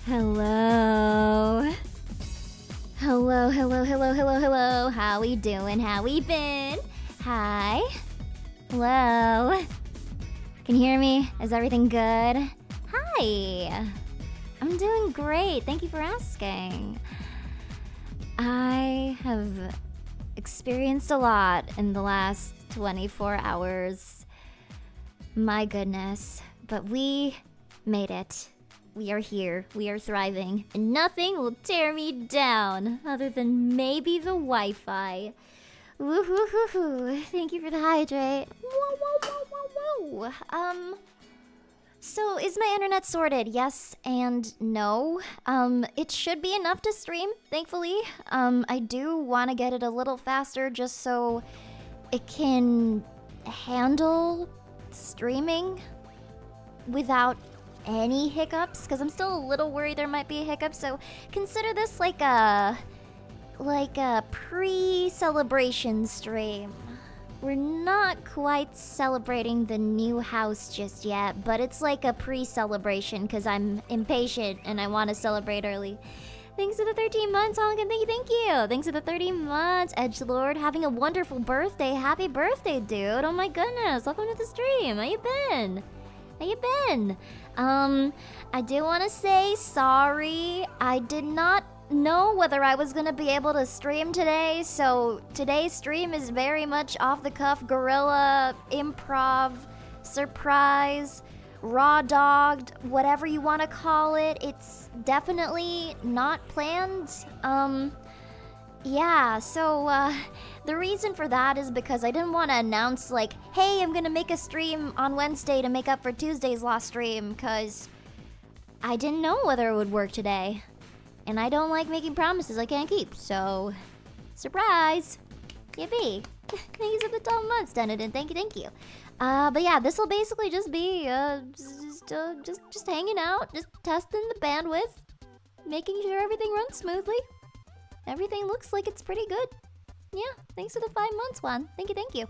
Hello. Hello. How we doing? How we been? Hi. Hello. Can you hear me? Is everything good? Hi. I'm doing great. Thank you for asking. I have experienced a lot in the last 24 hours. My goodness. But we made it. We are here. We are thriving. And nothing will tear me down other than maybe the Wi-Fi. Woo-hoo-hoo-hoo. Thank you for the hydrate. Whoa. So is my internet sorted? Yes and no. It should be enough to stream, thankfully. I do want to get it a little faster just so it can handle streaming without any hiccups, because I'm still a little worried there might be a hiccup. So consider this like a pre-celebration stream. We're not quite celebrating the new house just yet, but it's like a pre-celebration because I'm impatient and I want to celebrate early. Thanks for the 13 months, Honkin. Thank you. Thanks for the 30 months, Edgelord. Having a wonderful birthday. Happy birthday, dude. Oh my goodness. Welcome to the stream. How you been? I do want to say sorry. I did not know whether I was going to be able to stream today, so today's stream is very much off-the-cuff, guerrilla, improv, surprise, raw-dogged, whatever you want to call it. It's definitely not planned. The reason for that is because I didn't want to announce like, hey, I'm gonna make a stream on Wednesday to make up for Tuesday's lost stream, because I didn't know whether it would work today. And I don't like making promises I can't keep, so surprise! Yippee! Thank you for the 12 months, Dunedin. Thank you. But yeah, this will basically just be just hanging out, just testing the bandwidth, making sure everything runs smoothly. Everything looks like it's pretty good. Yeah, thanks for the 5 months, Juan. Thank you.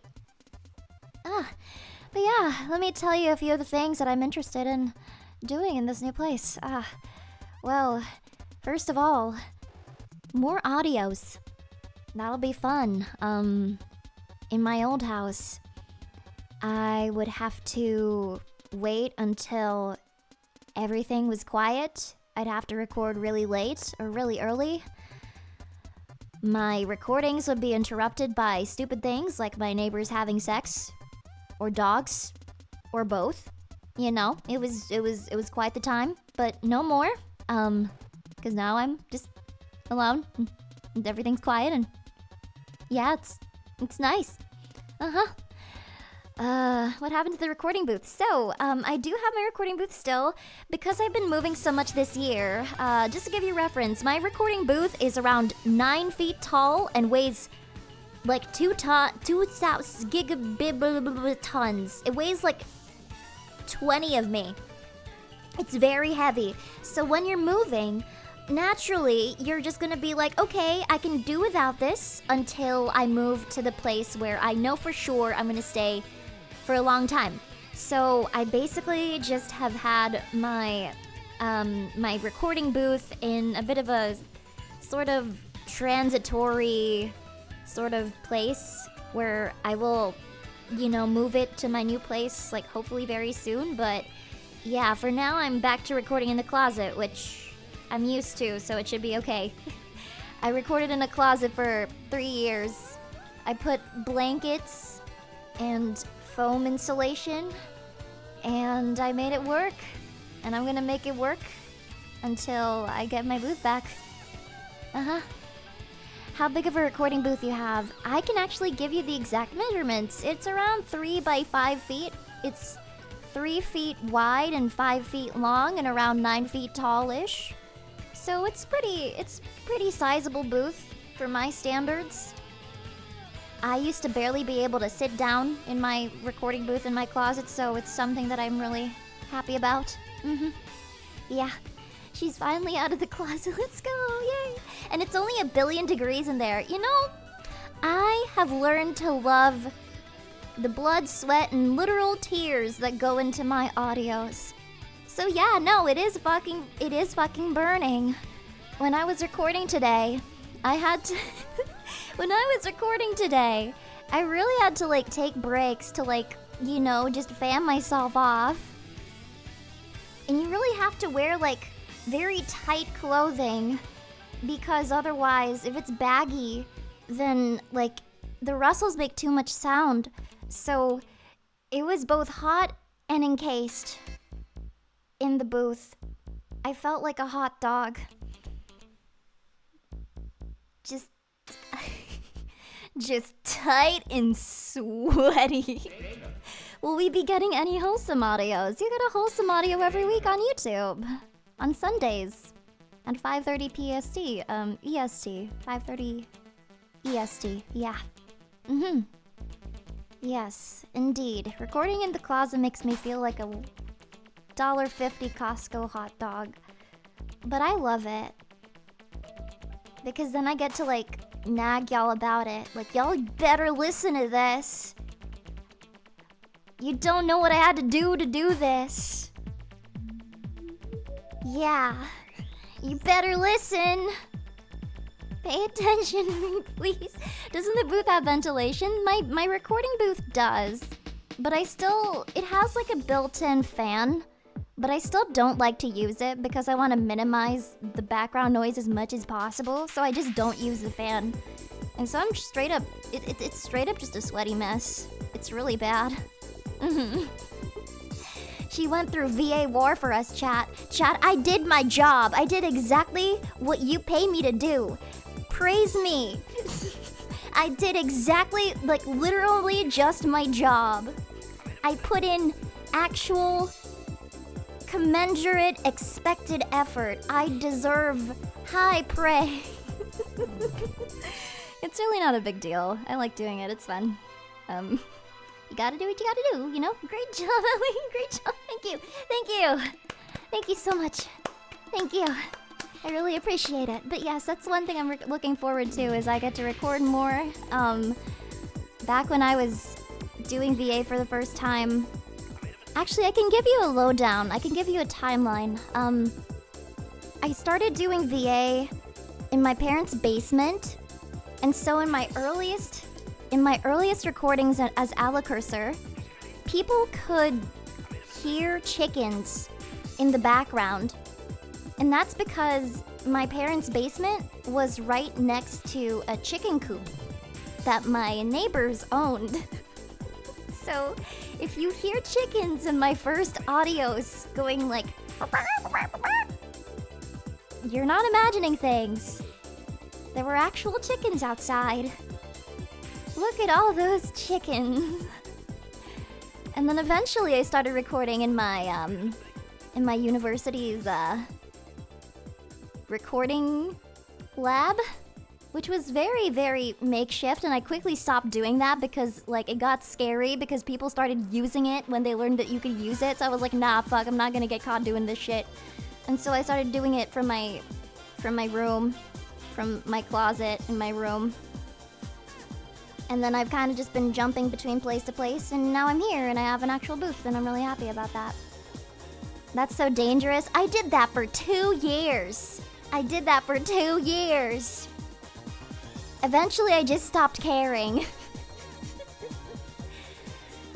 But yeah, let me tell you a few of the things that I'm interested in doing in this new place. Well, first of all, more audios. That'll be fun. In my old house, I would have to wait until everything was quiet. I'd have to record really late or really early. My recordings would be interrupted by stupid things like my neighbors having sex, or dogs, or both. You know, it was quite the time, but no more. Because now I'm just alone, and everything's quiet, and yeah, it's nice. What happened to the recording booth? So, I do have my recording booth still, because I've been moving so much this year. Just to give you reference, my recording booth is around 9 feet tall and weighs like 2,000 tons. It weighs like 20 of me. It's very heavy. So when you're moving, naturally, you're just gonna be like, okay, I can do without this until I move to the place where I know for sure I'm gonna stay for a long time. So I basically just have had my my recording booth in a bit of a sort of transitory sort of place where I will, move it to my new place, like hopefully very soon. But yeah, for now I'm back to recording in the closet, which I'm used to, so it should be okay. I recorded in a closet for 3 years. I put blankets and foam insulation, and I made it work. And I'm gonna make it work until I get my booth back. How big of a recording booth you have? I can actually give you the exact measurements. It's around 3 by 5 feet. It's 3 feet wide and 5 feet long and around 9 feet tall-ish. So it's pretty sizable booth for my standards. I used to barely be able to sit down in my recording booth in my closet, so it's something that I'm really happy about. Yeah, she's finally out of the closet. Let's go, yay! And it's only 1 billion degrees in there. I have learned to love the blood, sweat, and literal tears that go into my audios. So yeah, no, it is fucking burning. When I was recording today, I had to when I was recording today, I really had to like take breaks to like, you know, just fan myself off. And you really have to wear like very tight clothing because otherwise if it's baggy, then like the rustles make too much sound. So it was both hot and encased in the booth. I felt like a hot dog. Just tight and sweaty. Will we be getting any wholesome audios? You get a wholesome audio every week on YouTube. On Sundays. At 5:30 PST. EST. 5:30 EST. Yeah. Yes, indeed. Recording in the closet makes me feel like a $1.50 Costco hot dog. But I love it. Because then I get to like nag y'all about it. Like, y'all better listen to this. You don't know what I had to do this. Yeah. You better listen. Pay attention, please. Doesn't the booth have ventilation? My recording booth does. But it has like a built-in fan. But I still don't like to use it because I want to minimize the background noise as much as possible. So I just don't use the fan. And so I'm straight up, it's straight up just a sweaty mess. It's really bad. She went through VA war for us, chat. Chat, I did my job. I did exactly what you pay me to do. Praise me. I did exactly, like literally just my job. I put in actual commensurate expected effort. I deserve high praise. It's really not a big deal. I like doing it. It's fun. You gotta do what you gotta do, you know? Great job, Ellie. Great job. Thank you. Thank you. Thank you so much. Thank you. I really appreciate it. But yes, that's one thing I'm looking forward to is I get to record more. Back when I was doing VA for the first time, actually, I can give you a lowdown. I can give you a timeline. I started doing VA in my parents' basement. And so in my earliest recordings as Alekirser, people could hear chickens in the background. And that's because my parents' basement was right next to a chicken coop that my neighbors owned. So if you hear chickens in my first audios going like, you're not imagining things. There were actual chickens outside. Look at all those chickens. And then eventually I started recording in my university's recording lab, which was very, very makeshift, and I quickly stopped doing that because like it got scary because people started using it when they learned that you could use it. So I was like, nah, fuck, I'm not gonna get caught doing this shit. And so I started doing it from my room, from my closet in my room. And then I've kind of just been jumping between place to place, and now I'm here and I have an actual booth, and I'm really happy about that. That's so dangerous. I did that for 2 years. Eventually, I just stopped caring.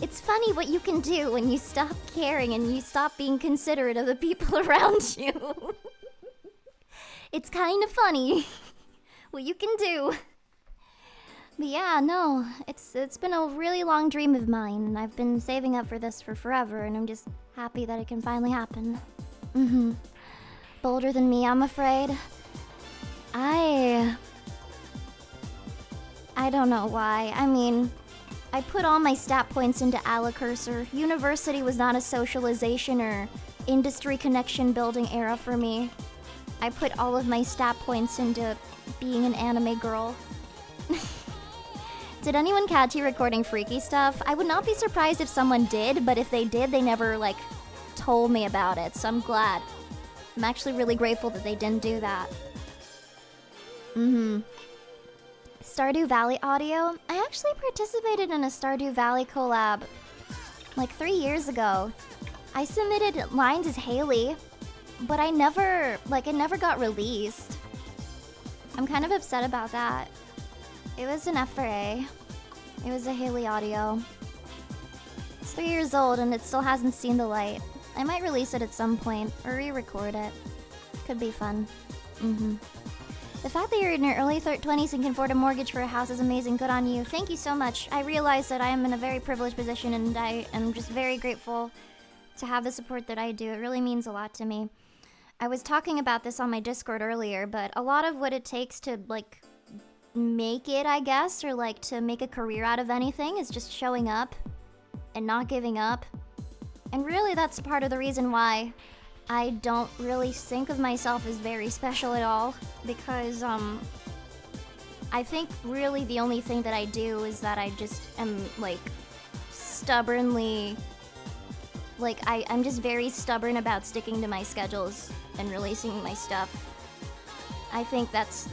It's funny what you can do when you stop caring and you stop being considerate of the people around you. It's kind of funny what you can do. But yeah, no, it's been a really long dream of mine, and I've been saving up for this for forever, and I'm just happy that it can finally happen. Bolder than me, I'm afraid. I don't know why. I mean, I put all my stat points into Alekirser. University was not a socialization or industry connection building era for me. I put all of my stat points into being an anime girl. Did anyone catch you recording freaky stuff? I would not be surprised if someone did, but if they did, they never, like, told me about it, so I'm glad. I'm actually really grateful that they didn't do that. Stardew Valley audio? I actually participated in a Stardew Valley collab, like 3 years ago. I submitted lines as Haley, but it never got released. I'm kind of upset about that. It was an F for A. It was a Haley audio. It's 3 years old and it still hasn't seen the light. I might release it at some point or re-record it. Could be fun. The fact that you're in your early 20s and can afford a mortgage for a house is amazing. Good on you. Thank you so much. I realize that I am in a very privileged position and I am just very grateful to have the support that I do. It really means a lot to me. I was talking about this on my Discord earlier, but a lot of what it takes to, like, make it, I guess, or, like, to make a career out of anything is just showing up and not giving up. And really, that's part of the reason why I don't really think of myself as very special at all, because, I think really the only thing that I do is that I just am, like, stubbornly... Like, I'm just very stubborn about sticking to my schedules and releasing my stuff. I think that's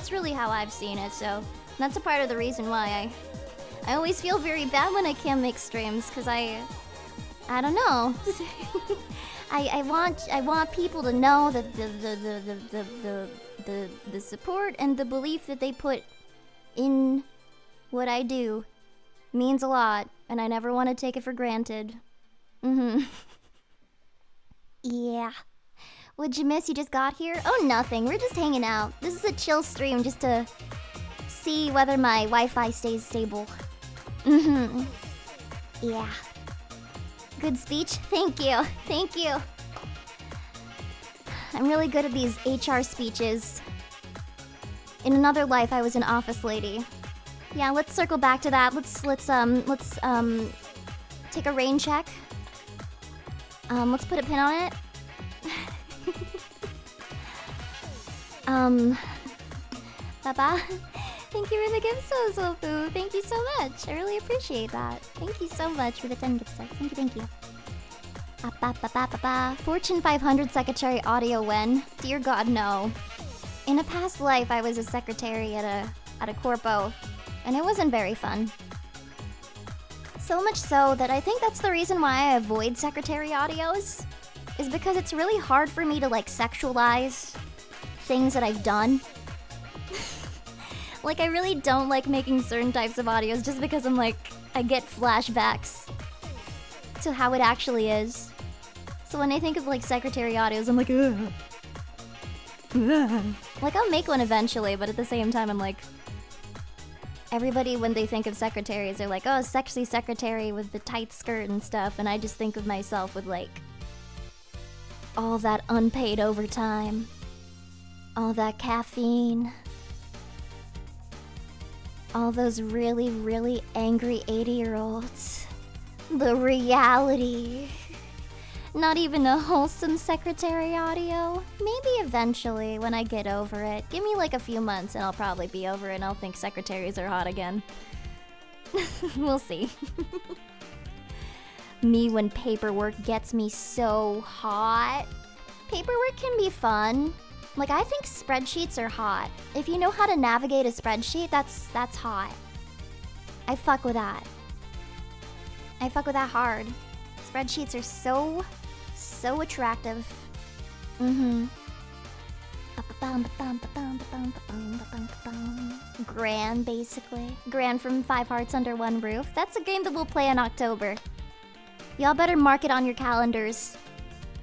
really how I've seen it, so that's a part of the reason why I always feel very bad when I can't make streams, because I don't know. I want people to know that the support and the belief that they put in what I do means a lot, and I never want to take it for granted. Yeah. What'd you miss? You just got here? Oh, nothing. We're just hanging out. This is a chill stream just to see whether my Wi-Fi stays stable. Yeah. Good speech? Thank you. Thank you. I'm really good at these HR speeches. In another life, I was an office lady. Yeah, let's circle back to that. Let's take a rain check. Let's put a pin on it. Papa, thank you for the gift, Sozofu. Thank you so much. I really appreciate that. Thank you so much for the 10 gift sets. Thank you. Fortune 500 secretary audio when? Dear God, no. In a past life, I was a secretary at a corpo, and it wasn't very fun. So much so that I think that's the reason why I avoid secretary audios, is because it's really hard for me to, like, sexualize things that I've done. Like, I really don't like making certain types of audios just because I'm like, I get flashbacks to how it actually is. So when I think of, like, secretary audios, I'm like, ugh. Like, I'll make one eventually, but at the same time, I'm like... Everybody, when they think of secretaries, they're like, oh, sexy secretary with the tight skirt and stuff, and I just think of myself with, like, all that unpaid overtime, all that caffeine, all those really, really angry 80-year-olds. The reality. Not even a wholesome secretary audio. Maybe eventually, when I get over it. Give me like a few months and I'll probably be over it and I'll think secretaries are hot again. We'll see. Me when paperwork gets me so hot. Paperwork can be fun. Like, I think spreadsheets are hot. If you know how to navigate a spreadsheet, that's hot. I fuck with that. I fuck with that hard. Spreadsheets are so attractive. Gran, basically. Gran from 5 Hearts Under One Roof. That's a game that we'll play in October. Y'all better mark it on your calendars.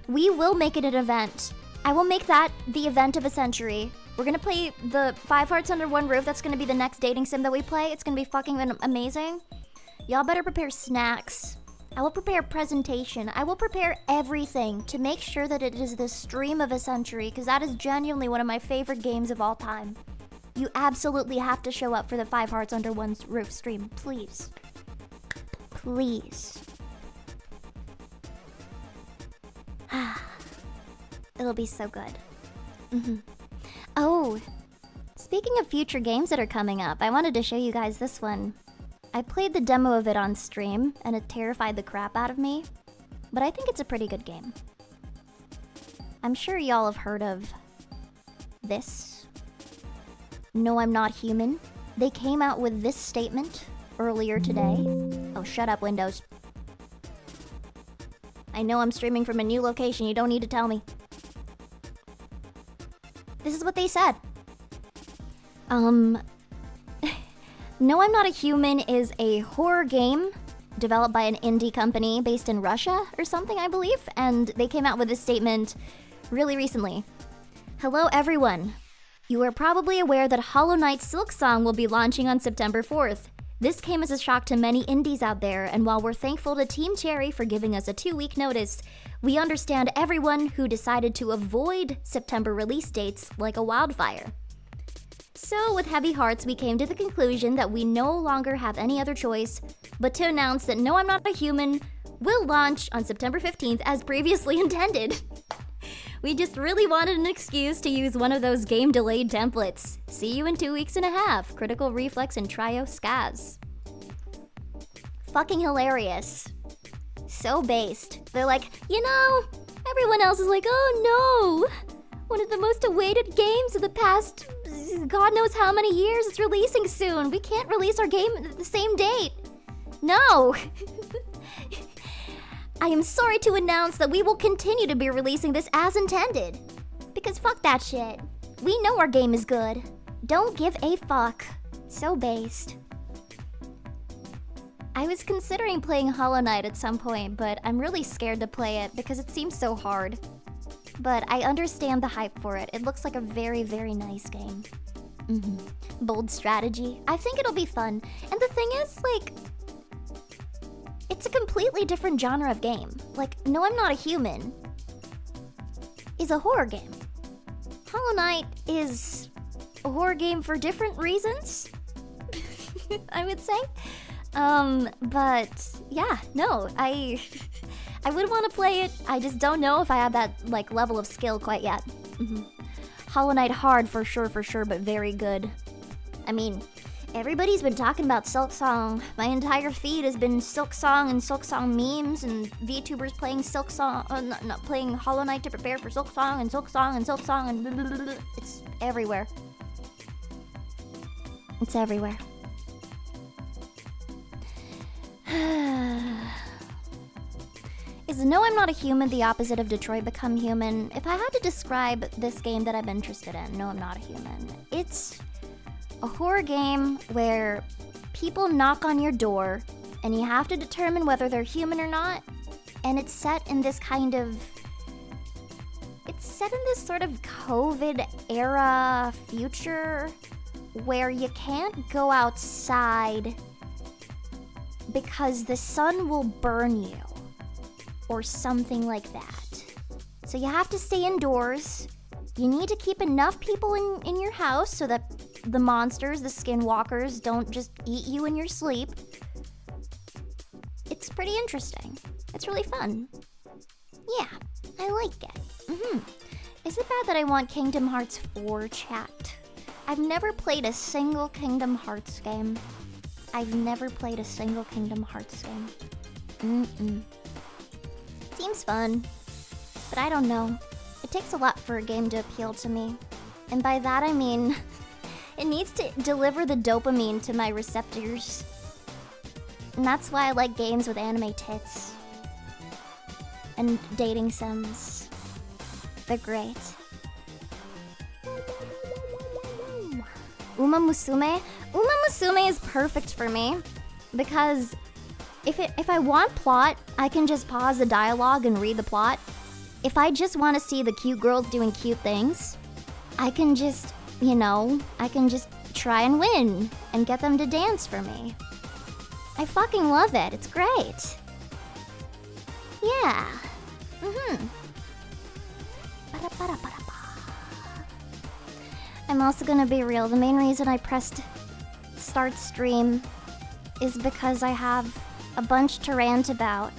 We will make it an event. I will make that the event of a century. We're gonna play the 5 Hearts Under One Roof. That's gonna be the next dating sim that we play. It's gonna be fucking amazing. Y'all better prepare snacks. I will prepare presentation. I will prepare everything to make sure that it is the stream of a century, because that is genuinely one of my favorite games of all time. You absolutely have to show up for the 5 Hearts Under One Roof stream. Please. Please. It'll be so good. Oh, speaking of future games that are coming up, I wanted to show you guys this one. I played the demo of it on stream, and it terrified the crap out of me. But I think it's a pretty good game. I'm sure y'all have heard of this. No, I'm not human. They came out with this statement earlier today. Oh, shut up, Windows. I know I'm streaming from a new location. You don't need to tell me. This is what they said. No, I'm Not a Human is a horror game developed by an indie company based in Russia or something, I believe. And they came out with this statement really recently. Hello, everyone. You are probably aware that Hollow Knight Silk Song will be launching on September 4th. This came as a shock to many indies out there, and while we're thankful to Team Cherry for giving us a 2-week notice, we understand everyone who decided to avoid September release dates like a wildfire. So, with heavy hearts, we came to the conclusion that we no longer have any other choice but to announce that No, I'm Not a Human will launch on September 15th as previously intended. We just really wanted an excuse to use one of those game-delayed templates. See you in 2 weeks and a half. Critical Reflex and Trio Skaz. Fucking hilarious. So based. They're like, you know, everyone else is like, oh no! One of the most awaited games of the past God knows how many years. It's releasing soon. We can't release our game at the same date. No! I am sorry to announce that we will continue to be releasing this as intended. Because fuck that shit. We know our game is good. Don't give a fuck. So based. I was considering playing Hollow Knight at some point, but I'm really scared to play it because it seems so hard. But I understand the hype for it. It looks like a very, very nice game. Bold strategy. I think it'll be fun. And the thing is, like, it's a completely different genre of game. Like, No, I'm Not a Human is a horror game. Hollow Knight is a horror game for different reasons, I would say. But yeah, no, I would want to play it. I just don't know if I have that, like, level of skill quite yet. Hollow Knight hard for sure, but very good. I mean, everybody's been talking about Silk Song. My entire feed has been Silk Song and Silk Song memes and VTubers playing Silk Song, not playing Hollow Knight to prepare for Silk Song and Silk Song and Silk Song and blah, blah, blah, blah. It's everywhere. It's everywhere. Is No, I'm Not a Human the opposite of Detroit Become Human? If I had to describe this game that I'm interested in, No, I'm Not a Human, it's a horror game where people knock on your door and you have to determine whether they're human or not. And it's set in this kind of... It's set in this sort of COVID-era future where you can't go outside because the sun will burn you. Or something like that. So you have to stay indoors. You need to keep enough people in your house so that the monsters, the skinwalkers, don't just eat you in your sleep. It's pretty interesting. It's really fun. Yeah, I like it. Is it bad that I want Kingdom Hearts 4 chat? I've never played a single Kingdom Hearts game. I've never played a single Kingdom Hearts game. Seems fun, but I don't know. It takes a lot for a game to appeal to me. And by that I mean, it needs to deliver the dopamine to my receptors. And that's why I like games with anime tits. And dating sims. They're great. Uma Musume? Uma Musume is perfect for me. Because if I want plot, I can just pause the dialogue and read the plot. If I just want to see the cute girls doing cute things, I can just, you know, I can just try and win and get them to dance for me. I fucking love it. It's great. Yeah. I'm also gonna be real. The main reason I pressed start stream is because I have a bunch to rant about,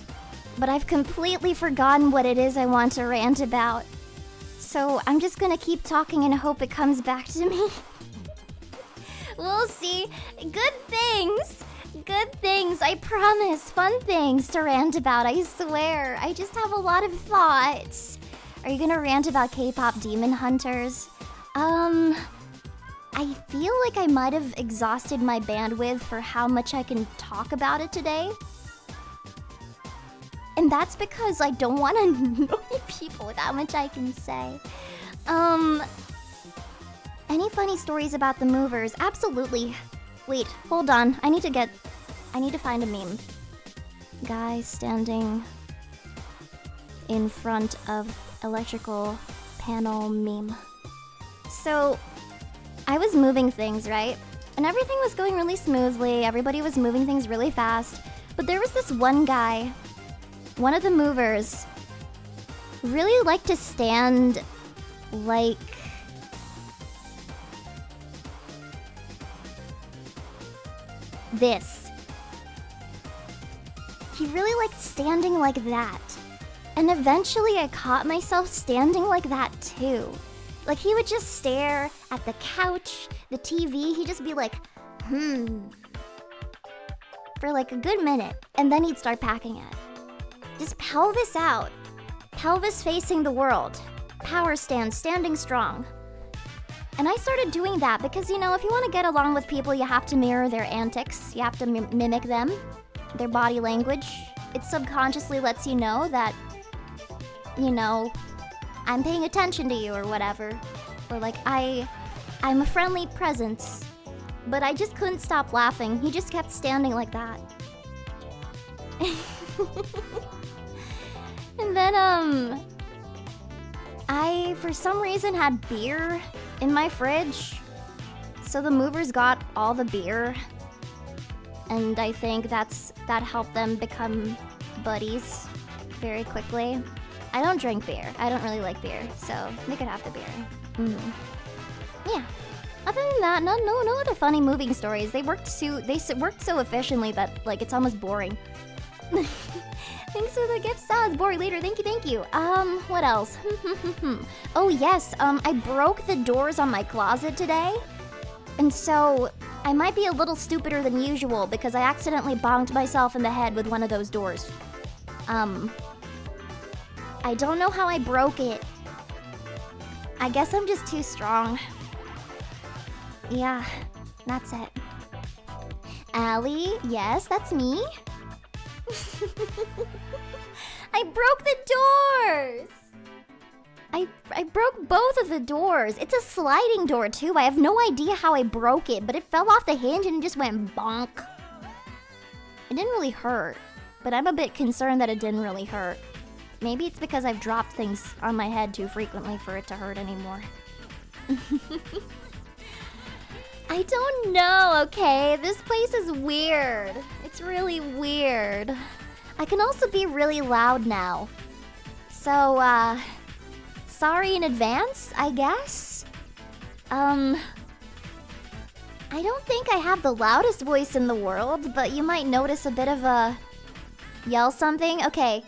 but I've completely forgotten what it is I want to rant about. So I'm just gonna keep talking and hope it comes back to me. We'll see. Good things. Good things, I promise. Fun things to rant about, I swear. I just have a lot of thoughts. Are you gonna rant about K-pop demon hunters? I feel like I might have exhausted my bandwidth for how much I can talk about it today. And that's because I don't want to annoy people with how much I can say. Any funny stories about the movers? Absolutely. Wait, hold on. I need to find a meme. Guy standing in front of electrical panel meme. So, I was moving things, right? And everything was going really smoothly. Everybody was moving things really fast. But there was this one guy, one of the movers, really liked to stand like this. He really liked standing like that. And eventually I caught myself standing like that too. Like he would just stare at the couch, the TV, he'd just be like, for like a good minute, and then he'd start packing it. Just pelvis out. Pelvis facing the world. Power stand, standing strong. And I started doing that because, you know, if you want to get along with people, you have to mirror their antics. You have to mimic them, their body language. It subconsciously lets you know that, you know, I'm paying attention to you or whatever. Or like, I'm a friendly presence. But I just couldn't stop laughing. He just kept standing like that. And then, I, for some reason, had beer in my fridge. So the movers got all the beer. And I think that helped them become buddies very quickly. I don't drink beer. I don't really like beer, so they could have the beer. Yeah. Other than that, no other funny moving stories. They worked so efficiently that like it's almost boring. Thanks for the gift. Sounds boring later. Thank you. What else? Oh yes. I broke the doors on my closet today, and so I might be a little stupider than usual because I accidentally bonked myself in the head with one of those doors. I don't know how I broke it. I guess I'm just too strong. Yeah, that's it. Allie, yes, that's me. I broke the doors! I broke both of the doors. It's a sliding door too. I have no idea how I broke it, but it fell off the hinge and just went bonk. It didn't really hurt, but I'm a bit concerned that it didn't really hurt. Maybe it's because I've dropped things on my head too frequently for it to hurt anymore. I don't know, okay? This place is weird. It's really weird. I can also be really loud now. So, sorry in advance, I guess? I don't think I have the loudest voice in the world, but you might notice a bit of a... Yell something? Okay.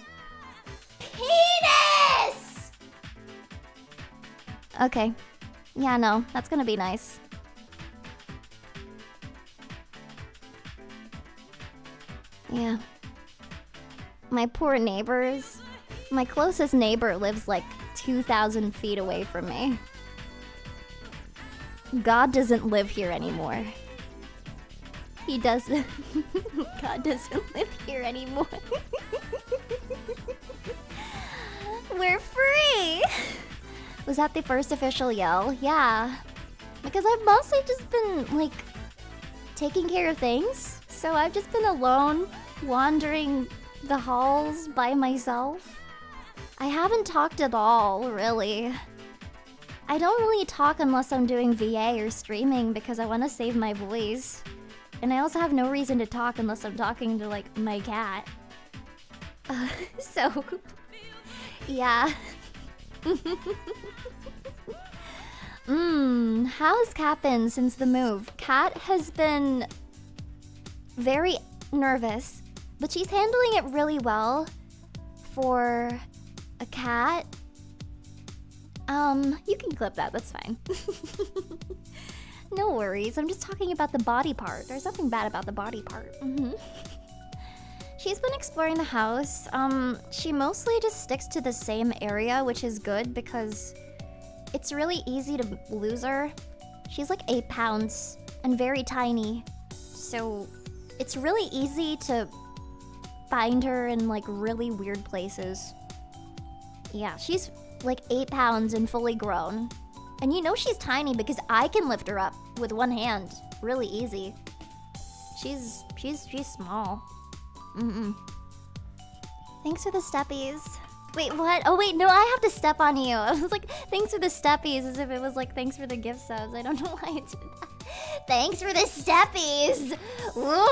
Penis! Okay. Yeah, no, that's gonna be nice. Yeah. My poor neighbors. My closest neighbor lives like 2,000 feet away from me. God doesn't live here anymore. He doesn't. God doesn't live here anymore. We're free! Was that the first official yell? Yeah. Because I've mostly just been, like, taking care of things. So I've just been alone, wandering the halls by myself. I haven't talked at all, really. I don't really talk unless I'm doing VA or streaming because I want to save my voice. And I also have no reason to talk unless I'm talking to, like, my cat. So... yeah. How has Kat been since the move? Kat has been very nervous, but she's handling it really well for a cat. You can clip that, that's fine. No worries, I'm just talking about the body part. There's nothing bad about the body part. She's been exploring the house. She mostly just sticks to the same area, which is good because it's really easy to lose her. She's like 8 pounds and very tiny. So it's really easy to find her in like really weird places. Yeah, she's like 8 pounds and fully grown. And you know she's tiny because I can lift her up with one hand. Really easy. She's small. Thanks for the steppies. Wait, what? Oh wait, no, I have to step on you. I was like, thanks for the steppies, as if it was like, thanks for the gift subs. I don't know why I did that. Thanks for the steppies. Woo!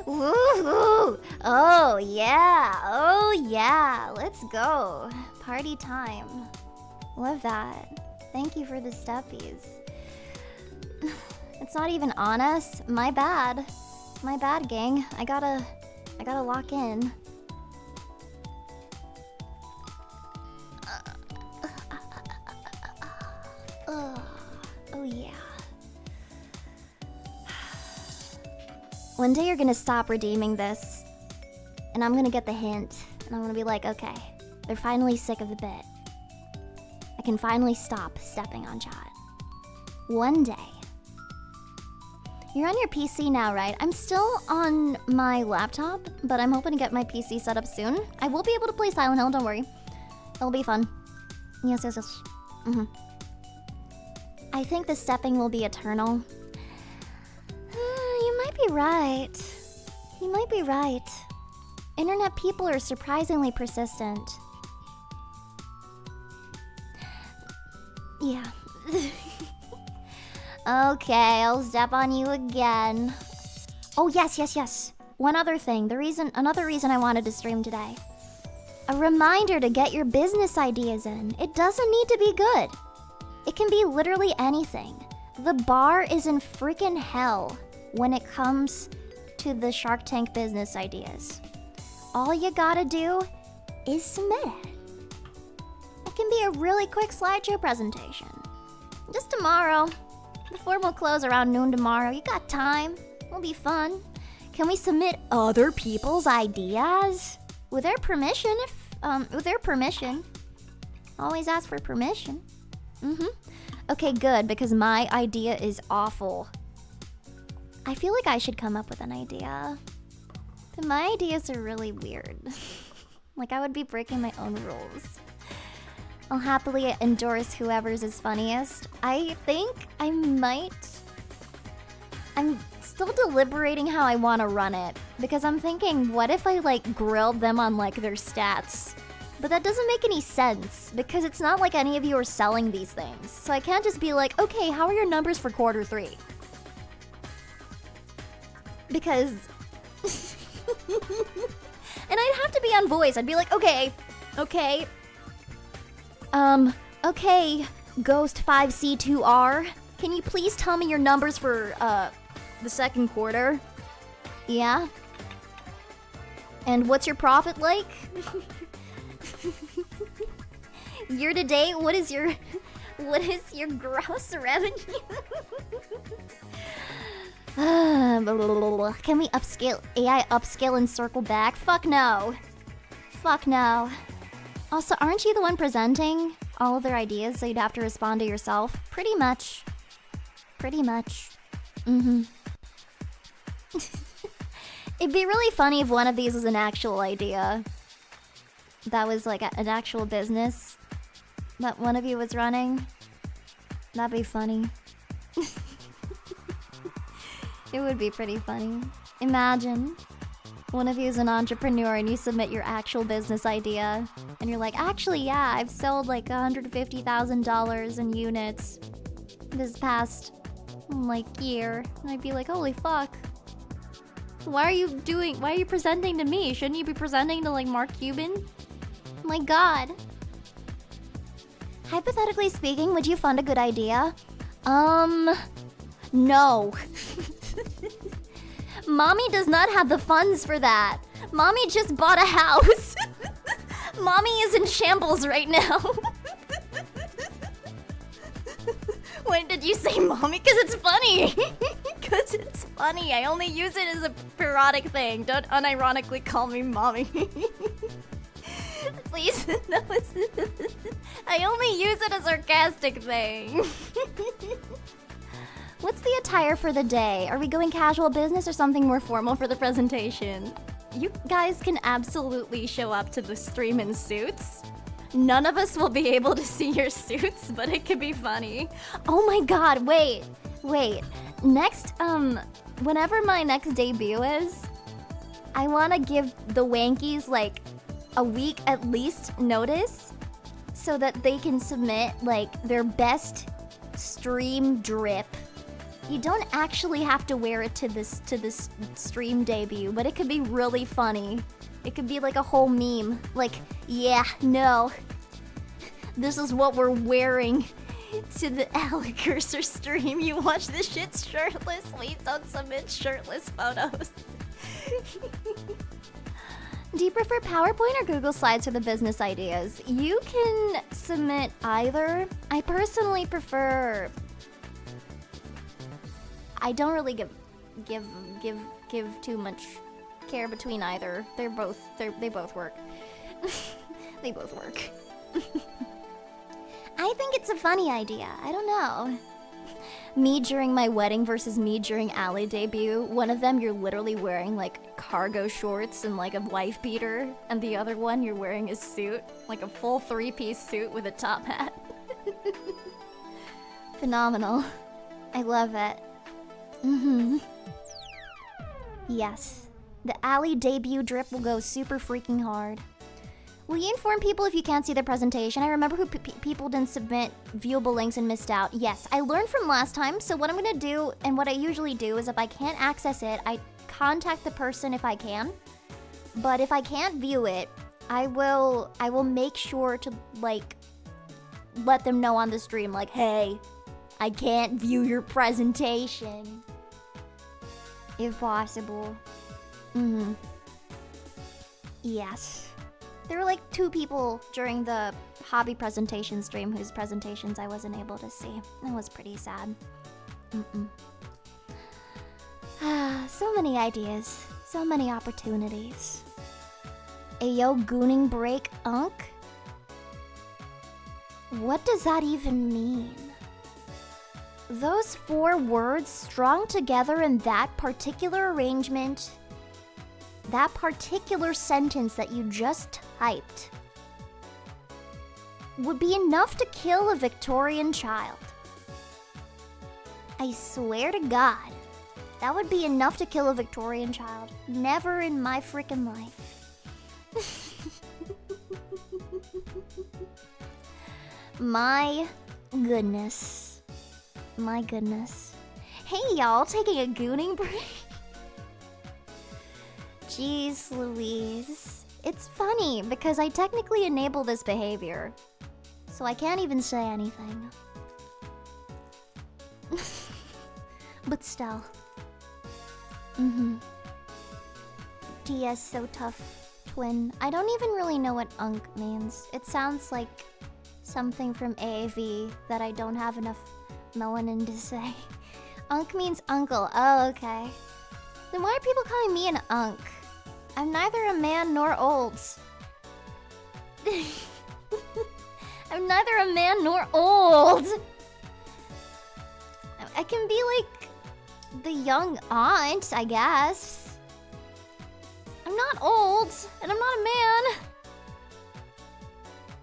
Woo! Oh yeah, oh yeah. Let's go. Party time. Love that. Thank you for the steppies. It's not even on us. My bad. My bad, gang. I gotta lock in. Oh yeah. One day you're gonna stop redeeming this, and I'm gonna get the hint, and I'm gonna be like, okay, they're finally sick of the bit. I can finally stop stepping on chat. One day. You're on your PC now, right? I'm still on my laptop, but I'm hoping to get my PC set up soon. I will be able to play Silent Hill, don't worry. It'll be fun. Yes. I think the stepping will be eternal. You might be right. You might be right. Internet people are surprisingly persistent. Yeah. Okay, I'll step on you again. Oh, yes. One other thing. Another reason I wanted to stream today. A reminder to get your business ideas in. It doesn't need to be good. It can be literally anything. The bar is in freaking hell when it comes to the Shark Tank business ideas. All you gotta do is submit it. It can be a really quick slideshow presentation. Just tomorrow. The form will close around noon tomorrow. You got time. It'll be fun. Can we submit other people's ideas? With their permission, with their permission. Always ask for permission. Okay, good, because my idea is awful. I feel like I should come up with an idea. But my ideas are really weird. Like, I would be breaking my own rules. I'll happily endorse whoever's is funniest. I think I might... I'm still deliberating how I want to run it. Because I'm thinking, what if I, like, grilled them on, like, their stats? But that doesn't make any sense, because it's not like any of you are selling these things. So I can't just be like, okay, how are your numbers for quarter 3? Because... and I'd have to be on voice. I'd be like, okay, Ghost 5C2R, can you please tell me your numbers for, the second quarter? Yeah? And what's your profit like? Year to date, what is your gross revenue? Can we upscale AI upscale and circle back? Fuck no. Also, aren't you the one presenting all of their ideas, so you'd have to respond to yourself? Pretty much. It'd be really funny if one of these was an actual idea. That was like an actual business that one of you was running. That'd be funny. It would be pretty funny. Imagine one of you is an entrepreneur and you submit your actual business idea and you're like, actually, yeah, I've sold like $150,000 in units this past like year. And I'd be like, holy fuck. Why are you presenting to me? Shouldn't you be presenting to like Mark Cuban? My god. Hypothetically speaking, would you fund a good idea? No. Mommy does not have the funds for that. Mommy just bought a house. Mommy is in shambles right now. Wait, did you say mommy? Because it's funny. Because it's funny. I only use it as a parodic thing. Don't unironically call me mommy. Please. No, I only use it as a sarcastic thing. What's the attire for the day? Are we going casual business or something more formal for the presentation? you guys can absolutely show up to the stream in suits. None of us will be able to see your suits, but it could be funny. Oh my god, wait. Next, whenever my next debut is, I want to give the Wankies like a week at least notice so that they can submit like their best stream drip. You don't actually have to wear it to this stream debut, but it could be really funny. It could be like a whole meme. Like, yeah, no. This is what we're wearing to the Alekirser stream. You watch this shit shirtless. Please don't submit shirtless photos. Do you prefer PowerPoint or Google Slides for the business ideas? You can submit either. I personally prefer... I don't really give too much care between either. They both work. They both work. I think it's a funny idea. I don't know. Me during my wedding versus me during Ali debut. One of them you're literally wearing like cargo shorts and like a wife beater, and the other one you're wearing a suit, like a full 3-piece suit with a top hat. Phenomenal. I love it. Yes. The Ali debut drip will go super freaking hard. Will you inform people if you can't see the presentation? I remember who people didn't submit viewable links and missed out. Yes, I learned from last time, so what I'm gonna do, and what I usually do, is if I can't access it, I contact the person if I can. But if I can't view it, I will make sure to, like, let them know on the stream, like, hey, I can't view your presentation. If possible. Yes. There were like 2 people during the hobby presentation stream whose presentations I wasn't able to see. It was pretty sad. So many ideas. So many opportunities. Ayo, gooning break, unk? What does that even mean? Those 4 words strung together in that particular arrangement, that particular sentence that you just typed, would be enough to kill a Victorian child. I swear to God, that would be enough to kill a Victorian child. Never in my freaking life. My goodness. My goodness. Hey y'all, taking a gooning break? Jeez Louise. It's funny because I technically enable this behavior. So I can't even say anything. But still. DS so tough. Twin. I don't even really know what unk means. It sounds like something from AAV that I don't have enough melanin to say. Unk means uncle. Oh, okay. Then why are people calling me an unk? I'm neither a man nor old. I'm neither a man nor old. I can be like the young aunt, I guess. I'm not old, and I'm not a man.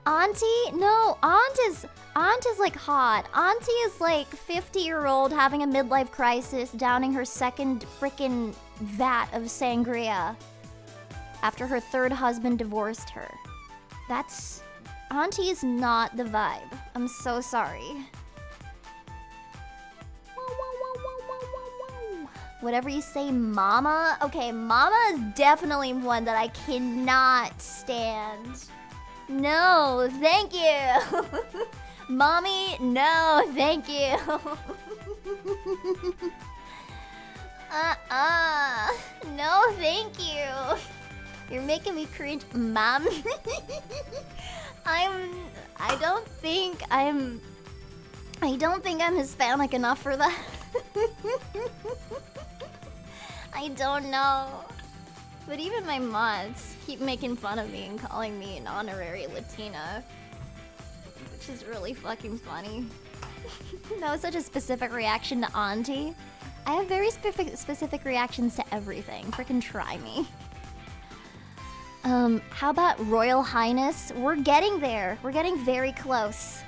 Auntie? No, aunt is like hot. Auntie is like 50-year-old having a midlife crisis, downing her second frickin' vat of sangria after her 3rd husband divorced her. That's... Auntie is not the vibe. I'm so sorry. Whatever you say, mama. Okay, mama is definitely one that I cannot stand. No, thank you. Mommy, no, thank you. No, thank you. You're making me cringe, mom. I don't think I'm Hispanic enough for that. I don't know. But even my mods keep making fun of me and calling me an honorary Latina, which is really fucking funny. That was such a specific reaction to auntie. I have very specific reactions to everything. Frickin' try me. How about Royal Highness? We're getting there. We're getting very close.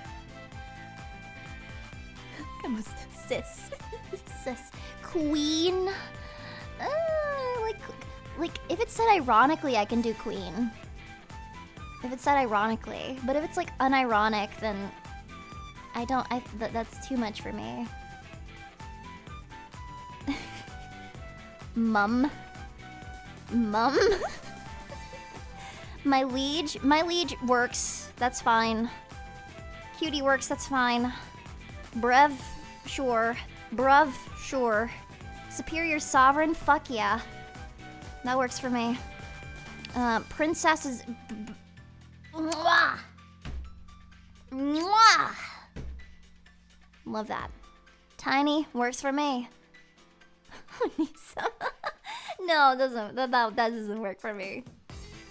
Come on, sis. Sis. Queen. Like, if it's said ironically, I can do queen. If it's said ironically. But if it's, like, unironic, then that's too much for me. Mum. Mum? My liege works. That's fine. Cutie works, that's fine. Brev, sure. Bruv, sure. Superior sovereign, fuck yeah. That works for me. Princesses. Mwah! Mwah! Love that. Tiny works for me. No, that doesn't work for me.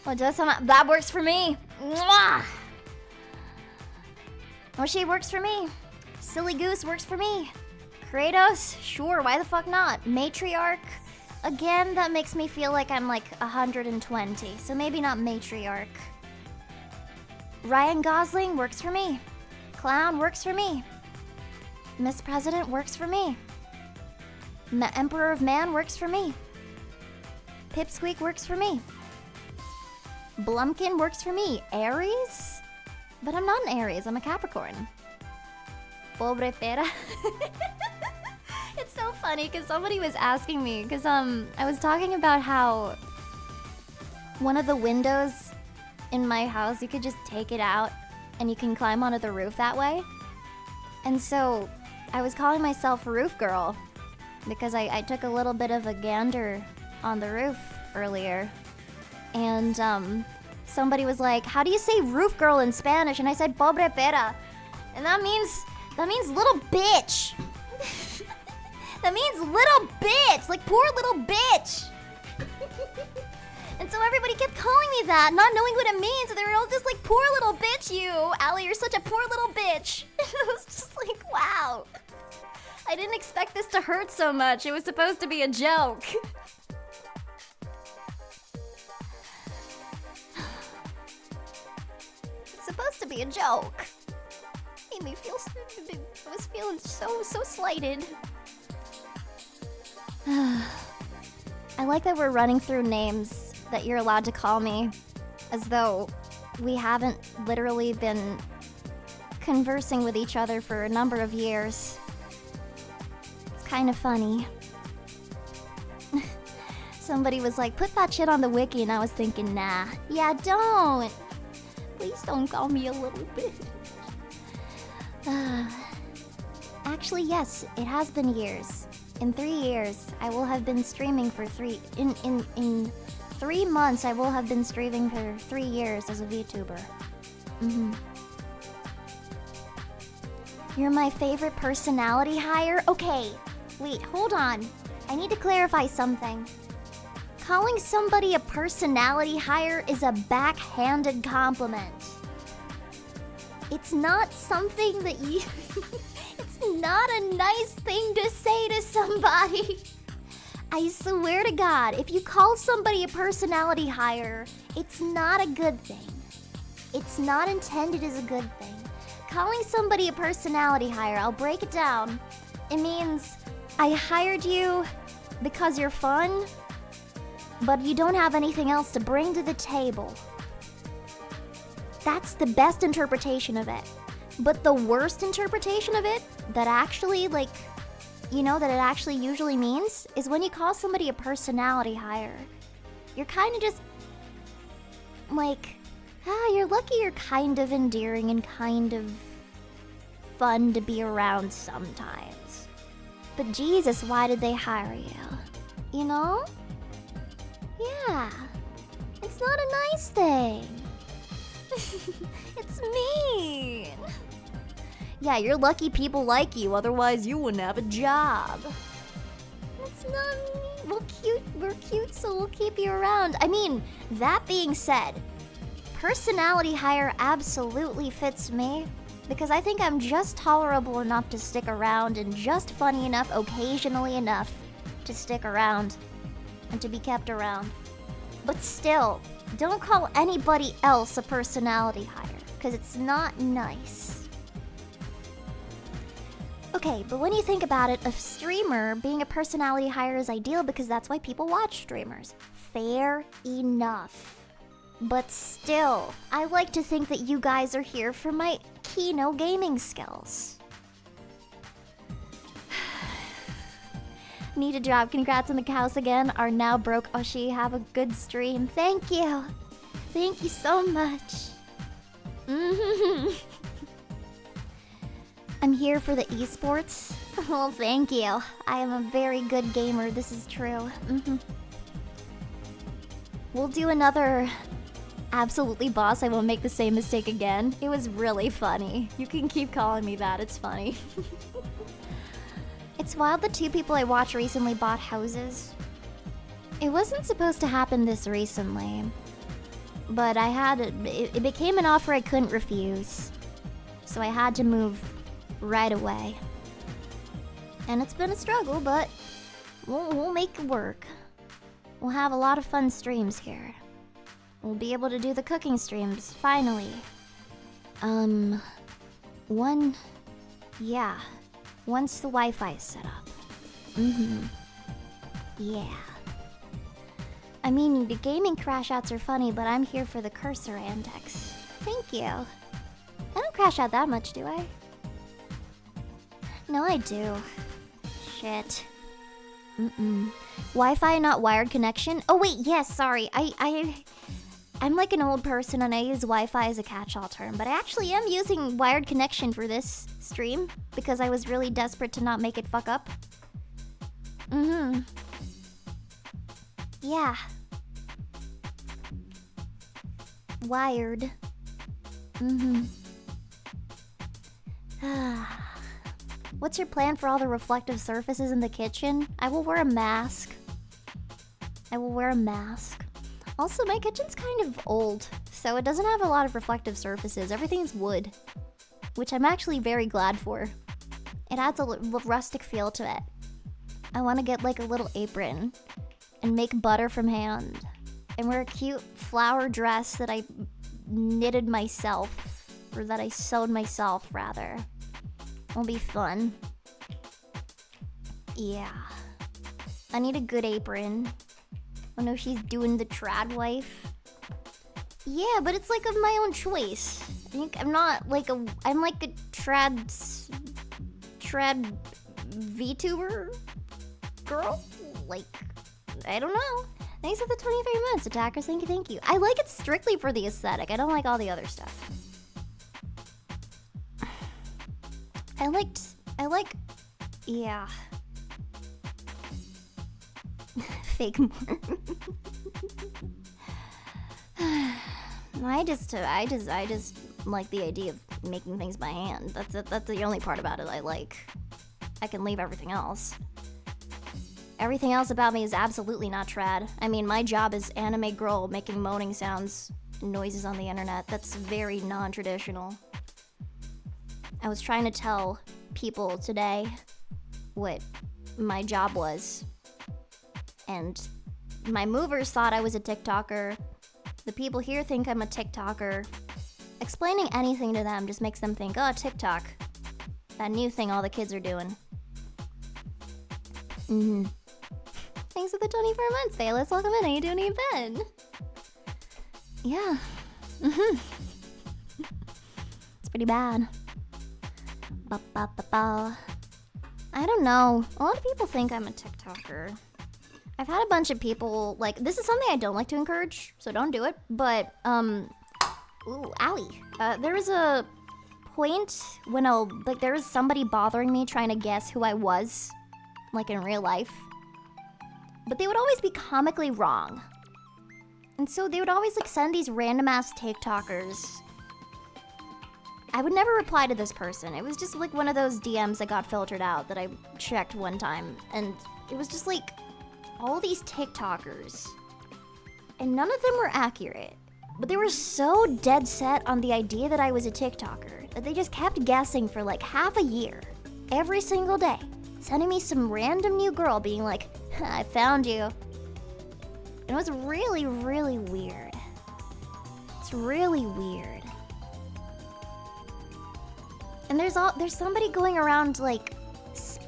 Oh, that works for me. Mwah! Oshie works for me. Silly Goose works for me. Kratos, sure, why the fuck not? Matriarch, again, that makes me feel like I'm like 120, so maybe not matriarch. Ryan Gosling works for me. Clown works for me. Miss President works for me. Emperor of Man works for me. Pipsqueak works for me. Blumpkin works for me. Aries? But I'm not an Aries, I'm a Capricorn. Pobre pera. It's so funny because somebody was asking me, because I was talking about how one of the windows in my house, you could just take it out and you can climb onto the roof that way. And so I was calling myself Roof Girl because I took a little bit of a gander on the roof earlier. And somebody was like, how do you say roof girl in Spanish? And I said pobre pera. And that means little bitch. That means little bitch, like poor little bitch. And so everybody kept calling me that, not knowing what it means. And they were all just like, poor little bitch, you. Allie, you're such a poor little bitch. And I was just like, wow. I didn't expect this to hurt so much. It was supposed to be a joke. It's supposed to be a joke. Made me feel, I was feeling so slighted. I like that we're running through names that you're allowed to call me, as though we haven't literally been conversing with each other for a number of years. It's kind of funny. Somebody was like, put that shit on the wiki, and I was thinking, nah. Yeah, don't. Please don't call me a little bit. Actually, yes, it has been years. In 3 years, I will have been streaming for in 3 months, I will have been streaming for 3 years as a VTuber. You're my favorite personality hire? Okay, wait, hold on. I need to clarify something. Calling somebody a personality hire is a backhanded compliment. It's not something that you... It's not a nice thing to say to somebody. I swear to God, if you call somebody a personality hire, it's not a good thing. It's not intended as a good thing. Calling somebody a personality hire, I'll break it down. It means I hired you because you're fun, but you don't have anything else to bring to the table. That's the best interpretation of it. But the worst interpretation of it, that actually, like, you know, that it actually usually means, is when you call somebody a personality hire. You're kind of just, like, you're lucky you're kind of endearing and kind of fun to be around sometimes. But Jesus, why did they hire you? You know? Yeah. It's not a nice thing. It's mean. Yeah, you're lucky people like you, otherwise you wouldn't have a job. It's not mean. We're cute, so we'll keep you around. I mean, that being said, personality hire absolutely fits me, because I think I'm just tolerable enough to stick around and just funny enough occasionally enough to stick around and to be kept around. But still, Don't call anybody else a personality hire, because it's not nice. Okay, but when you think about it, a streamer being a personality hire is ideal because that's why people watch streamers. Fair enough. But still, I like to think that you guys are here for my Kino gaming skills. Need a job. Congrats on the cows again. Are now broke. Oshi, have a good stream. Thank you. Thank you so much. I'm here for the esports. Well, thank you. I am a very good gamer. This is true. We'll do another Absolutely Boss. I won't make the same mistake again. It was really funny. You can keep calling me that. It's funny. It's wild the two people I watch recently bought houses. It wasn't supposed to happen this recently, but it became an offer I couldn't refuse. So I had to move right away. And it's been a struggle, but we'll make it work. We'll have a lot of fun streams here. We'll be able to do the cooking streams, finally. Once the Wi-Fi is set up. Yeah. I mean, the gaming crash outs are funny, but I'm here for the cursor antics. Thank you. I don't crash out that much, do I? No, I do. Shit. Wi-Fi, not wired connection? Oh wait, yes, sorry. I'm like an old person and I use Wi-Fi as a catch-all term, but I actually am using wired connection for this stream because I was really desperate to not make it fuck up. Yeah. Wired. What's your plan for all the reflective surfaces in the kitchen? I will wear a mask. Also, my kitchen's kind of old, so it doesn't have a lot of reflective surfaces. Everything's wood, which I'm actually very glad for. It adds a rustic feel to it. I want to get like a little apron and make butter from hand and wear a cute flower dress that I knitted myself, or that I sewed myself, rather. It'll be fun. Yeah. I need a good apron. Oh no, she's doing the trad wife. Yeah, but it's like of my own choice. I think I'm not like I'm like a trad VTuber girl? Like, I don't know. Thanks for the 23 months, attackers. Thank you. I like it strictly for the aesthetic. I don't like all the other stuff. Yeah. Fake more. I just like the idea of making things by hand. That's the only part about it I like. I can leave everything else. Everything else about me is absolutely not trad. I mean, my job is anime girl making moaning sounds and noises on the internet. That's very non-traditional. I was trying to tell people today what my job was. And my movers thought I was a TikToker. The people here think I'm a TikToker. Explaining anything to them just makes them think, oh, TikTok. That new thing all the kids are doing. Thanks for the 24 months, Bayless. Welcome in. How you doing, Ben? Yeah. It's pretty bad. I don't know. A lot of people think I'm a TikToker. I've had a bunch of people, like, this is something I don't like to encourage, so don't do it, but, ooh, owie. There was a point when there was somebody bothering me trying to guess who I was, like, in real life. But they would always be comically wrong. And so they would always, like, send these random-ass TikTokers. I would never reply to this person. It was just, like, one of those DMs that got filtered out that I checked one time, and it was just, like, all these TikTokers, and none of them were accurate, but they were so dead set on the idea that I was a TikToker that they just kept guessing for like half a year, every single day, sending me some random new girl being like, I found you. And it was really, really weird. It's really weird. And there's somebody going around like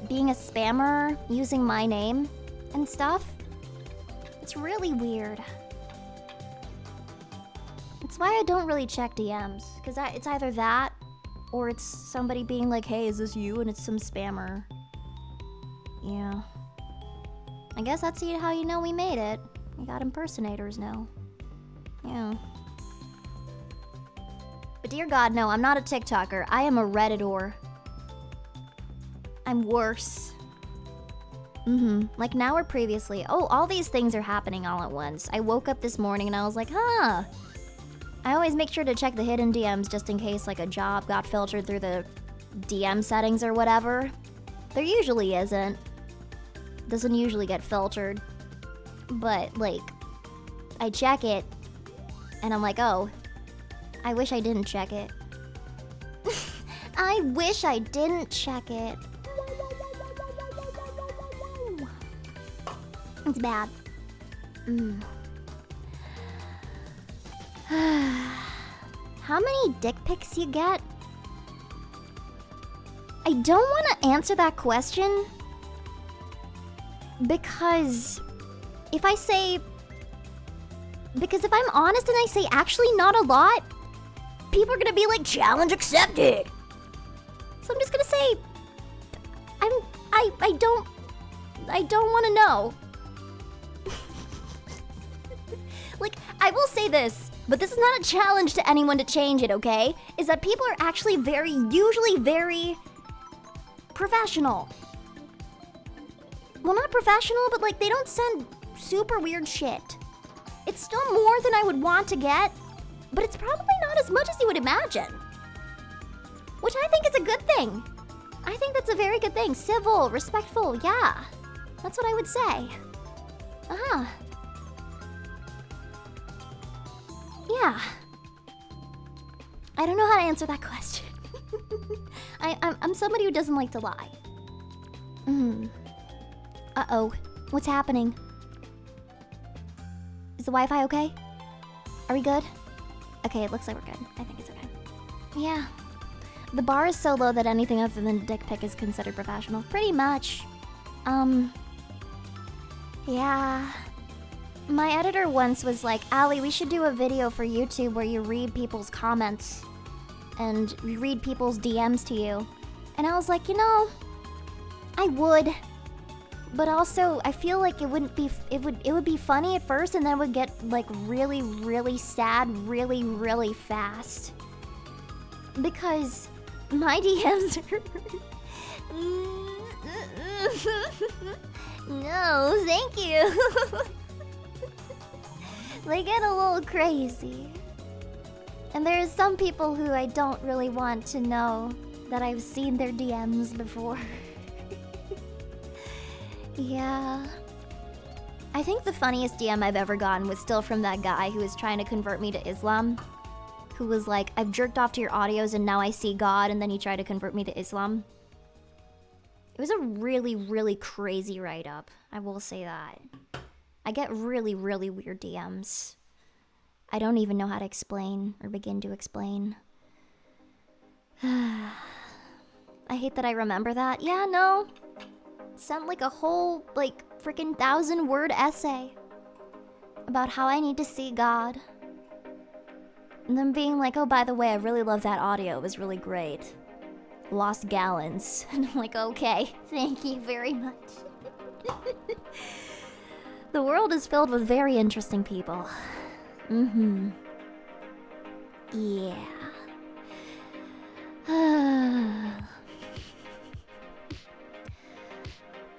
being a spammer using my name and stuff. It's really weird. That's why I don't really check DMs, because it's either that or it's somebody being like, hey, is this you? And it's some spammer. Yeah. I guess that's how you know we made it. We got impersonators now. Yeah. But dear God, no, I'm not a TikToker. I am a Redditor. I'm worse. Like now or previously. Oh, all these things are happening all at once. I woke up this morning and I was like, huh. I always make sure to check the hidden DMs just in case like a job got filtered through the DM settings or whatever. There usually isn't. Doesn't usually get filtered. But like, I check it and I'm like, oh, I wish I didn't check it. I wish I didn't check it. It's bad. How many dick pics you get? I don't want to answer that question because if I'm honest and I say actually not a lot, people are gonna be like, challenge accepted. So I'm just gonna say I don't want to know. Like, I will say this, but this is not a challenge to anyone to change it, okay? Is that people are actually usually very professional. Well, not professional, but like they don't send super weird shit. It's still more than I would want to get, but it's probably not as much as you would imagine. Which I think is a good thing. I think that's a very good thing. Civil, respectful, yeah. That's what I would say. Yeah. I don't know how to answer that question. I'm somebody who doesn't like to lie. Uh-oh. What's happening? Is the Wi-Fi okay? Are we good? Okay, it looks like we're good. I think it's okay. Yeah. The bar is so low that anything other than a dick pic is considered professional. Pretty much. Yeah. My editor once was like, Allie, we should do a video for YouTube where you read people's comments and you read people's DMs to you. And I was like, you know, I would. But also, I feel like it would be funny at first and then it would get like really, really sad really, really fast. Because my DMs are... No, thank you. They get a little crazy. And there's some people who I don't really want to know that I've seen their DMs before. Yeah. I think the funniest DM I've ever gotten was still from that guy who was trying to convert me to Islam. Who was like, I've jerked off to your audios and now I see God, and then he tried to convert me to Islam. It was a really, really crazy write-up. I will say that. I get really, really weird DMs. I don't even know how to explain or begin to explain. I hate that I remember that. Yeah, no. Sent like a whole, like, freaking 1,000-word essay about how I need to see God. And then being like, oh, by the way, I really love that audio. It was really great. Lost gallons. And I'm like, okay, thank you very much. The world is filled with very interesting people. Yeah.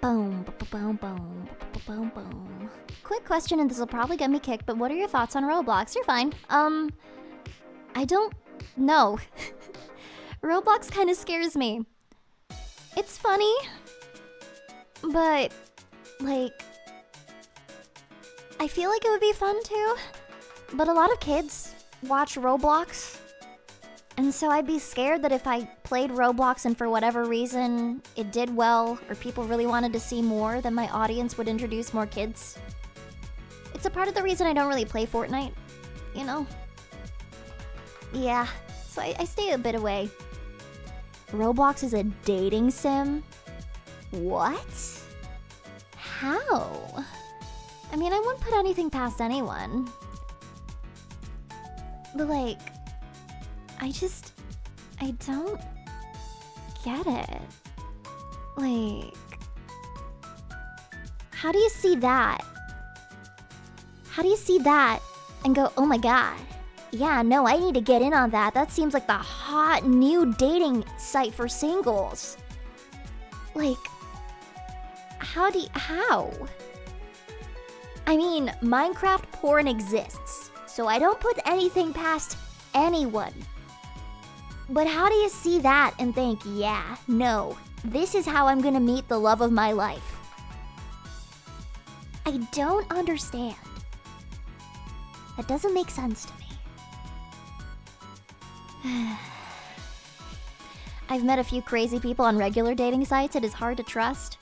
Boom, boom, boom, boom, boom. Quick question, and this will probably get me kicked, but what are your thoughts on Roblox? You're fine. I don't know. Roblox kind of scares me. It's funny, but, like, I feel like it would be fun too. But a lot of kids watch Roblox, and so I'd be scared that if I played Roblox and for whatever reason it did well, or people really wanted to see more, then my audience would introduce more kids. It's a part of the reason I don't really play Fortnite, you know? Yeah, so I stay a bit away. Roblox is a dating sim? What? How? I mean, I wouldn't put anything past anyone. But like, I don't get it. Like, how do you see that? How do you see that and go, oh my god, yeah, no, I need to get in on that. That seems like the hot new dating site for singles. Like, how? I mean, Minecraft porn exists, so I don't put anything past anyone. But how do you see that and think, yeah, no, this is how I'm gonna meet the love of my life? I don't understand. That doesn't make sense to me. I've met a few crazy people on regular dating sites. It is hard to trust.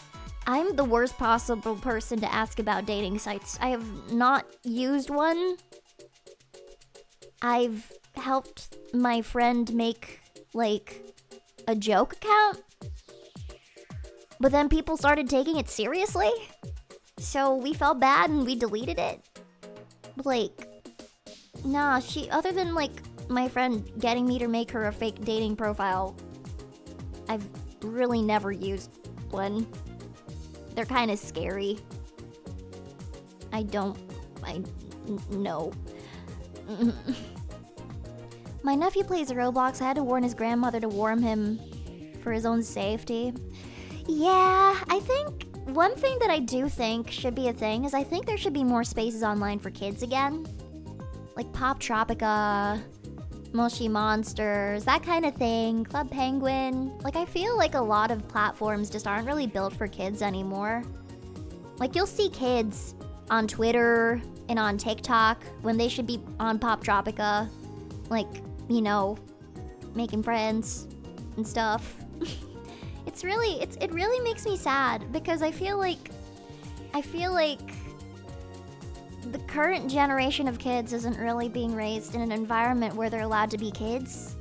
I'm the worst possible person to ask about dating sites. I have not used one. I've helped my friend make, like, a joke account. But then people started taking it seriously. So we felt bad and we deleted it. Like, nah, other than, like, my friend getting me to make her a fake dating profile, I've really never used one. They're kind of scary. No. My nephew plays Roblox. I had to warn his grandmother to warn him for his own safety. Yeah, I think one thing that I do think should be a thing is I think there should be more spaces online for kids again. Like Pop Tropica, Mushy Monsters, that kind of thing. Club Penguin. Like, I feel like a lot of platforms just aren't really built for kids anymore. Like, you'll see kids on Twitter and on TikTok when they should be on Pop Tropica. Like, you know, making friends and stuff. It really makes me sad because I feel like the current generation of kids isn't really being raised in an environment where they're allowed to be kids.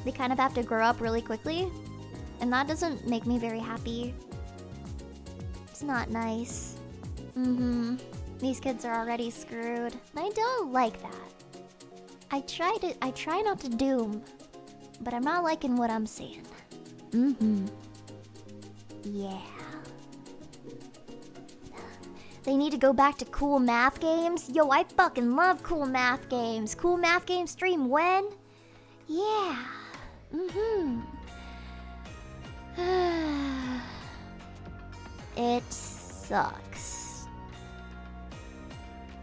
They kind of have to grow up really quickly, and that doesn't make me very happy. It's not nice. These kids are already screwed. I don't like that. I try not to doom, but I'm not liking what I'm seeing. Yeah. They need to go back to cool math games. Yo, I fucking love cool math games. Cool math game stream when? Yeah. It sucks.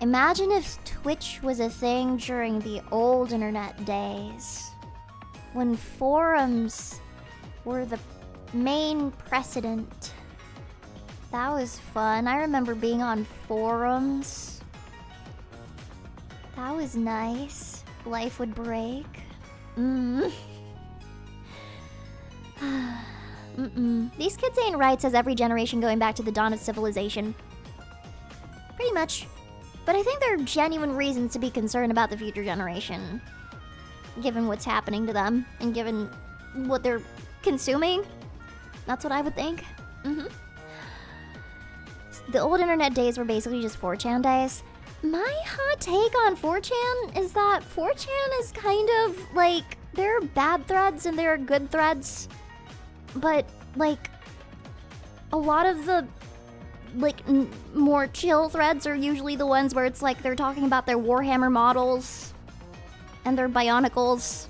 Imagine if Twitch was a thing during the old internet days, when forums were the main precedent. That was fun. I remember being on forums. That was nice. Life would break. These kids ain't right, says every generation going back to the dawn of civilization. Pretty much. But I think there are genuine reasons to be concerned about the future generation, given what's happening to them and given what they're consuming. That's what I would think. The old internet days were basically just 4chan days. My hot take on 4chan is that 4chan is kind of like, there are bad threads and there are good threads. But, like, a lot of the, like, more chill threads are usually the ones where it's like they're talking about their Warhammer models and their Bionicles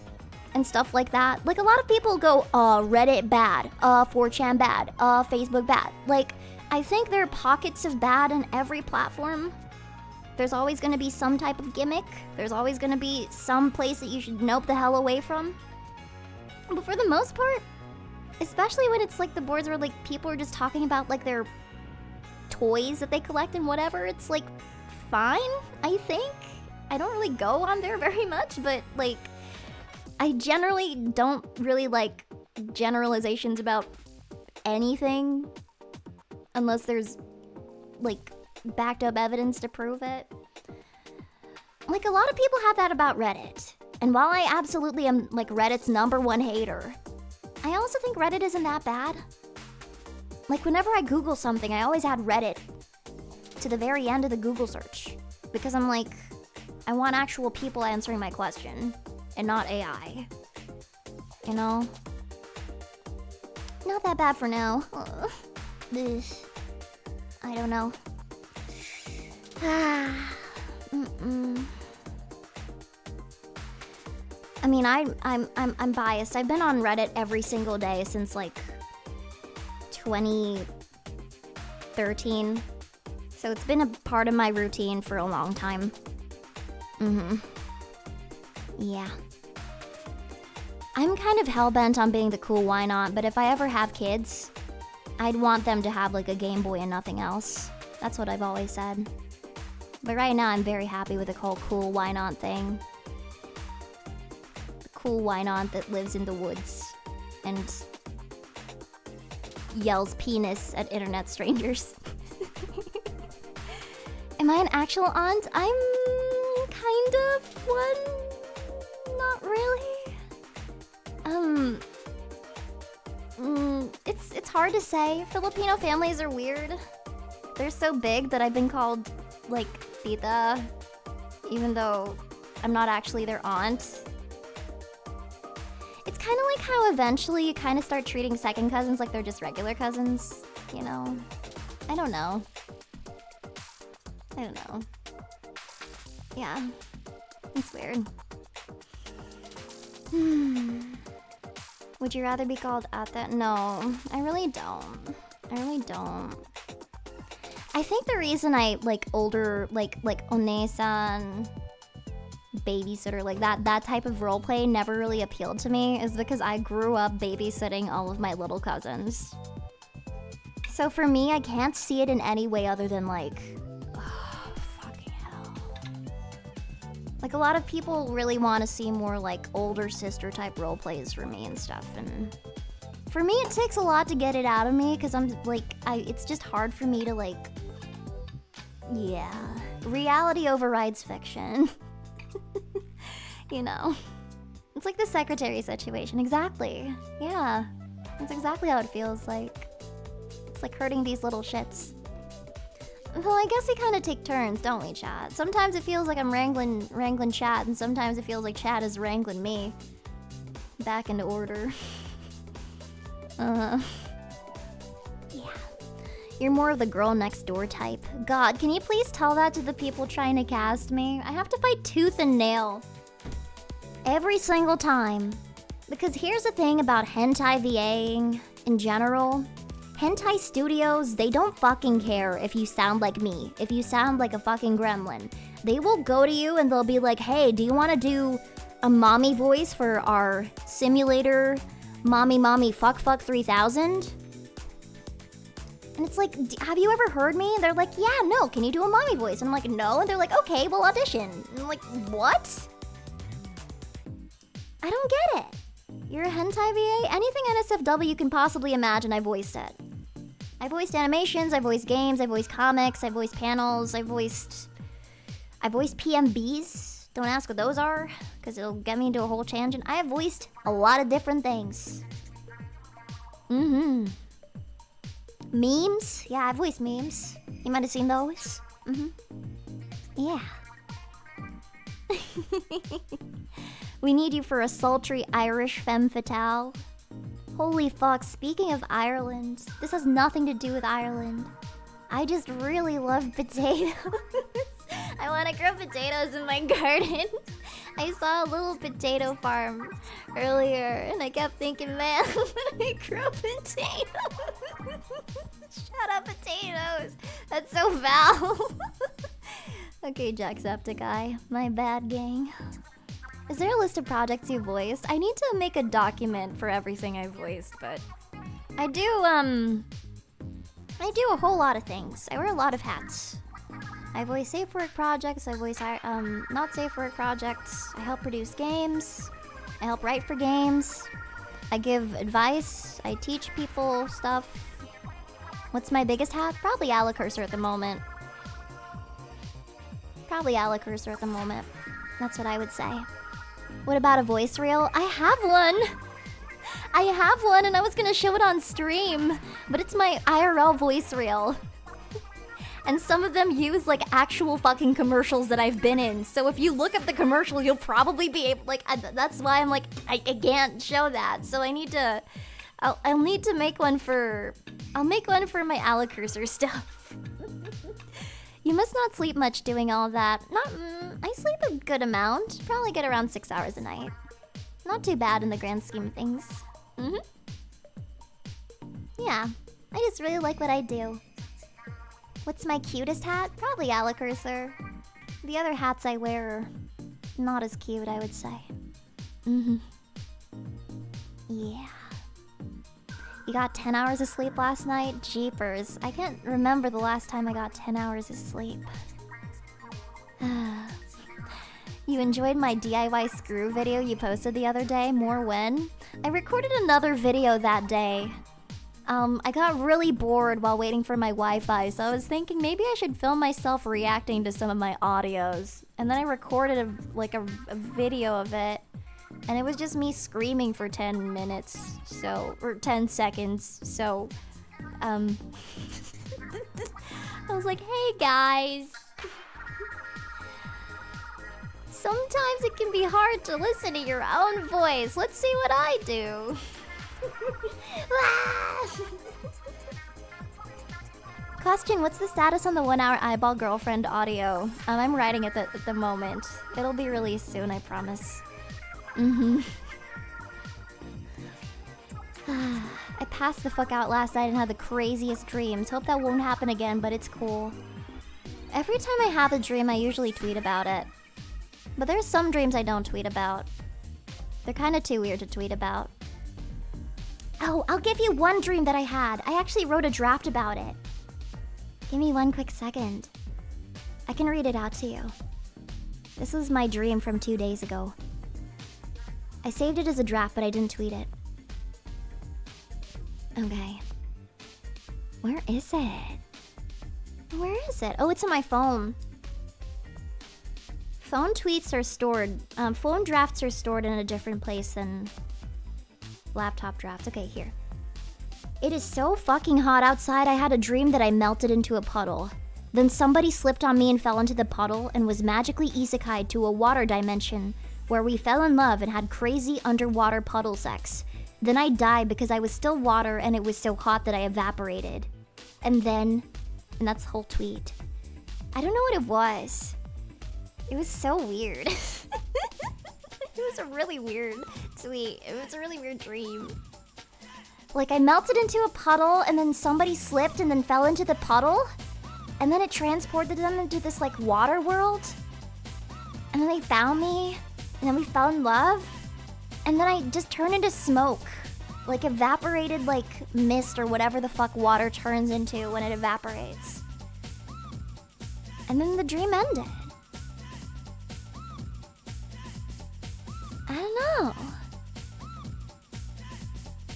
and stuff like that. Like, a lot of people go, Reddit bad, 4chan bad, Facebook bad. Like, I think there are pockets of bad in every platform. There's always going to be some type of gimmick. There's always going to be some place that you should nope the hell away from. But for the most part, especially when it's like the boards where like people are just talking about like their toys that they collect and whatever, it's like fine, I think. I don't really go on there very much, but like I generally don't really like generalizations about anything unless there's like backed up evidence to prove it. Like a lot of people have that about Reddit. And while I absolutely am like Reddit's #1 hater, I also think Reddit isn't that bad. Like whenever I Google something, I always add Reddit to the very end of the Google search. Because I'm like, I want actual people answering my question and not AI. You know? Not that bad for now. I don't know. I mean, I'm biased. I've been on Reddit every single day since like 2013. So it's been a part of my routine for a long time. Yeah. I'm kind of hellbent on being the cool why not, but if I ever have kids, I'd want them to have like a Game Boy and nothing else. That's what I've always said. But right now I'm very happy with the whole cool why not thing. The cool why not that lives in the woods and yells penis at internet strangers. Am I an actual aunt? I'm kind of one. Not really. It's hard to say. Filipino families are weird. They're so big that I've been called, like, tita, even though I'm not actually their aunt. It's kind of like how eventually you kind of start treating second cousins like they're just regular cousins, you know? I don't know. Yeah. It's weird. Would you rather be called ate? No, I really don't. I think the reason I like older, like onesan, babysitter, like that type of roleplay never really appealed to me is because I grew up babysitting all of my little cousins. So for me, I can't see it in any way other than like, fucking hell. Like a lot of people really want to see more like older sister type roleplays for me and stuff, and for me it takes a lot to get it out of me because I'm like, it's just hard for me to like, yeah, reality overrides fiction. You know, it's like the secretary situation. Exactly. Yeah, that's exactly how it feels like. It's like hurting these little shits. Well, I guess we kind of take turns, don't we, chat? Sometimes it feels like I'm wrangling chat, and sometimes it feels like chat is wrangling me back into order. Yeah. You're more of the girl next door type. God, can you please tell that to the people trying to cast me? I have to fight tooth and nail every single time. Because here's the thing about hentai VAing in general. Hentai studios, they don't fucking care if you sound like me, if you sound like a fucking gremlin. They will go to you and they'll be like, hey, do you want to do a mommy voice for our simulator mommy fuck 3000? And it's like, have you ever heard me? And they're like, yeah, no, can you do a mommy voice? And I'm like, no. And they're like, okay, we'll audition. And I'm like, what? I don't get it. You're a hentai VA? Anything NSFW you can possibly imagine, I voiced it. I voiced animations, I voiced games, I voiced comics, I voiced panels, I voiced PMBs. Don't ask what those are, because it'll get me into a whole tangent. I have voiced a lot of different things. Memes? Yeah, I voiced memes. You might have seen those. Yeah. We need you for a sultry Irish femme fatale. Holy fuck, speaking of Ireland, this has nothing to do with Ireland. I just really love potatoes. I want to grow potatoes in my garden. I saw a little potato farm earlier and I kept thinking, man, I grow potatoes. Shut up, potatoes. That's so foul. Okay, Jacksepticeye, my bad, gang. Is there a list of projects you voiced? I need to make a document for everything I voiced, but I do a whole lot of things. I wear a lot of hats. I voice safe work projects, I voice not safe work projects. I help produce games. I help write for games. I give advice. I teach people stuff. What's my biggest hat? Probably Alekirser at the moment. That's what I would say. What about a voice reel? I have one! I have one and I was gonna show it on stream, but it's my IRL voice reel. And some of them use like actual fucking commercials that I've been in. So if you look at the commercial, you'll probably be able, like, that's why I'm like, I can't show that. So I need to, I'll need to make one for, I'll make one for my Alekirser stuff. You must not sleep much doing all that. I sleep a good amount. Probably get around 6 hours a night. Not too bad in the grand scheme of things. Yeah, I just really like what I do. What's my cutest hat? Probably Alekirser. The other hats I wear are not as cute, I would say. Yeah. You got 10 hours of sleep last night? Jeepers. I can't remember the last time I got 10 hours of sleep. You enjoyed my DIY screw video you posted the other day? More when? I recorded another video that day. I got really bored while waiting for my Wi-Fi, so I was thinking maybe I should film myself reacting to some of my audios. And then I recorded a video of it, and it was just me screaming for 10 minutes, or 10 seconds, so, I was like, hey guys. Sometimes it can be hard to listen to your own voice. Let's see what I do. Question, what's the status on the 1 hour eyeball girlfriend audio? I'm writing it at the moment. It'll be released soon, I promise. I passed the fuck out last night and had the craziest dreams. Hope that won't happen again, but it's cool. Every time I have a dream, I usually tweet about it. But there's some dreams I don't tweet about. They're kind of too weird to tweet about. Oh, I'll give you one dream that I had. I actually wrote a draft about it. Give me one quick second. I can read it out to you. This was my dream from 2 days ago. I saved it as a draft, but I didn't tweet it. Okay. Where is it? Where is it? Oh, it's in my phone. Phone tweets are stored. Phone drafts are stored in a different place than laptop drafts. Okay, here. It is so fucking hot outside. I had a dream that I melted into a puddle. Then somebody slipped on me and fell into the puddle and was magically isekai'd to a water dimension where we fell in love and had crazy underwater puddle sex. Then I died because I was still water and it was so hot that I evaporated. And that's the whole tweet. I don't know what it was. It was so weird. It was a really weird tweet. It was a really weird dream. Like, I melted into a puddle and then somebody slipped and then fell into the puddle. And then it transported them into this, like, water world. And then they found me. And then we fell in love. And then I just turned into smoke. Like, evaporated, like, mist or whatever the fuck water turns into when it evaporates. And then the dream ended. I don't know.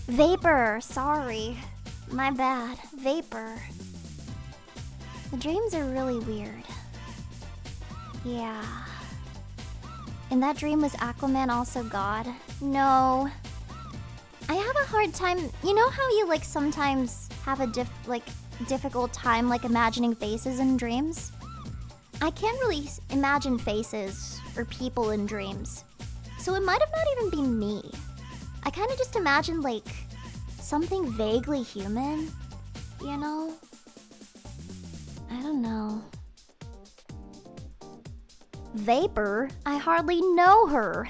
Vapor, sorry. My bad. Vapor. The dreams are really weird. Yeah. In that dream, was Aquaman also God? No. I have a hard time. You know how you like sometimes have a difficult time like imagining faces in dreams? I can't really imagine faces or people in dreams. So it might have not even been me. I kind of just imagine like something vaguely human, you know? I don't know. Vapor? I hardly know her.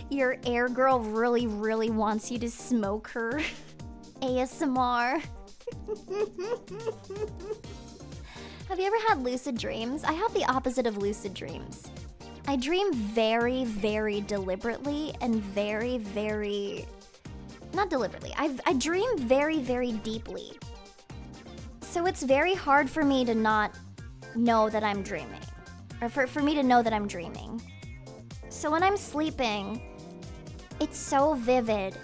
Your air girl really, really wants you to smoke her. ASMR. Have you ever had lucid dreams? I have the opposite of lucid dreams. I dream very, very deliberately and very, very... Not deliberately. I dream very, very deeply. So it's very hard for me to not know that I'm dreaming. Or for me to know that I'm dreaming. So when I'm sleeping, it's so vivid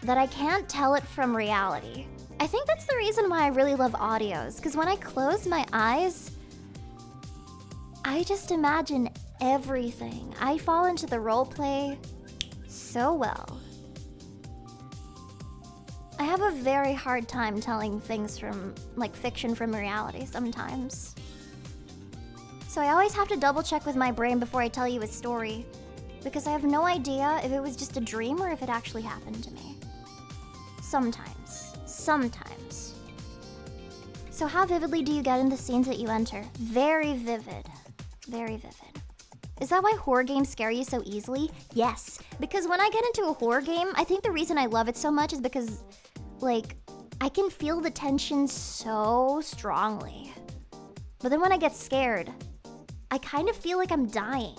that I can't tell it from reality. I think that's the reason why I really love audios, because when I close my eyes, I just imagine everything. I fall into the roleplay so well. I have a very hard time telling things from, like, fiction from reality sometimes. So I always have to double check with my brain before I tell you a story, because I have no idea if it was just a dream or if it actually happened to me. Sometimes. So how vividly do you get in the scenes that you enter? Very vivid. Very vivid. Is that why horror games scare you so easily? Yes, because when I get into a horror game, I think the reason I love it so much is because, like, I can feel the tension so strongly. But then when I get scared, I kind of feel like I'm dying.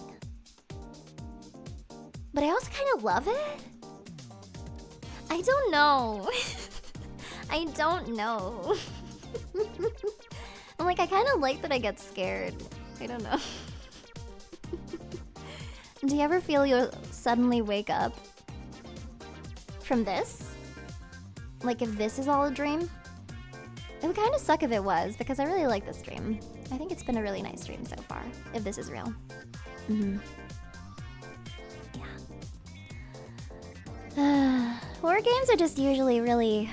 But I also kind of love it. I don't know. I don't know. I'm like, I kind of like that I get scared. I don't know. Do you ever feel you'll suddenly wake up from this? Like if this is all a dream? It would kind of suck if it was, because I really like this dream. I think it's been a really nice dream so far, if this is real. Yeah. Horror games are just usually really...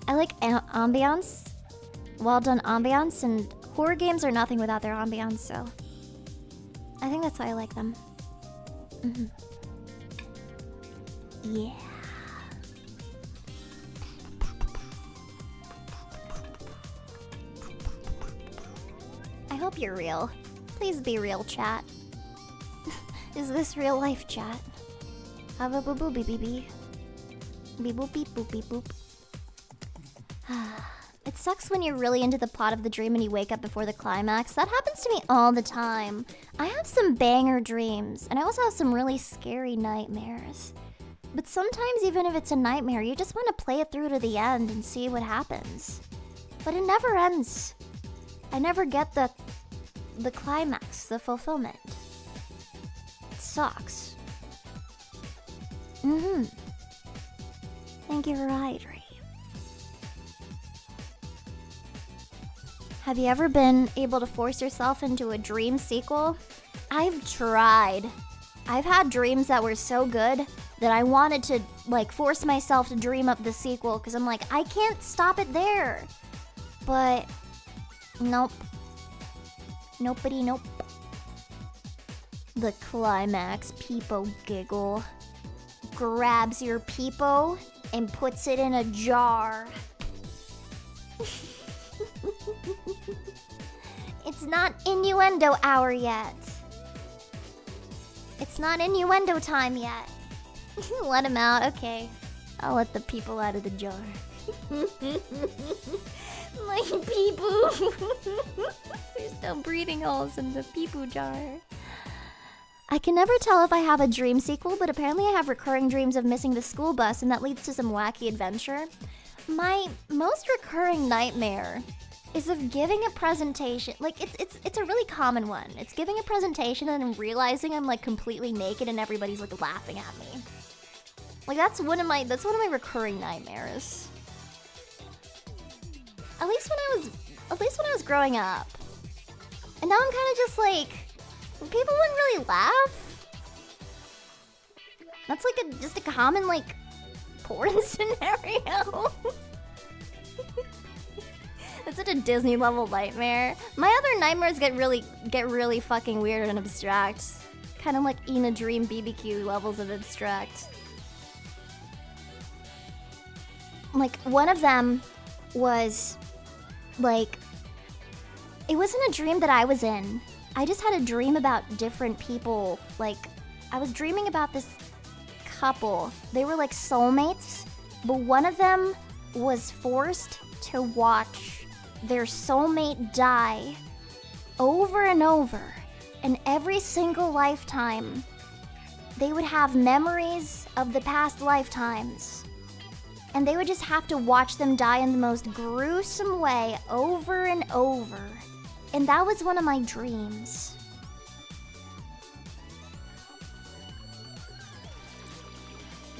I like ambiance. Well done ambiance, and horror games are nothing without their ambiance, so... I think that's why I like them. Yeah. I hope you're real. Please be real, chat. Is this real life, chat? Have a boo boo beep beep beep. Beep boop beep boop beep boop. It sucks when you're really into the plot of the dream and you wake up before the climax. That happens to me all the time. I have some banger dreams, and I also have some really scary nightmares. But sometimes even if it's a nightmare, you just want to play it through to the end and see what happens. But it never ends. I never get the climax, the fulfillment. It sucks. Thank you for hydrating. Have you ever been able to force yourself into a dream sequel? I've tried. I've had dreams that were so good that I wanted to, like, force myself to dream up the sequel, because I'm like, I can't stop it there. But, nope. Nopety nope. The climax, Peepo giggle. Grabs your Peepo and puts it in a jar. It's not innuendo hour yet. It's not innuendo time yet. Let him out, okay. I'll let the people out of the jar. My peepoo. There's no breathing holes in the peepoo jar. I can never tell if I have a dream sequel, but apparently I have recurring dreams of missing the school bus, and that leads to some wacky adventure. My most recurring nightmare is of giving a presentation. Like, it's a really common one. It's giving a presentation and then realizing I'm, like, completely naked and everybody's, like, laughing at me. Like, that's one of my recurring nightmares. At least when I was growing up. And now I'm kind of just like, people wouldn't really laugh. That's like just a common, like, porn scenario. It's such a Disney level nightmare. My other nightmares get really fucking weird and abstract. Kind of like in a dream BBQ levels of abstract. Like, one of them was, like, it wasn't a dream that I was in. I just had a dream about different people. Like, I was dreaming about this couple. They were like soulmates, but one of them was forced to watch their soulmate die over and over. And every single lifetime, they would have memories of the past lifetimes. And they would just have to watch them die in the most gruesome way over and over. And that was one of my dreams.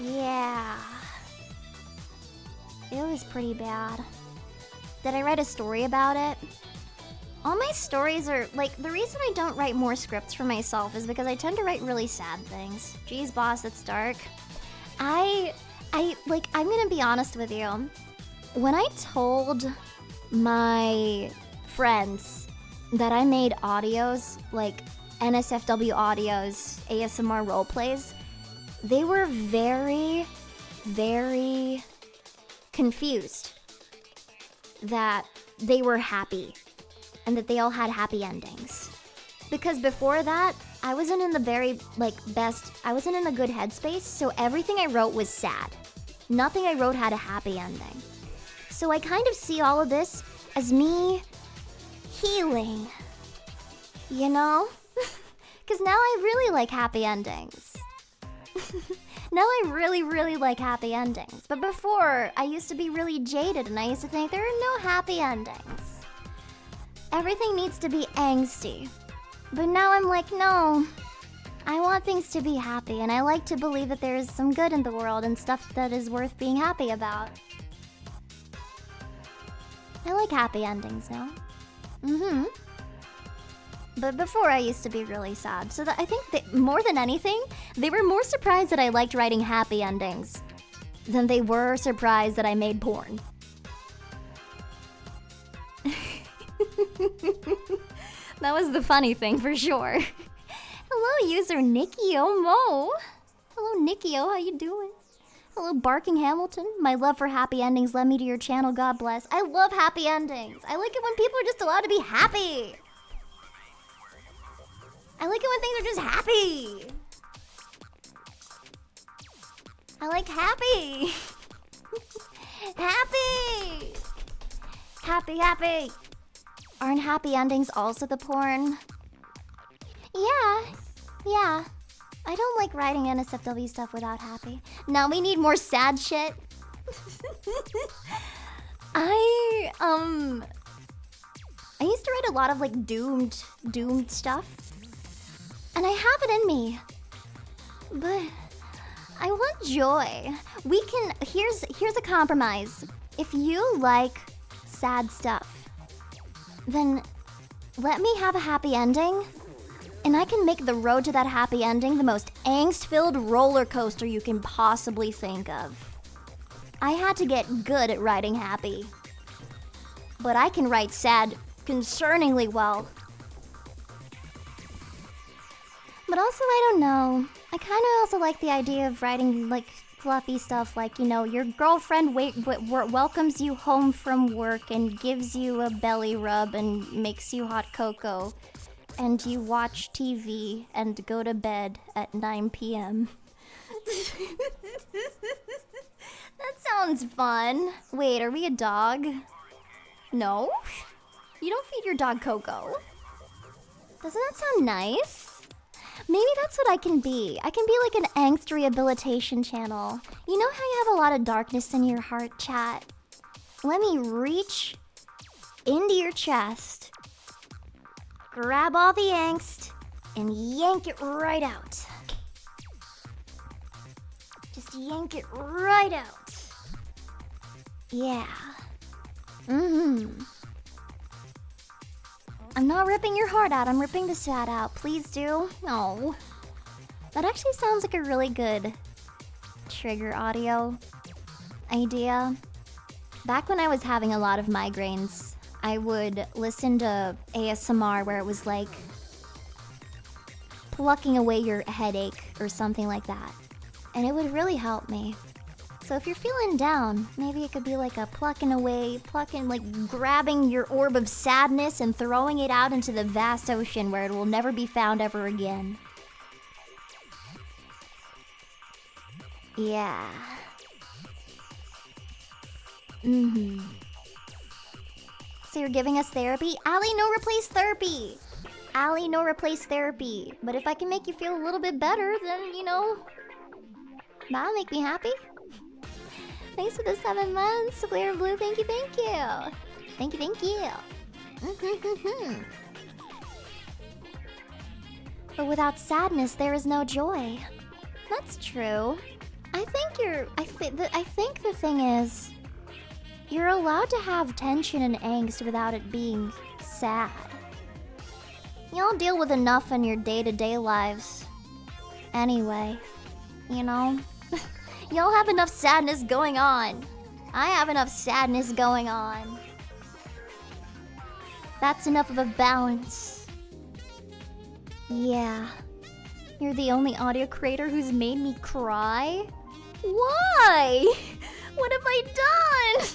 Yeah. It was pretty bad. Did I write a story about it? All my stories are, like, the reason I don't write more scripts for myself is because I tend to write really sad things. Jeez, boss, that's dark. I'm gonna be honest with you. When I told my friends that I made audios, like NSFW audios, ASMR roleplays, they were very, very confused that they were happy and that they all had happy endings. Because before that, I wasn't in the very, I wasn't in a good headspace, so everything I wrote was sad. Nothing I wrote had a happy ending. So I kind of see all of this as me healing, you know? Because now I really like happy endings. Now I really, really like happy endings. But before, I used to be really jaded and I used to think there are no happy endings. Everything needs to be angsty. But now I'm like, no. I want things to be happy, and I like to believe that there is some good in the world and stuff that is worth being happy about. I like happy endings now. But before I used to be really sad, so that I think that more than anything, they were more surprised that I liked writing happy endings than they were surprised that I made porn. That was the funny thing for sure. Hello, user Nikki Mo. Hello, Nikki. How you doing? Hello, Barking Hamilton. My love for happy endings led me to your channel. God bless. I love happy endings. I like it when people are just allowed to be happy. I like it when things are just happy. I like happy. Happy. Happy, happy. Aren't happy endings also the porn? Yeah. I don't like writing NSFW stuff without happy. Now we need more sad shit. I used to write a lot of like doomed stuff. And I have it in me. But I want joy. Here's a compromise. If you like sad stuff, then let me have a happy ending, and I can make the road to that happy ending the most angst-filled roller coaster you can possibly think of. I had to get good at writing happy, but I can write sad concerningly well. But also, I don't know. I kind of also like the idea of writing like fluffy stuff, like, you know, your girlfriend welcomes you home from work and gives you a belly rub and makes you hot cocoa, and you watch TV and go to bed at 9 p.m. That sounds fun. Wait, are we a dog? No? You don't feed your dog cocoa. Doesn't that sound nice? Maybe that's what I can be. I can be like an angst rehabilitation channel. You know how you have a lot of darkness in your heart, chat? Let me reach into your chest, grab all the angst, and yank it right out. Just yank it right out. Yeah. I'm not ripping your heart out, I'm ripping the sad out. Please do. No. That actually sounds like a really good trigger audio idea. Back when I was having a lot of migraines, I would listen to ASMR where it was like plucking away your headache or something like that. And it would really help me. So if you're feeling down, maybe it could be like a plucking, like grabbing your orb of sadness and throwing it out into the vast ocean where it will never be found ever again. Yeah. So you're giving us therapy? Allie, no replace therapy! Allie, no replace therapy. But if I can make you feel a little bit better, then, you know, that'll make me happy. Thanks for the 7 months, Clear Blue. Thank you. Thank you. But without sadness, there is no joy. That's true. I think the thing is, You're allowed to have tension and angst without it being sad. Y'all deal with enough in your day-to-day lives. Anyway, you know? Y'all have enough sadness going on. I have enough sadness going on. That's enough of a balance. Yeah. You're the only audio creator who's made me cry? Why? What have I done?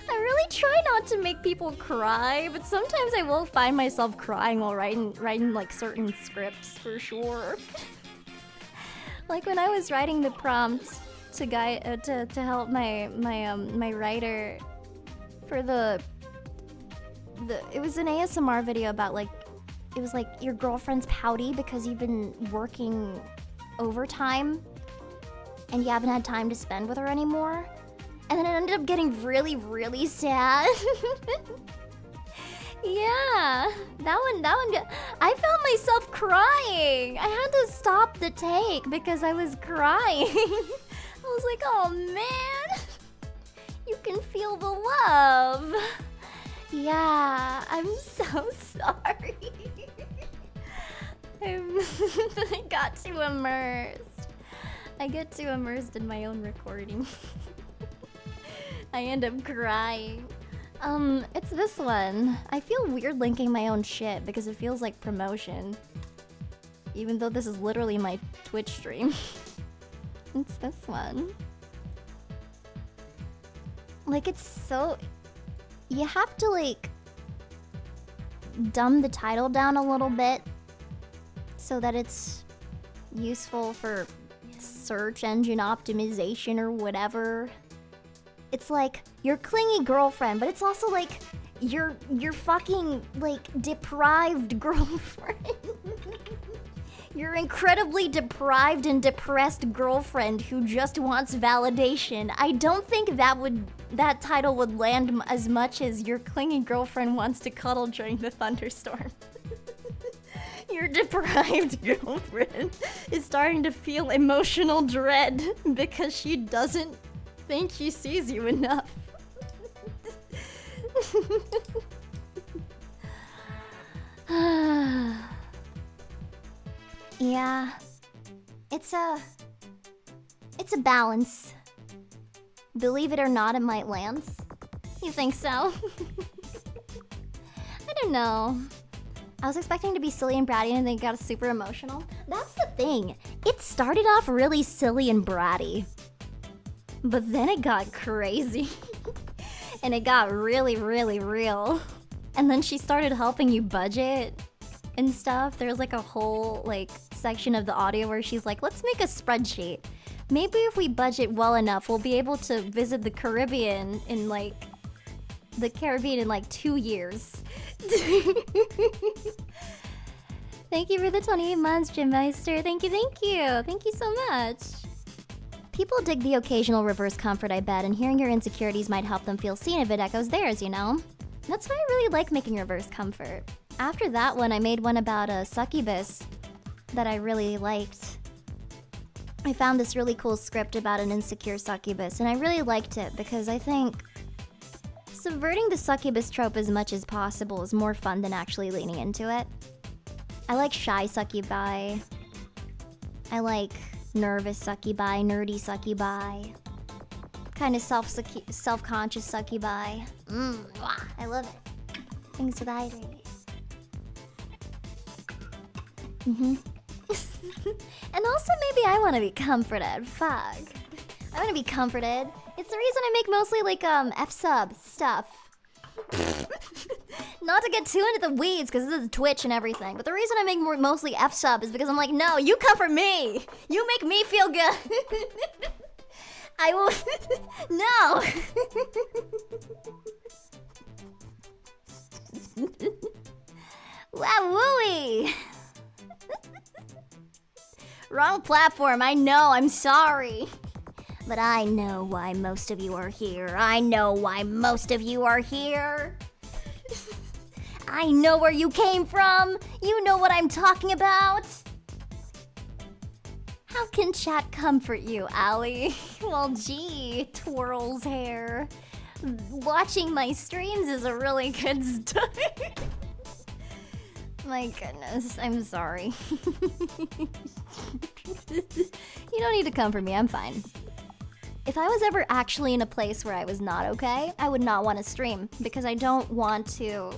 I really try not to make people cry, but sometimes I will find myself crying while writing like certain scripts for sure. Like when I was writing the prompt to help my writer for the it was an ASMR video about like it was like your girlfriend's pouty because you've been working overtime and you haven't had time to spend with her anymore. And then it ended up getting really, really sad. Yeah, that one, I found myself crying. I had to stop the take because I was crying. I was like, oh man, you can feel the love. Yeah, I'm so sorry. I got too immersed. I get too immersed in my own recording. I end up crying. It's this one. I feel weird linking my own shit because it feels like promotion. Even though this is literally my Twitch stream. It's this one. Like, it's so... You have to, like, dumb the title down a little bit so that it's useful for search engine optimization or whatever. It's like your clingy girlfriend, but it's also like your fucking like deprived girlfriend. Your incredibly deprived and depressed girlfriend who just wants validation. I don't think that title would land as much as your clingy girlfriend wants to cuddle during the thunderstorm. Your deprived girlfriend is starting to feel emotional dread because she doesn't think she sees you enough. Yeah, it's a balance. Believe it or not, it might land. You think so? I don't know. I was expecting to be silly and bratty and then it got super emotional. That's the thing. It started off really silly and bratty. But then it got crazy. And it got really, really real. And then she started helping you budget and stuff. There's like a whole like section of the audio where she's like, let's make a spreadsheet. Maybe if we budget well enough, we'll be able to visit the Caribbean in like 2 years. Thank you for the 28 months, Jim Meister. Thank you. Thank you so much. People dig the occasional reverse comfort, I bet, and hearing your insecurities might help them feel seen if it echoes theirs, you know? That's why I really like making reverse comfort. After that one, I made one about a succubus that I really liked. I found this really cool script about an insecure succubus, and I really liked it because I think subverting the succubus trope as much as possible is more fun than actually leaning into it. I like shy succubi. I like nervous succubi, nerdy succubi. Kind of self-conscious succubi. I love it. Things with eye And also maybe I want to be comforted. Fuck. I want to be comforted. It's the reason I make mostly like F-sub stuff. Not to get too into the weeds because this is Twitch and everything, but the reason I make mostly F-sub is because I'm like, no, you comfort me. You make me feel good. I will... No. Wow, wooey. Wrong platform, I know, I'm sorry. But I know why most of you are here. I know why most of you are here. I know where you came from. You know what I'm talking about. How can chat comfort you, Allie? Well, gee, twirls hair. watching my streams is a really good start. My goodness, I'm sorry. You don't need to come for me, I'm fine. If I was ever actually in a place where I was not okay, I would not want to stream because I don't want to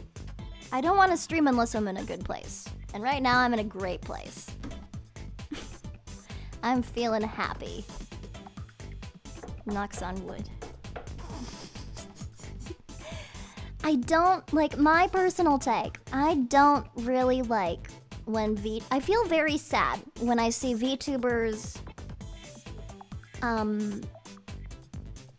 stream unless I'm in a good place. And right now I'm in a great place. I'm feeling happy. Knocks on wood. I don't, like, my personal take, I don't really like when I feel very sad when I see VTubers, I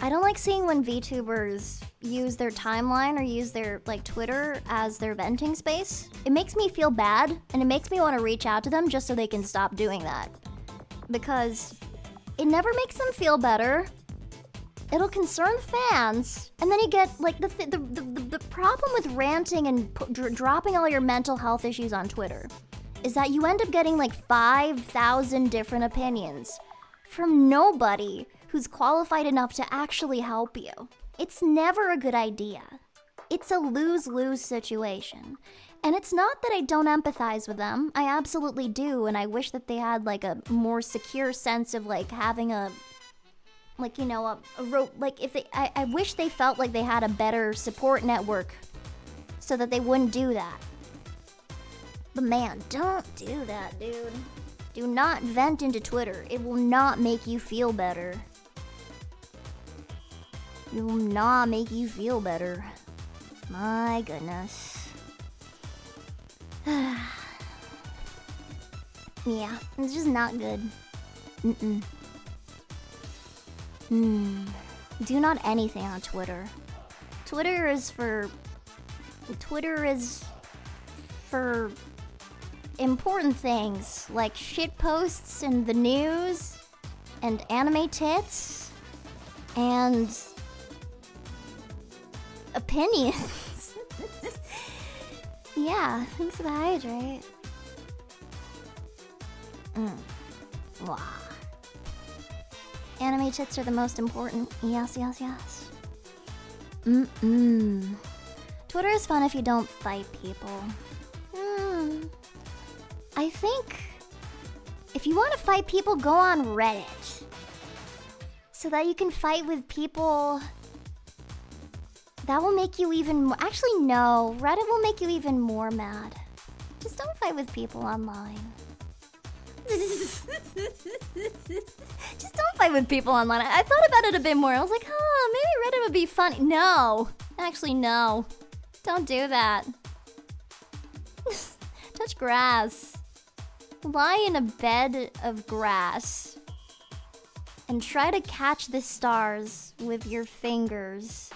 don't like seeing when VTubers use their timeline or use their, like, Twitter as their venting space. It makes me feel bad, and it makes me want to reach out to them just so they can stop doing that. Because it never makes them feel better. It'll concern fans, and then you get, like, the problem with ranting and dropping all your mental health issues on Twitter is that you end up getting, like, 5,000 different opinions from nobody who's qualified enough to actually help you. It's never a good idea. It's a lose-lose situation. And it's not that I don't empathize with them. I absolutely do, and I wish that they had, like, a more secure sense of, like, having a... like, you know, like, if they, I wish they felt like they had a better support network so that they wouldn't do that. But man, don't do that, dude. Do not vent into Twitter. It will not make you feel better. It will not make you feel better. My goodness. Yeah, it's just not good. Do not anything on Twitter. Twitter is for important things like shit posts and the news and anime tits and opinions. Yeah, thanks for the hydrate. Wow. Anime tits are the most important. Yes, yes, yes. Twitter is fun if you don't fight people. I think if you want to fight people, go on Reddit. So that you can fight with people that will make you even more... Actually, no. Reddit will make you even more mad. Just don't fight with people online. Just don't fight with people online. I thought about it a bit more. I was like, maybe Reddit would be funny. No. Actually, no. Don't do that. Touch grass. Lie in a bed of grass. And try to catch the stars with your fingers.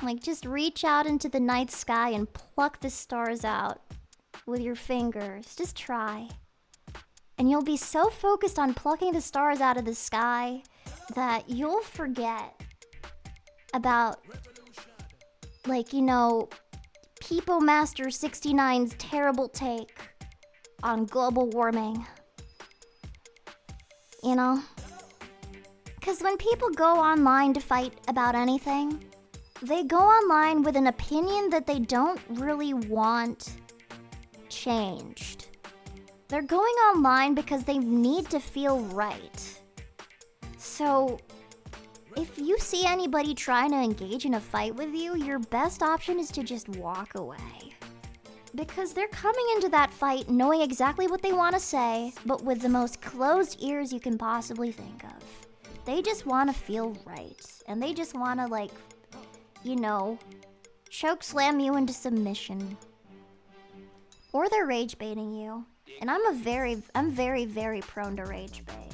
Like, just reach out into the night sky and pluck the stars out with your fingers. Just try. And you'll be so focused on plucking the stars out of the sky that you'll forget about, like, you know, Peepo Master 69's terrible take on global warming. You know? Because when people go online to fight about anything, they go online with an opinion that they don't really want changed. They're going online because they need to feel right. So, if you see anybody trying to engage in a fight with you, your best option is to just walk away. Because they're coming into that fight knowing exactly what they want to say, but with the most closed ears you can possibly think of. They just want to feel right. And they just want to, like, you know, choke slam you into submission. Or they're rage baiting you. And I'm very, very prone to rage bait.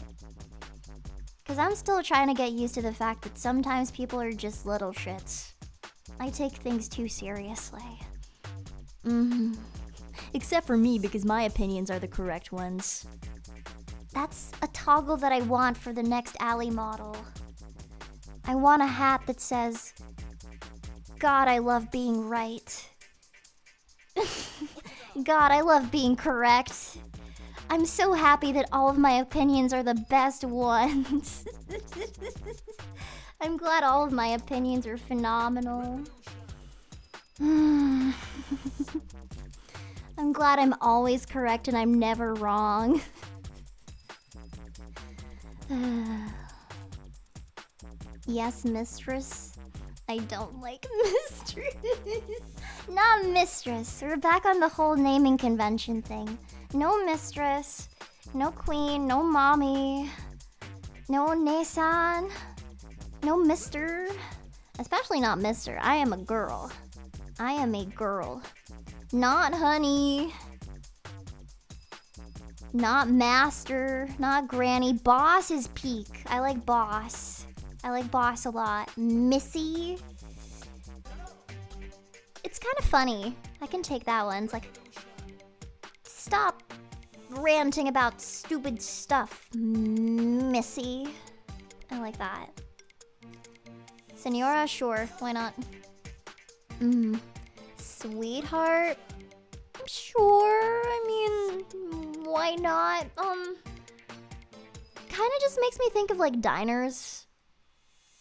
Because I'm still trying to get used to the fact that sometimes people are just little shits. I take things too seriously. Except for me, because my opinions are the correct ones. That's a toggle that I want for the next Ally model. I want a hat that says, God, I love being right. God, I love being correct. I'm so happy that all of my opinions are the best ones. I'm glad all of my opinions are phenomenal. I'm glad I'm always correct and I'm never wrong. Yes, mistress. I don't like mistress. Not mistress. We're back on the whole naming convention thing. No mistress. No queen. No mommy. No Nesan. No mister. Especially not mister. I am a girl. I am a girl. Not honey. Not master. Not granny. Boss is peak. I like boss. I like boss a lot. Missy. It's kind of funny. I can take that one. It's like, stop ranting about stupid stuff, Missy. I like that. Senora, sure. Why not? Sweetheart? Sure. I mean, why not? Kind of just makes me think of like diners.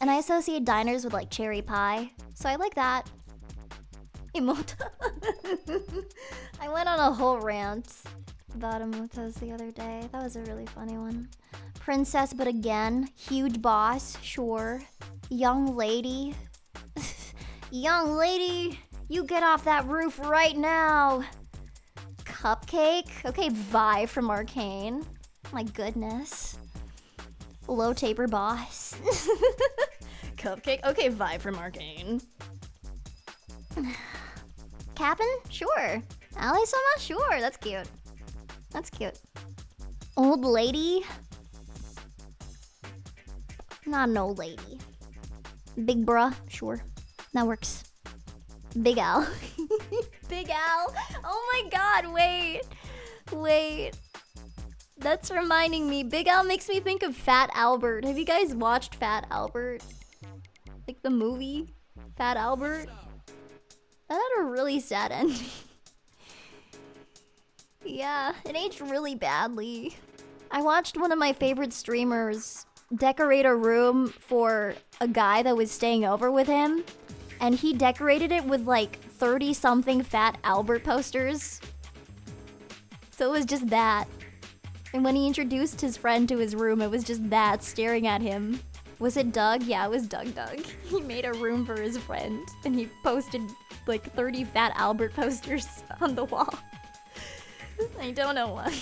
And I associate diners with like cherry pie. So I like that. Emote. I went on a whole rant about emotos the other day. That was a really funny one. Princess, but again. Huge boss, sure. Young lady. Young lady, you get off that roof right now. Cupcake? Okay, Vi from Arcane. My goodness. Low taper boss. Cupcake? Okay, Vi from Arcane. Cap'n? Sure. Ally-sama? Sure. That's cute. That's cute. Old lady? Not an old lady. Big bruh? Sure. That works. Big Al. Big Al. Oh my god, wait. Wait. That's reminding me. Big Al makes me think of Fat Albert. Have you guys watched Fat Albert? Like the movie? Fat Albert? That had a really sad ending. Yeah, it aged really badly. I watched one of my favorite streamers decorate a room for a guy that was staying over with him. And he decorated it with like 30-something Fat Albert posters. So it was just that. And when he introduced his friend to his room, it was just that staring at him. Was it Doug? Yeah, it was Doug. He made a room for his friend. And he posted like 30 Fat Albert posters on the wall. I don't know why.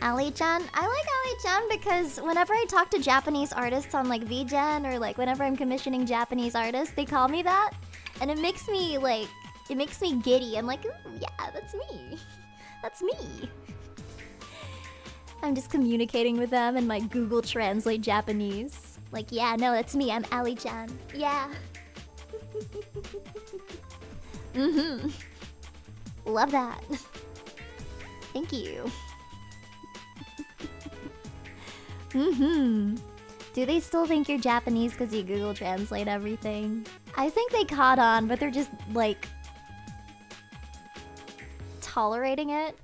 Ali-chan? I like Ali-chan because whenever I talk to Japanese artists on like VGen or like whenever I'm commissioning Japanese artists, they call me that. And it makes me like, it makes me giddy. I'm like, ooh, yeah, that's me. That's me. I'm just communicating with them in my Google Translate Japanese. Like, yeah, no, that's me. I'm Ali-chan. Yeah. Love that. Thank you. Do they still think you're Japanese because you Google Translate everything? I think they caught on, but they're just, like, tolerating it.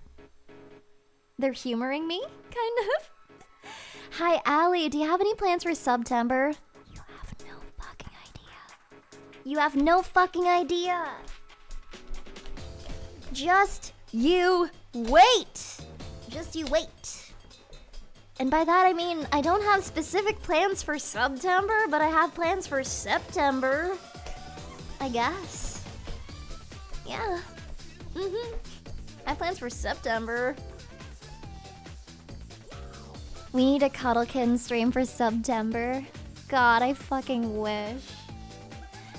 They're humoring me, kind of. Hi, Allie. Do you have any plans for September? You have no fucking idea. You have no fucking idea. Just you wait. Just you wait. And by that I mean I don't have specific plans for September, but I have plans for September. I guess. Yeah. I have plans for September. We need a Cuddlekin stream for September. God, I fucking wish.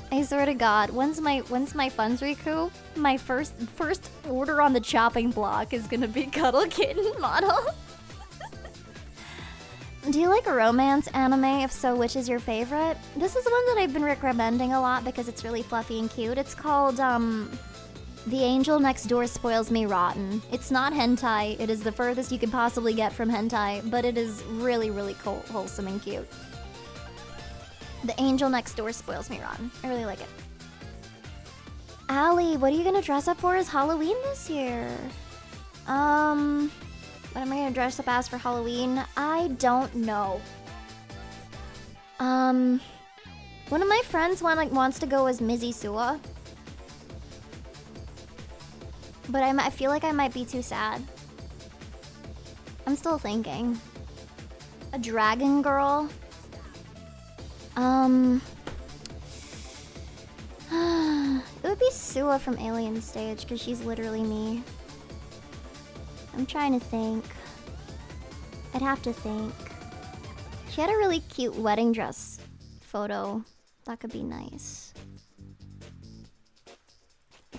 I swear to God, once my funds recoup, my first order on the chopping block is gonna be Cuddlekin model. Do you like romance anime? If so, which is your favorite? This is one that I've been recommending a lot because it's really fluffy and cute. It's called, The Angel Next Door Spoils Me Rotten. It's not hentai. It is the furthest you could possibly get from hentai, but it is really, really wholesome and cute. The Angel Next Door Spoils Me Rotten. I really like it. Allie, what are you gonna dress up for as Halloween this year? What am I gonna dress up as for Halloween? I don't know. One of my friends wants to go as Mizzy Sua. But I feel like I might be too sad. I'm still thinking. A dragon girl? It would be Sua from Alien Stage, because she's literally me. I'm trying to think. I'd have to think. She had a really cute wedding dress photo. That could be nice.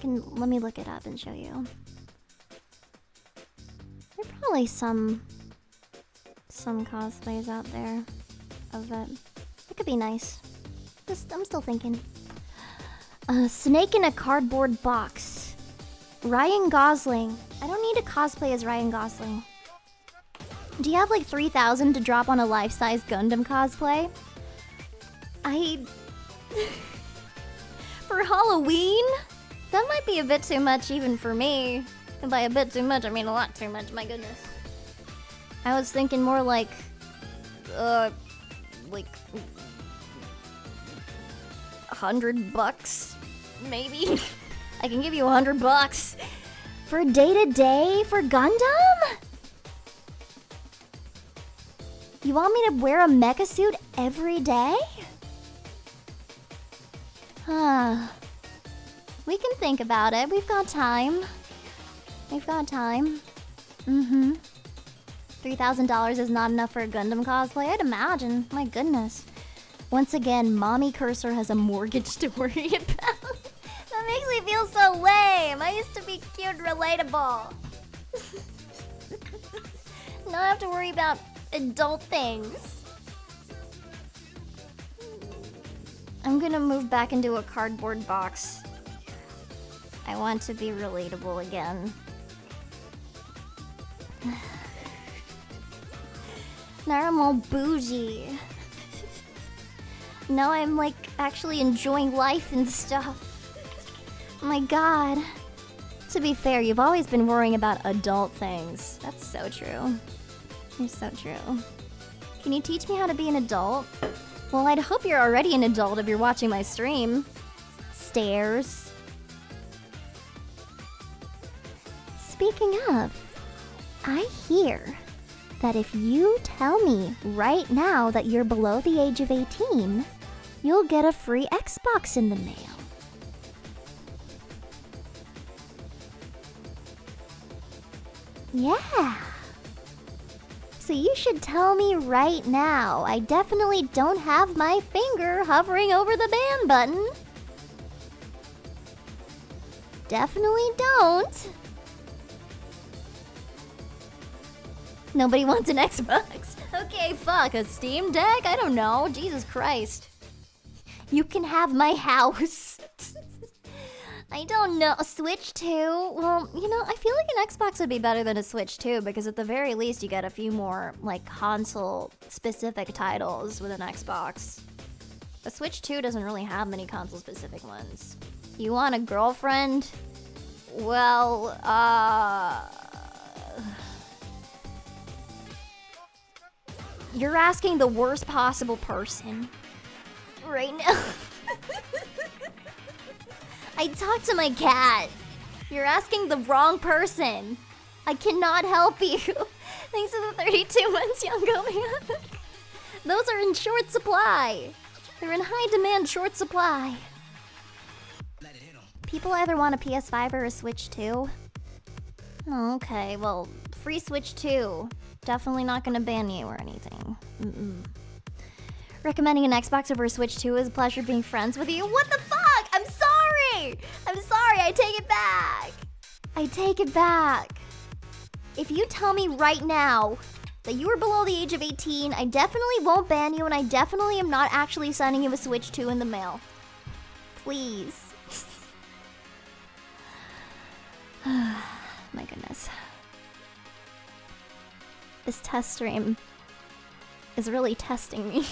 Let me look it up and show you. There are probably some cosplays out there of it. It could be nice. I'm still thinking. Snake in a cardboard box. Ryan Gosling. I don't need to cosplay as Ryan Gosling. Do you have like 3,000 to drop on a life-size Gundam cosplay? For Halloween? That might be a bit too much even for me. And by a bit too much, I mean a lot too much, my goodness. I was thinking more like $100, maybe? I can give you $100. For day-to-day? For Gundam? You want me to wear a mecha suit every day? We can think about it. We've got time. $3,000 is not enough for a Gundam cosplay, I'd imagine. My goodness. Once again, Mommy Cursor has a mortgage to worry about. That makes me feel so lame. I used to be cute and relatable. Now I have to worry about adult things. I'm gonna move back into a cardboard box. I want to be relatable again. Now I'm all bougie. Now I'm like actually enjoying life and stuff. Oh my god. To be fair, you've always been worrying about adult things. That's so true. You're so true. Can you teach me how to be an adult? Well, I'd hope you're already an adult if you're watching my stream. Stairs. Speaking of, I hear that if you tell me right now that you're below the age of 18, you'll get a free Xbox in the mail. Yeah. So you should tell me right now. I definitely don't have my finger hovering over the ban button. Definitely don't. Nobody wants an Xbox. Okay, fuck, a Steam Deck? I don't know. Jesus Christ. You can have my house. I don't know. A Switch 2? Well, you know, I feel like an Xbox would be better than a Switch 2 because at the very least you get a few more, like, console-specific titles with an Xbox. A Switch 2 doesn't really have many console-specific ones. You want a girlfriend? Well, you're asking the worst possible person right now. I talked to my cat. You're asking the wrong person. I cannot help you. Thanks for the 32 months, young Gomiak. Those are in short supply. They're in high demand, short supply. People either want a PS5 or a Switch 2. Oh, okay, well, free Switch 2. Definitely not gonna ban you or anything. Recommending an Xbox over a Switch 2 is a pleasure being friends with you. What the fuck? I'm sorry! I'm sorry, I take it back. I take it back. If you tell me right now that you are below the age of 18, I definitely won't ban you and I definitely am not actually sending you a Switch 2 in the mail. Please. My goodness. This test stream is really testing me.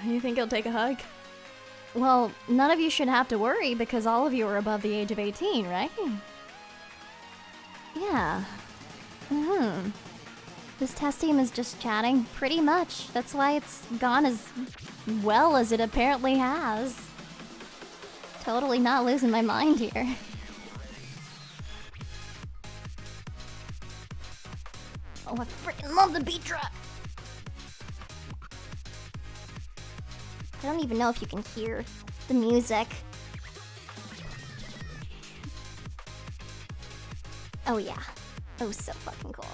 You think I'll take a hug? Well, none of you should have to worry because all of you are above the age of 18, right? Yeah. This test team is just chatting, pretty much. That's why it's gone as well as it apparently has. Totally not losing my mind here. Oh, I freaking love the beat drop! I don't even know if you can hear the music. Oh yeah. Oh, so fucking cool.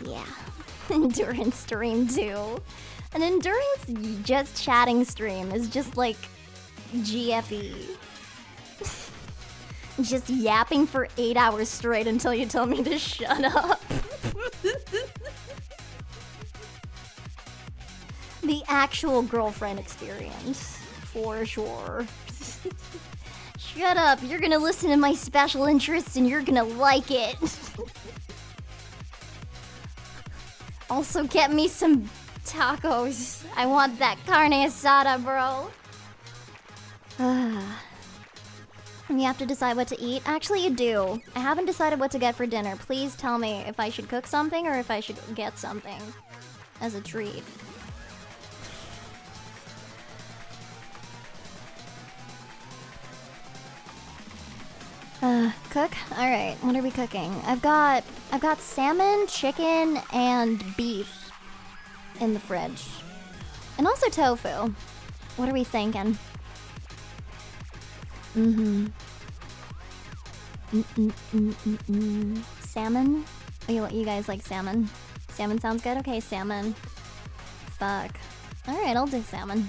Yeah. Endurance stream too. An endurance just chatting stream is just like GFE. Just yapping for 8 hours straight until you tell me to shut up. The actual girlfriend experience, for sure. Shut up, you're gonna listen to my special interests and you're gonna like it. Also, get me some tacos. I want that carne asada, bro. You have to decide what to eat? Actually, you do. I haven't decided what to get for dinner. Please tell me if I should cook something or if I should get something as a treat. Cook? Alright, what are we cooking? I've got salmon, chicken, and beef in the fridge. And also tofu. What are we thinking? Salmon? Oh, you guys like salmon? Salmon sounds good? Okay, salmon. Fuck. Alright, I'll do salmon.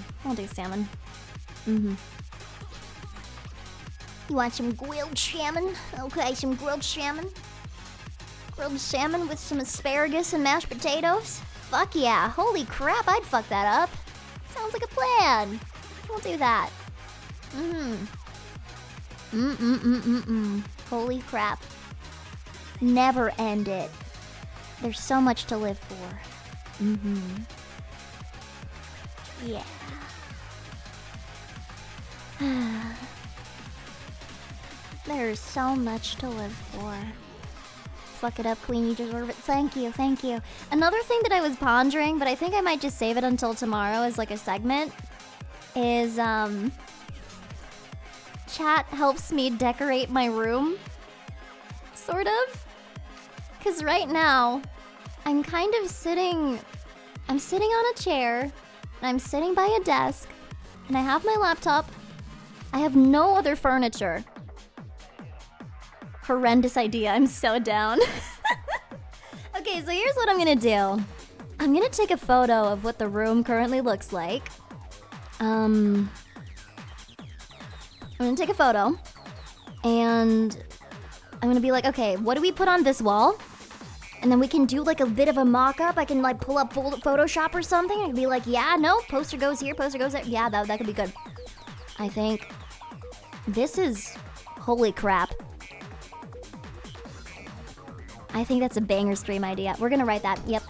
You want some grilled salmon? Okay, some grilled salmon. Grilled salmon with some asparagus and mashed potatoes? Fuck yeah. Holy crap, I'd fuck that up. Sounds like a plan. We'll do that. Holy crap. Never end it. There's so much to live for. Yeah. There's so much to live for. Fuck it up, queen, you deserve it. Thank you. Another thing that I was pondering, but I think I might just save it until tomorrow as like a segment, is chat helps me decorate my room. Sort of. Because right now, I'm kind of sitting on a chair, and I'm sitting by a desk, and I have my laptop. I have no other furniture. Horrendous idea, I'm so down. Okay, so here's what I'm gonna do. I'm gonna take a photo of what the room currently looks like. I'm gonna take a photo, and I'm gonna be like, okay, what do we put on this wall? And then we can do like a bit of a mock-up. I can like pull up Photoshop or something and be like, yeah, no, poster goes here, poster goes there. Yeah, that could be good. I think this is, holy crap. I think that's a banger stream idea. We're gonna write that. Yep.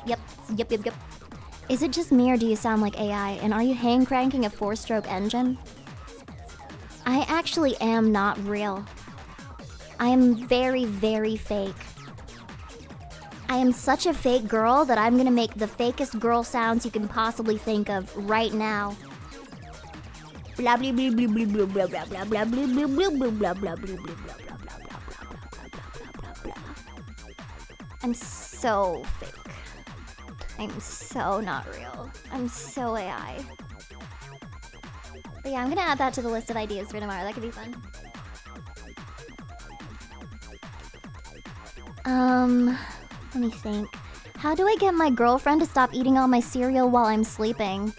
Is it just me or do you sound like AI? And are you hand cranking a 4-stroke engine? I actually am not real. I am very, very fake. I am such a fake girl that I'm gonna make the fakest girl sounds you can possibly think of right now. Blah blah blah blah blah blah blah blah blah blah blah blah blah blah blah blah blah. I'm so fake. I'm so not real. I'm so AI. But yeah, I'm gonna add that to the list of ideas for tomorrow. That could be fun. Let me think. How do I get my girlfriend to stop eating all my cereal while I'm sleeping?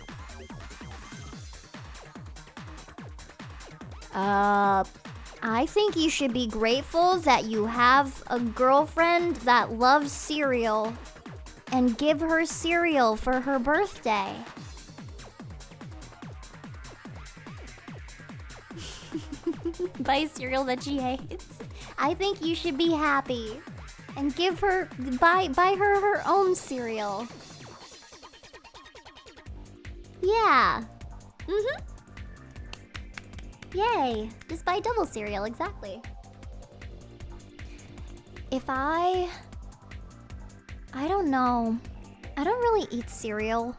I think you should be grateful that you have a girlfriend that loves cereal and give her cereal for her birthday. Buy cereal that she hates. I think you should be happy and give her, buy her her own cereal. Yeah. Yay! Just buy double cereal, exactly. If I don't know. I don't really eat cereal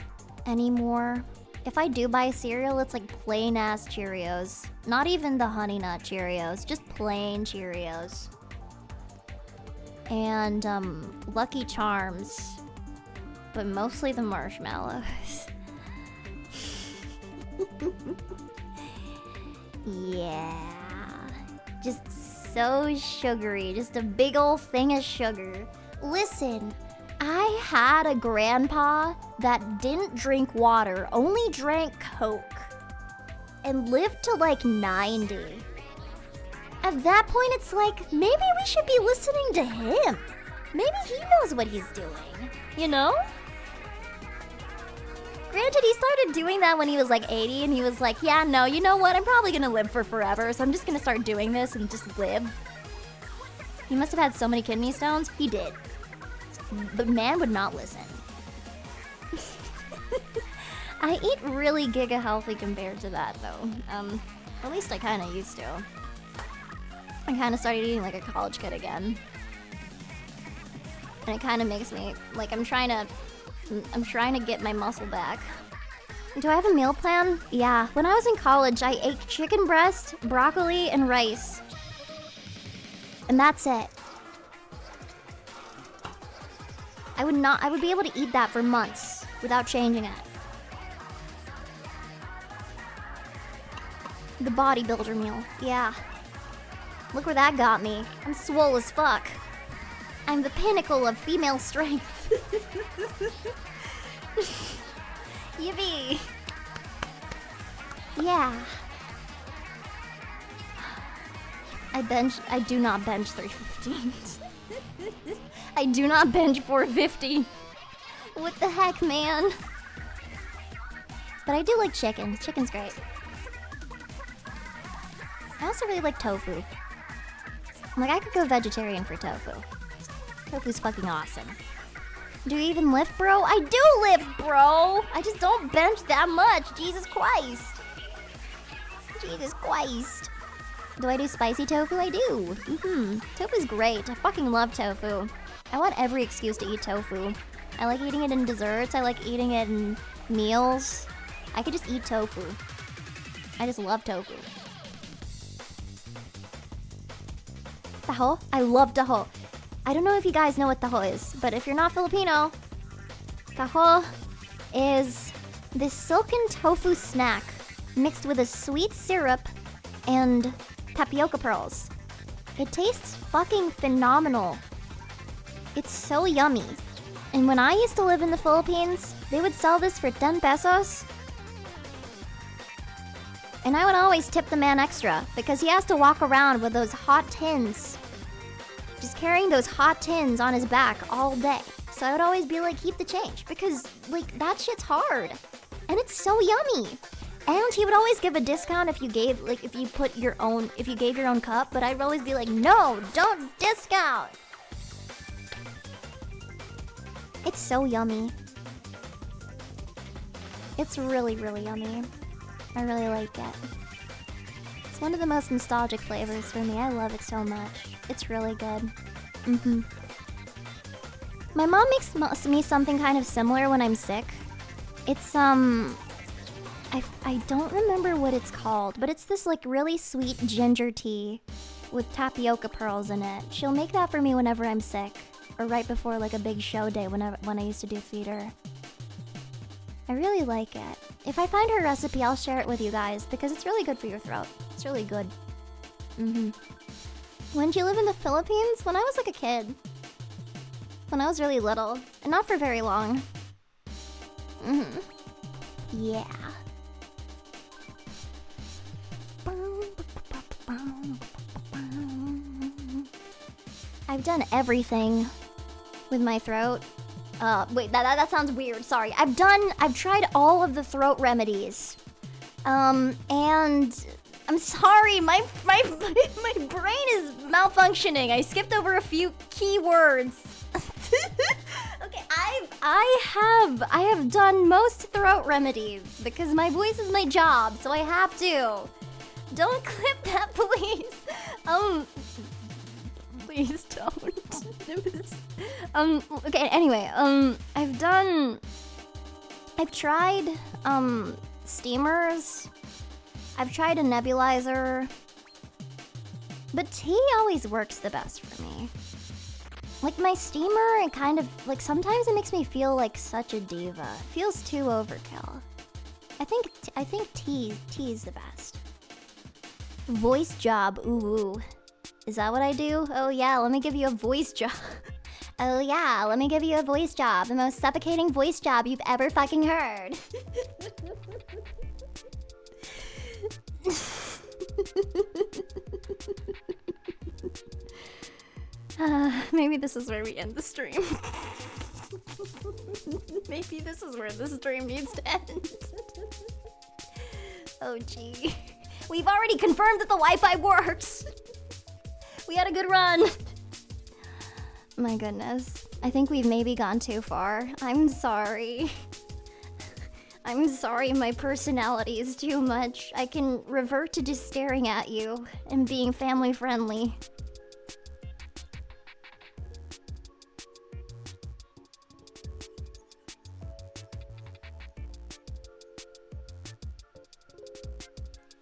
anymore. If I do buy cereal, it's like plain ass Cheerios. Not even the Honey Nut Cheerios, just plain Cheerios. And Lucky Charms. But mostly the marshmallows. Yeah. Just so sugary. Just a big old thing of sugar. Listen, I had a grandpa that didn't drink water, only drank Coke. And lived to like 90. At that point, it's like, maybe we should be listening to him. Maybe he knows what he's doing, you know? Granted, he started doing that when he was like 80, and he was like, yeah, no, you know what? I'm probably gonna live for forever, so I'm just gonna start doing this and just live. He must have had so many kidney stones. He did. But man would not listen. I eat really giga healthy compared to that, though. At least I kind of used to. I kind of started eating like a college kid again. And it kind of makes me, like, I'm trying to get my muscle back. Do I have a meal plan? Yeah. When I was in college, I ate chicken breast, broccoli, and rice. And that's it. I would be able to eat that for months without changing it. The bodybuilder meal. Yeah. Look where that got me. I'm swole as fuck. I'm the pinnacle of female strength. Yippee. Yeah. I do not bench 315. I do not bench 450. What the heck, man? But I do like chicken. Chicken's great. I also really like tofu. Like, I could go vegetarian for tofu. Tofu's fucking awesome. Do you even lift, bro? I do lift, bro! I just don't bench that much. Jesus Christ. Jesus Christ. Do I do spicy tofu? I do. Tofu's great. I fucking love tofu. I want every excuse to eat tofu. I like eating it in desserts. I like eating it in meals. I could just eat tofu. I just love tofu. Taho? I love taho. I don't know if you guys know what taho is, but if you're not Filipino, taho is this silken tofu snack mixed with a sweet syrup and tapioca pearls. It tastes fucking phenomenal. It's so yummy. And when I used to live in the Philippines, they would sell this for 10 pesos. And I would always tip the man extra because he has to walk around with those hot tins. Just carrying those hot tins on his back all day. So I would always be like, keep the change because like that shit's hard. And it's so yummy. And he would always give a discount if you gave if you gave your own cup, but I'd always be like, "No, don't discount." It's so yummy. It's really, really yummy. I really like it. It's one of the most nostalgic flavors for me. I love it so much. It's really good. My mom makes me something kind of similar when I'm sick. It's I don't remember what it's called, but it's this like really sweet ginger tea with tapioca pearls in it. She'll make that for me whenever I'm sick, or right before like a big show day when I used to do theater. I really like it. If I find her recipe, I'll share it with you guys because it's really good for your throat. It's really good. When did you live in the Philippines? When I was like a kid. When I was really little, and not for very long. Yeah. I've done everything with my throat. Wait, that sounds weird. Sorry. I've tried all of the throat remedies. And I'm sorry, my brain is malfunctioning. I skipped over a few key words. Okay, I have done most throat remedies because my voice is my job, so I have to. Don't clip that, please. Please don't. Okay, anyway, I've tried, steamers. I've tried a nebulizer. But tea always works the best for me. Like my steamer, it kind of, like sometimes it makes me feel like such a diva. It feels too overkill. I think tea's the best. Voice job, ooh. Is that what I do? Oh yeah, let me give you a voice job. Oh yeah, let me give you a voice job. The most suffocating voice job you've ever fucking heard. Maybe this is where we end the stream. Maybe this is where the stream needs to end. Oh gee. We've already confirmed that the Wi-Fi works. We had a good run. My goodness. I think we've maybe gone too far. I'm sorry. I'm sorry my personality is too much. I can revert to just staring at you and being family friendly.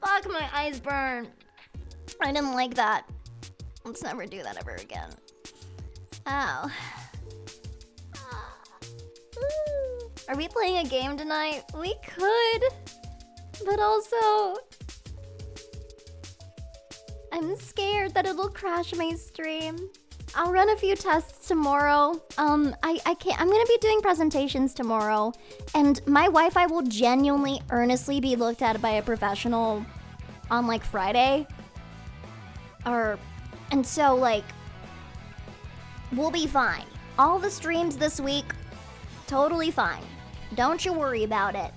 Fuck, my eyes burn. I didn't like that. Let's never do that ever again. Ow. Are we playing a game tonight? We could. But also, I'm scared that it'll crash my stream. I'll run a few tests tomorrow. I can't. I'm gonna be doing presentations tomorrow, and my Wi-Fi will genuinely, earnestly be looked at by a professional on like Friday. And so like, we'll be fine. All the streams this week, totally fine. Don't you worry about it.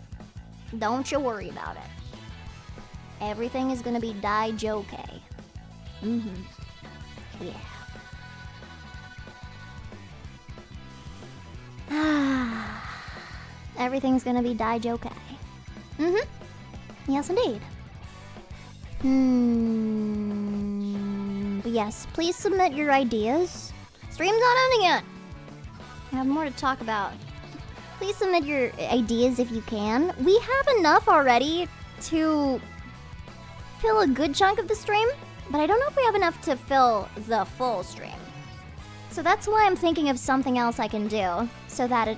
Don't you worry about it. Everything is gonna be okay. Yeah. Everything's gonna be okay. Yes, indeed. But yes, please submit your ideas. Stream's not ending yet. I have more to talk about. Please submit your ideas if you can. We have enough already to fill a good chunk of the stream, but I don't know if we have enough to fill the full stream. So that's why I'm thinking of something else I can do, so that it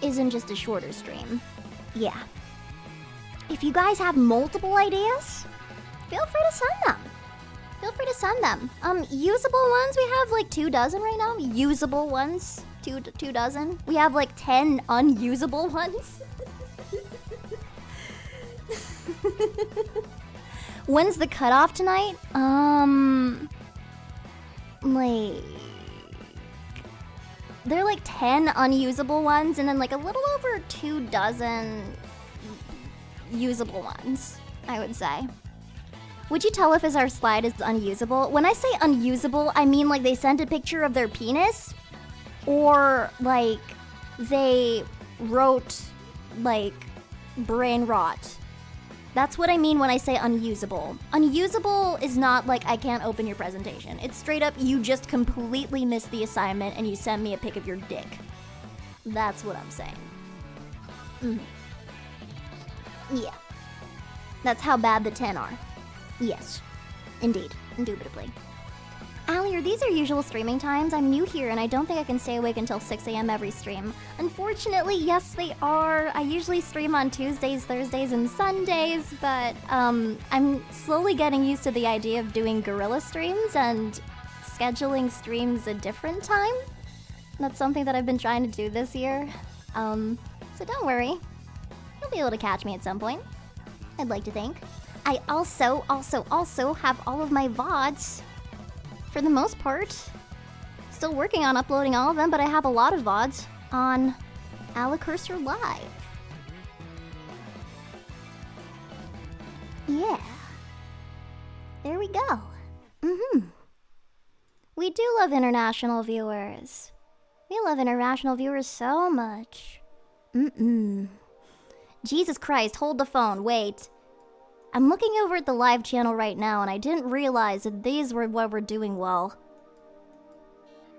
isn't just a shorter stream. Yeah. If you guys have multiple ideas, feel free to send them. Feel free to send them. Usable ones, we have like 24 right now. Usable ones, two dozen. We have like 10 unusable ones. When's the cutoff tonight? Like, there are like 10 unusable ones and then like a little over 24 usable ones, I would say. Would you tell if our slide is unusable? When I say unusable, I mean like they sent a picture of their penis, or like they wrote like brain rot. That's what I mean when I say unusable. Unusable is not like I can't open your presentation. It's straight up you just completely missed the assignment and you sent me a pic of your dick. That's what I'm saying. Yeah. That's how bad the 10 are. Yes. Indeed. Indubitably. Allie, are these our usual streaming times? I'm new here and I don't think I can stay awake until 6 a.m. every stream. Unfortunately, yes they are. I usually stream on Tuesdays, Thursdays, and Sundays, but I'm slowly getting used to the idea of doing guerrilla streams and scheduling streams a different time. That's something that I've been trying to do this year. So don't worry. You'll be able to catch me at some point. I'd like to think. I also have all of my VODs. For the most part. Still working on uploading all of them, but I have a lot of VODs on Alekirser Live. Yeah. There we go. We do love international viewers. We love international viewers so much. Jesus Christ, hold the phone, wait. I'm looking over at the live channel right now and I didn't realize that these were what were doing well.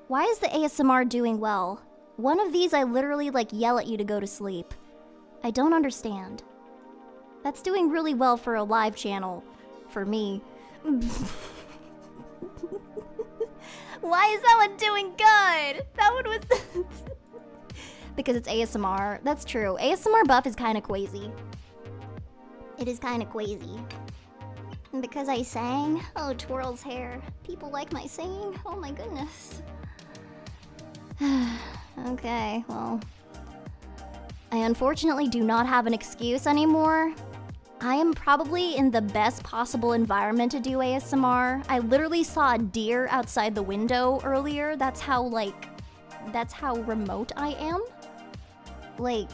Why is the ASMR doing well? One of these I literally like yell at you to go to sleep. I don't understand. That's doing really well for a live channel. For me. Why is that one doing good? That one was... Because it's ASMR. That's true. ASMR buff is kind of quazy. It is kind of quazy. And because I sang? Oh, Twirl's hair. People like my singing? Oh my goodness. Okay, well... I unfortunately do not have an excuse anymore. I am probably in the best possible environment to do ASMR. I literally saw a deer outside the window earlier. That's how remote I am. Like,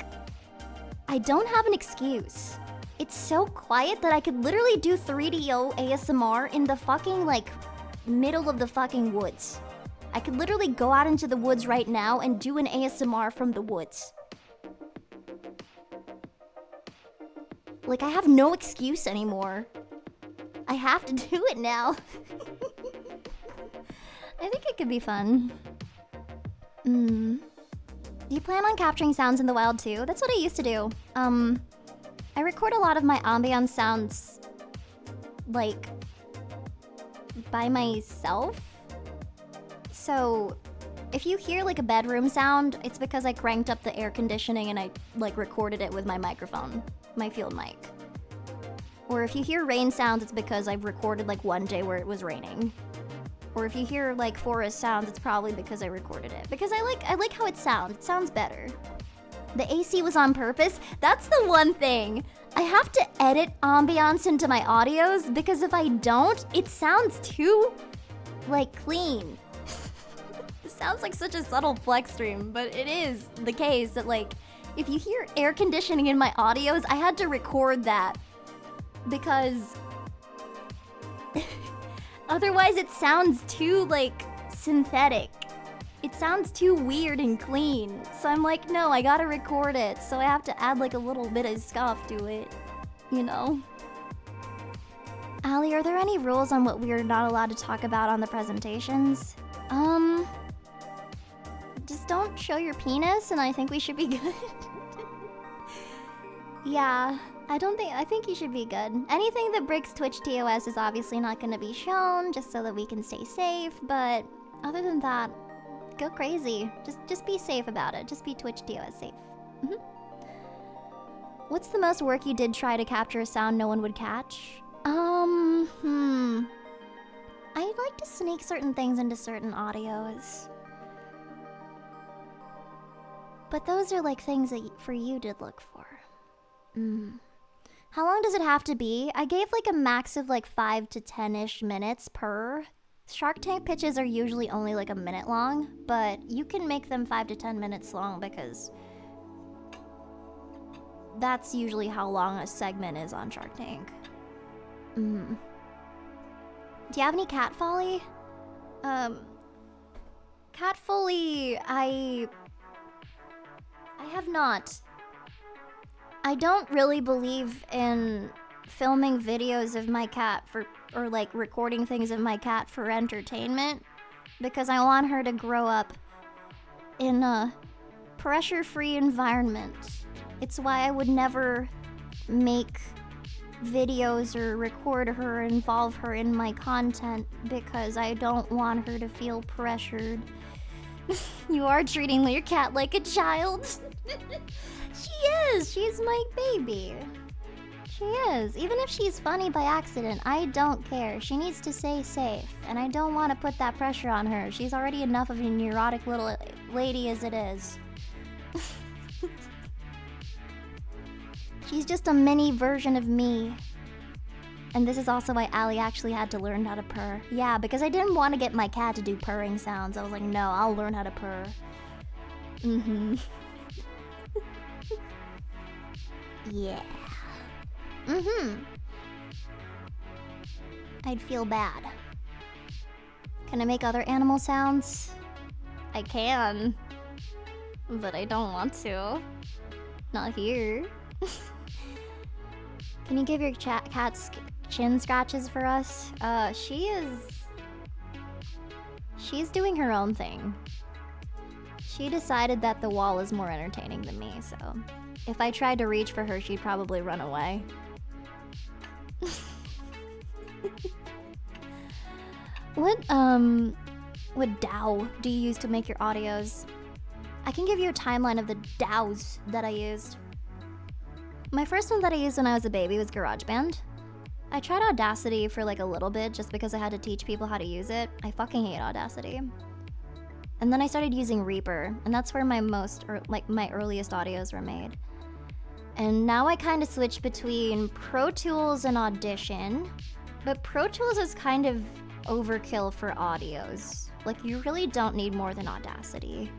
I don't have an excuse. It's so quiet that I could literally do 3DO ASMR in the fucking, like, middle of the fucking woods. I could literally go out into the woods right now and do an ASMR from the woods. Like, I have no excuse anymore. I have to do it now. I think it could be fun. Do you plan on capturing sounds in the wild too? That's what I used to do. I record a lot of my ambience sounds, like, by myself. So, if you hear, like, a bedroom sound, it's because I cranked up the air conditioning and I, like, recorded it with my microphone, my field mic. Or if you hear rain sounds, it's because I've recorded, like, one day where it was raining. Or if you hear, like, forest sounds, it's probably because I recorded it. Because I like how it sounds. It sounds better. The AC was on purpose. That's the one thing. I have to edit ambiance into my audios because if I don't, it sounds too, like, clean. It sounds like such a subtle flex stream, but it is the case that, like, if you hear air conditioning in my audios, I had to record that because otherwise it sounds too, like, synthetic. It sounds too weird and clean. So I'm like, no, I gotta record it. So I have to add, like, a little bit of scuff to it, you know? Allie, are there any rules on what we're not allowed to talk about on the presentations? Just don't show your penis and I think we should be good. Yeah, I think you should be good. Anything that breaks Twitch TOS is obviously not gonna be shown, just so that we can stay safe, but other than that, go crazy. Just be safe about it. Just be Twitch TOS safe. What's the most work you did try to capture a sound no one would catch? I like to sneak certain things into certain audios. But those are like things that for you to look for. How long does it have to be? I gave like a max of like 5 to 10-ish minutes per. Shark Tank pitches are usually only like a minute long, but you can make them 5 to 10 minutes long because that's usually how long a segment is on Shark Tank. Do you have any cat folly? Cat folly, I have not. I don't really believe in filming videos of my cat or like recording things of my cat for entertainment because I want her to grow up in a pressure-free environment. It's why I would never make videos or record her, involve her in my content because I don't want her to feel pressured. You are treating your cat like a child. She is. She's my baby. She is. Even if she's funny by accident, I don't care. She needs to stay safe, and I don't want to put that pressure on her. She's already enough of a neurotic little lady as it is. She's just a mini version of me. And this is also why Allie actually had to learn how to purr. Yeah, because I didn't want to get my cat to do purring sounds. I was like, no, I'll learn how to purr. Yeah. I'd feel bad. Can I make other animal sounds? I can. But I don't want to. Not here. Can you give your cat chin scratches for us? She's doing her own thing. She decided that the wall is more entertaining than me, so if I tried to reach for her, she'd probably run away. What DAW do you use to make your audios? I can give you a timeline of the DAWs that I used. My first one that I used when I was a baby was GarageBand. I tried Audacity for like a little bit just because I had to teach people how to use it. I fucking hate Audacity. And then I started using Reaper, and that's where my my earliest audios were made. And now I kind of switch between Pro Tools and Audition, but Pro Tools is kind of overkill for audios. Like, you really don't need more than Audacity.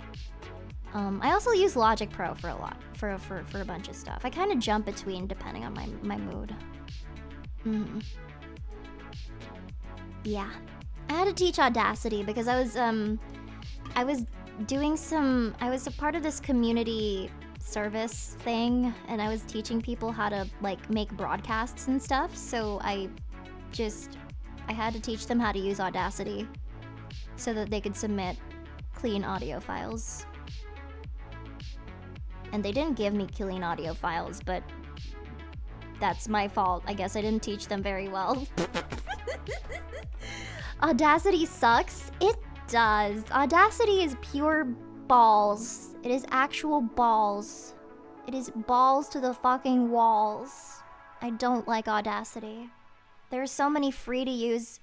I also use Logic Pro for a bunch of stuff. I kind of jump between depending on my mood. Yeah, I had to teach Audacity because I was a part of this community service thing, and I was teaching people how to like make broadcasts and stuff. So I had to teach them how to use Audacity so that they could submit clean audio files. And they didn't give me clean audio files, but that's my fault. I guess I didn't teach them very well. Audacity sucks. It does. Audacity is pure balls. It is actual balls. It is balls to the fucking walls. I don't like Audacity. There are so many free to use.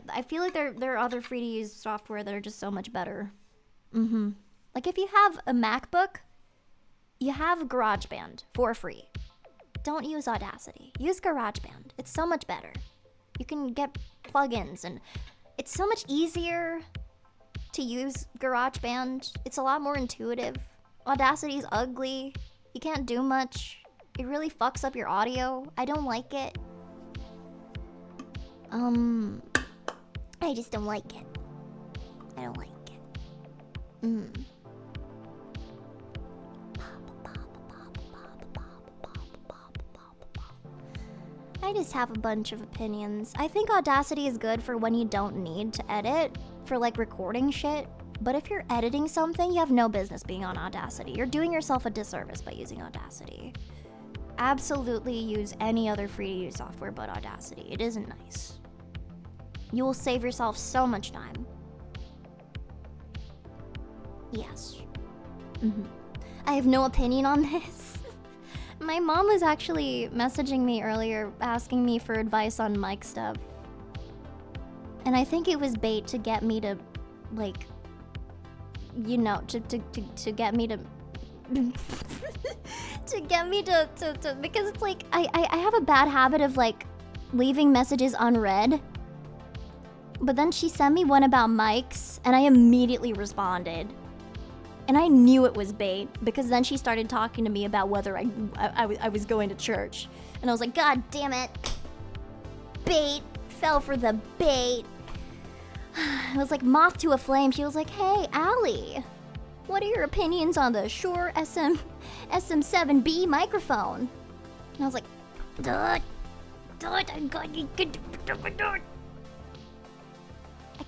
I feel like there are other free to use software that are just so much better. Like if you have a MacBook, you have GarageBand for free. Don't use Audacity. Use GarageBand. It's so much better. You can get plugins, and it's so much easier to use GarageBand. It's a lot more intuitive. Audacity's ugly. You can't do much. It really fucks up your audio. I don't like it. I just don't like it. I don't like it. I just have a bunch of opinions. I think Audacity is good for when you don't need to edit, for like recording shit. But if you're editing something, you have no business being on Audacity. You're doing yourself a disservice by using Audacity. Absolutely use any other free-to-use software but Audacity. It isn't nice. You will save yourself so much time. Yes. I have no opinion on this. My mom was actually messaging me earlier asking me for advice on mic stuff. And I think it was bait to get me to, like, you know, to get me to... to get me to because it's like, I have a bad habit of, like, leaving messages unread. But then she sent me one about mics, and I immediately responded. And I knew it was bait, because then she started talking to me about whether I was going to church. And I was like, God damn it. Bait. Fell for the bait. It was like moth to a flame. She was like, hey, Allie, what are your opinions on the Shure SM7B microphone? And I was like, I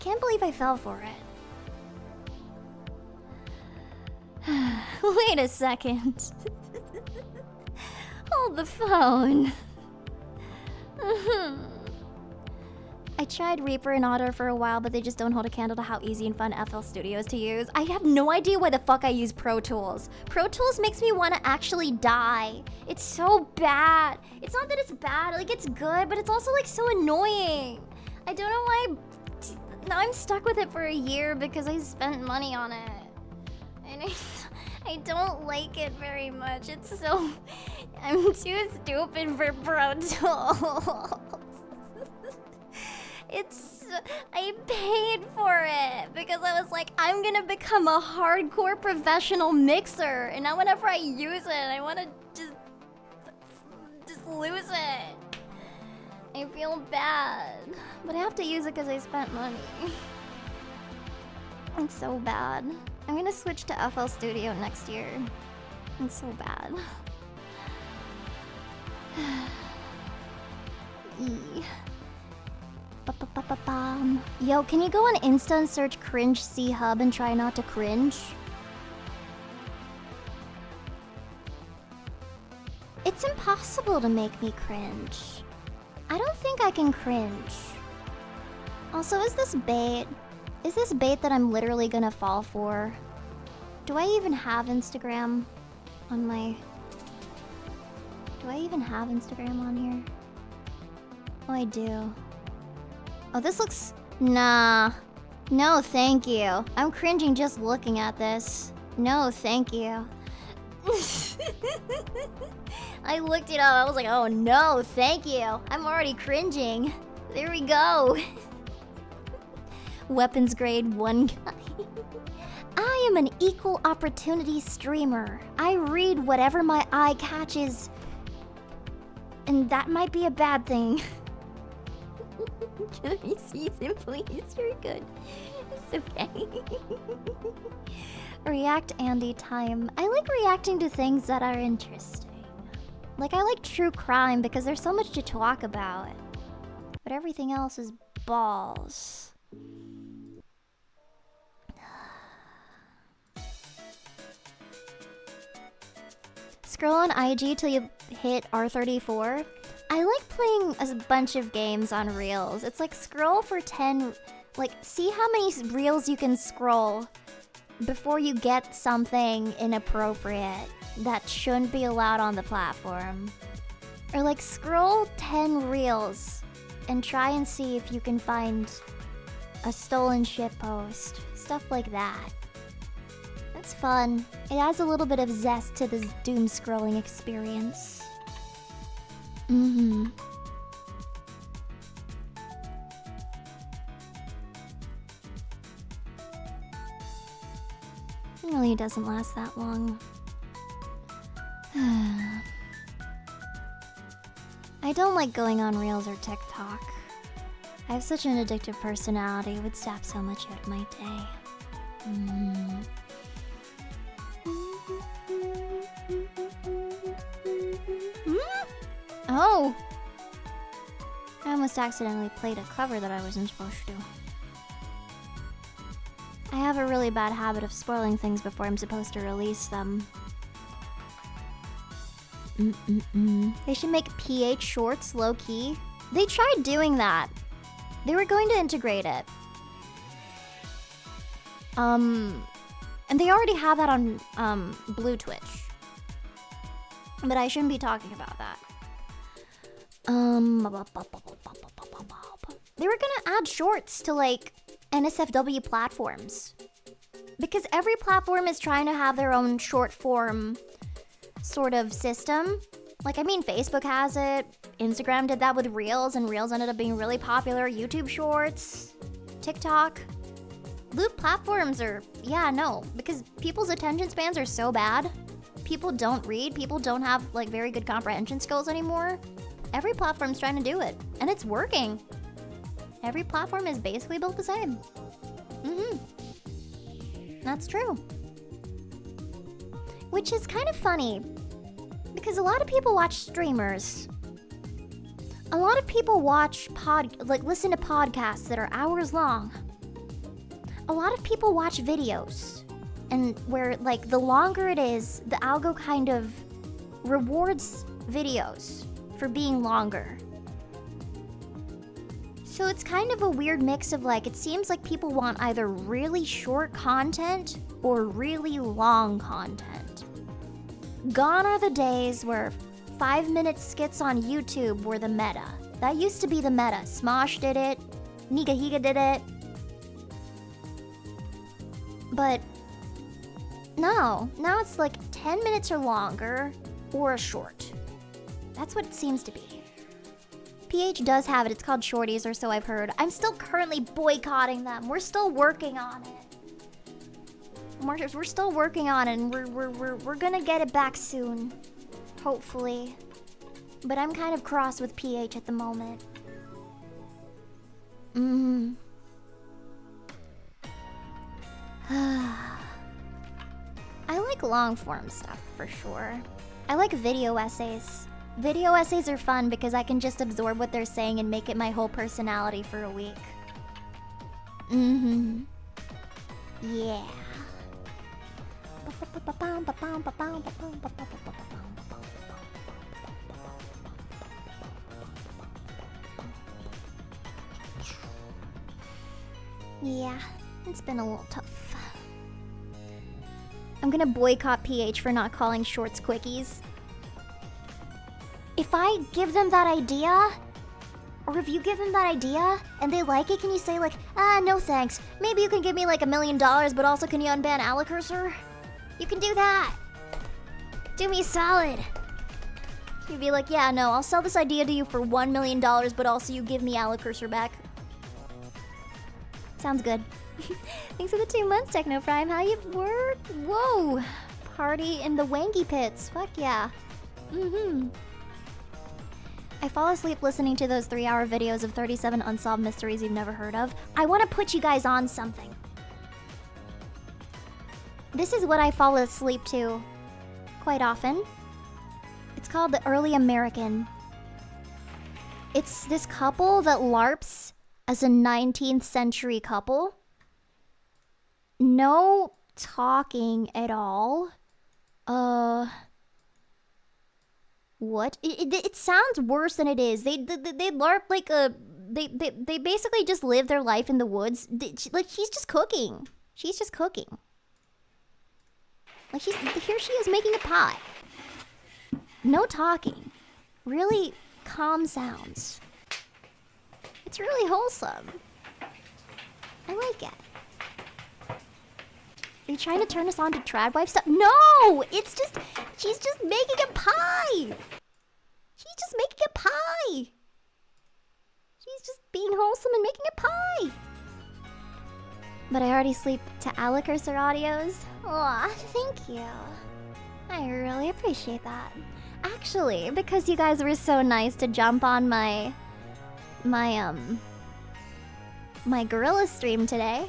can't believe I fell for it. Wait a second. Hold the phone. I tried Reaper and Otter for a while, but they just don't hold a candle to how easy and fun FL Studio is to use. I have no idea why the fuck I use Pro Tools. Pro Tools makes me want to actually die. It's so bad. It's not that it's bad, like it's good, but it's also like so annoying. I don't know why. Now I'm stuck with it for a year because I spent money on it. And I don't like it very much. It's so... I'm too stupid for Pro Tools. I paid for it because I was like, I'm gonna become a hardcore professional mixer. And now whenever I use it, I want to just lose it. I feel bad. But I have to use it because I spent money. It's so bad. I'm gonna switch to FL Studio next year. It's so bad. Yo, can you go on Insta and search cringe C hub and try not to cringe? It's impossible to make me cringe. I don't think I can cringe. Also, is this bait? Is this bait that I'm literally gonna fall for? Do I even have Instagram on my... Do I even have Instagram on here? Oh, I do. Oh, this looks... Nah. No, thank you. I'm cringing just looking at this. No, thank you. I looked it up. I was like, oh no, thank you. I'm already cringing. There we go. Weapons grade 1 guy. I am an equal opportunity streamer. I read whatever my eye catches. And that might be a bad thing. Can I see it, please? You're good. It's okay. React Andy time. I like reacting to things that are interesting. Like, I like true crime because there's so much to talk about. But everything else is balls. Scroll on IG till you hit R34. I like playing a bunch of games on Reels. It's like scroll for 10... Like, see how many Reels you can scroll before you get something inappropriate that shouldn't be allowed on the platform. Or like scroll 10 Reels and try and see if you can find a stolen shit post. Stuff like that. It's fun. It adds a little bit of zest to this doom scrolling experience. Really, it doesn't last that long. I don't like going on Reels or TikTok. I have such an addictive personality, it would sap so much out of my day. Oh! I almost accidentally played a cover that I wasn't supposed to. I have a really bad habit of spoiling things before I'm supposed to release them. They should make PH shorts low-key. They tried doing that. They were going to integrate it. And they already have that on Blue Twitch. But I shouldn't be talking about that. They were gonna add shorts to like NSFW platforms. Because every platform is trying to have their own short form sort of system. Like, I mean, Facebook has it. Instagram did that with Reels, and Reels ended up being really popular. YouTube Shorts, TikTok. Loop platforms are, yeah, no. Because people's attention spans are so bad. People don't read. People don't have, like, very good comprehension skills anymore. Every platform's trying to do it. And it's working. Every platform is basically built the same. That's true. Which is kind of funny. Because a lot of people watch streamers. A lot of people watch listen to podcasts that are hours long. A lot of people watch videos. And where, like, the longer it is, the algo kind of rewards videos for being longer. So it's kind of a weird mix of, like, it seems like people want either really short content or really long content. Gone are the days where 5-minute skits on YouTube were the meta. That used to be the meta. Smosh did it. Nigahiga did it. But no, now it's like 10 minutes or longer or a short. That's what it seems to be. PH does have it. It's called Shorties, or so I've heard. I'm still currently boycotting them. We're still working on it. We're still working on it, and we're gonna get it back soon, hopefully. But I'm kind of cross with PH at the moment. I like long form stuff for sure. I like video essays. Video essays are fun because I can just absorb what they're saying and make it my whole personality for a week. Mm-hmm. Yeah. Yeah, it's been a little tough. I'm gonna boycott PH for not calling shorts quickies. If I give them that idea, or if you give them that idea and they like it, can you say like, no thanks. Maybe you can give me like $1 million, but also can you unban Alekirser? You can do that. Do me a solid. You'd be like, yeah, no, I'll sell this idea to you for $1 million, but also you give me Alekirser back. Sounds good. Thanks for the 2 months, Techno Prime. How you work? Whoa. Party in the wanky pits. Fuck yeah. Mm-hmm. I fall asleep listening to those 3-hour videos of 37 unsolved mysteries you've never heard of. I want to put you guys on something. This is what I fall asleep to quite often. It's called The Early American. It's this couple that LARPs as a 19th century couple. No talking at all. What? It sounds worse than it is. They LARP like they basically just live their life in the woods. Like she's just cooking. She's just cooking. Like here she is making a pie. No talking. Really calm sounds. It's really wholesome. I like it. Are you trying to turn us on to trad wife stuff? No! It's just, she's just making a pie! She's just making a pie! She's just being wholesome and making a pie! But I already sleep to Alekirser audios. Aw, thank you. I really appreciate that. Actually, because you guys were so nice to jump on my gorilla stream today,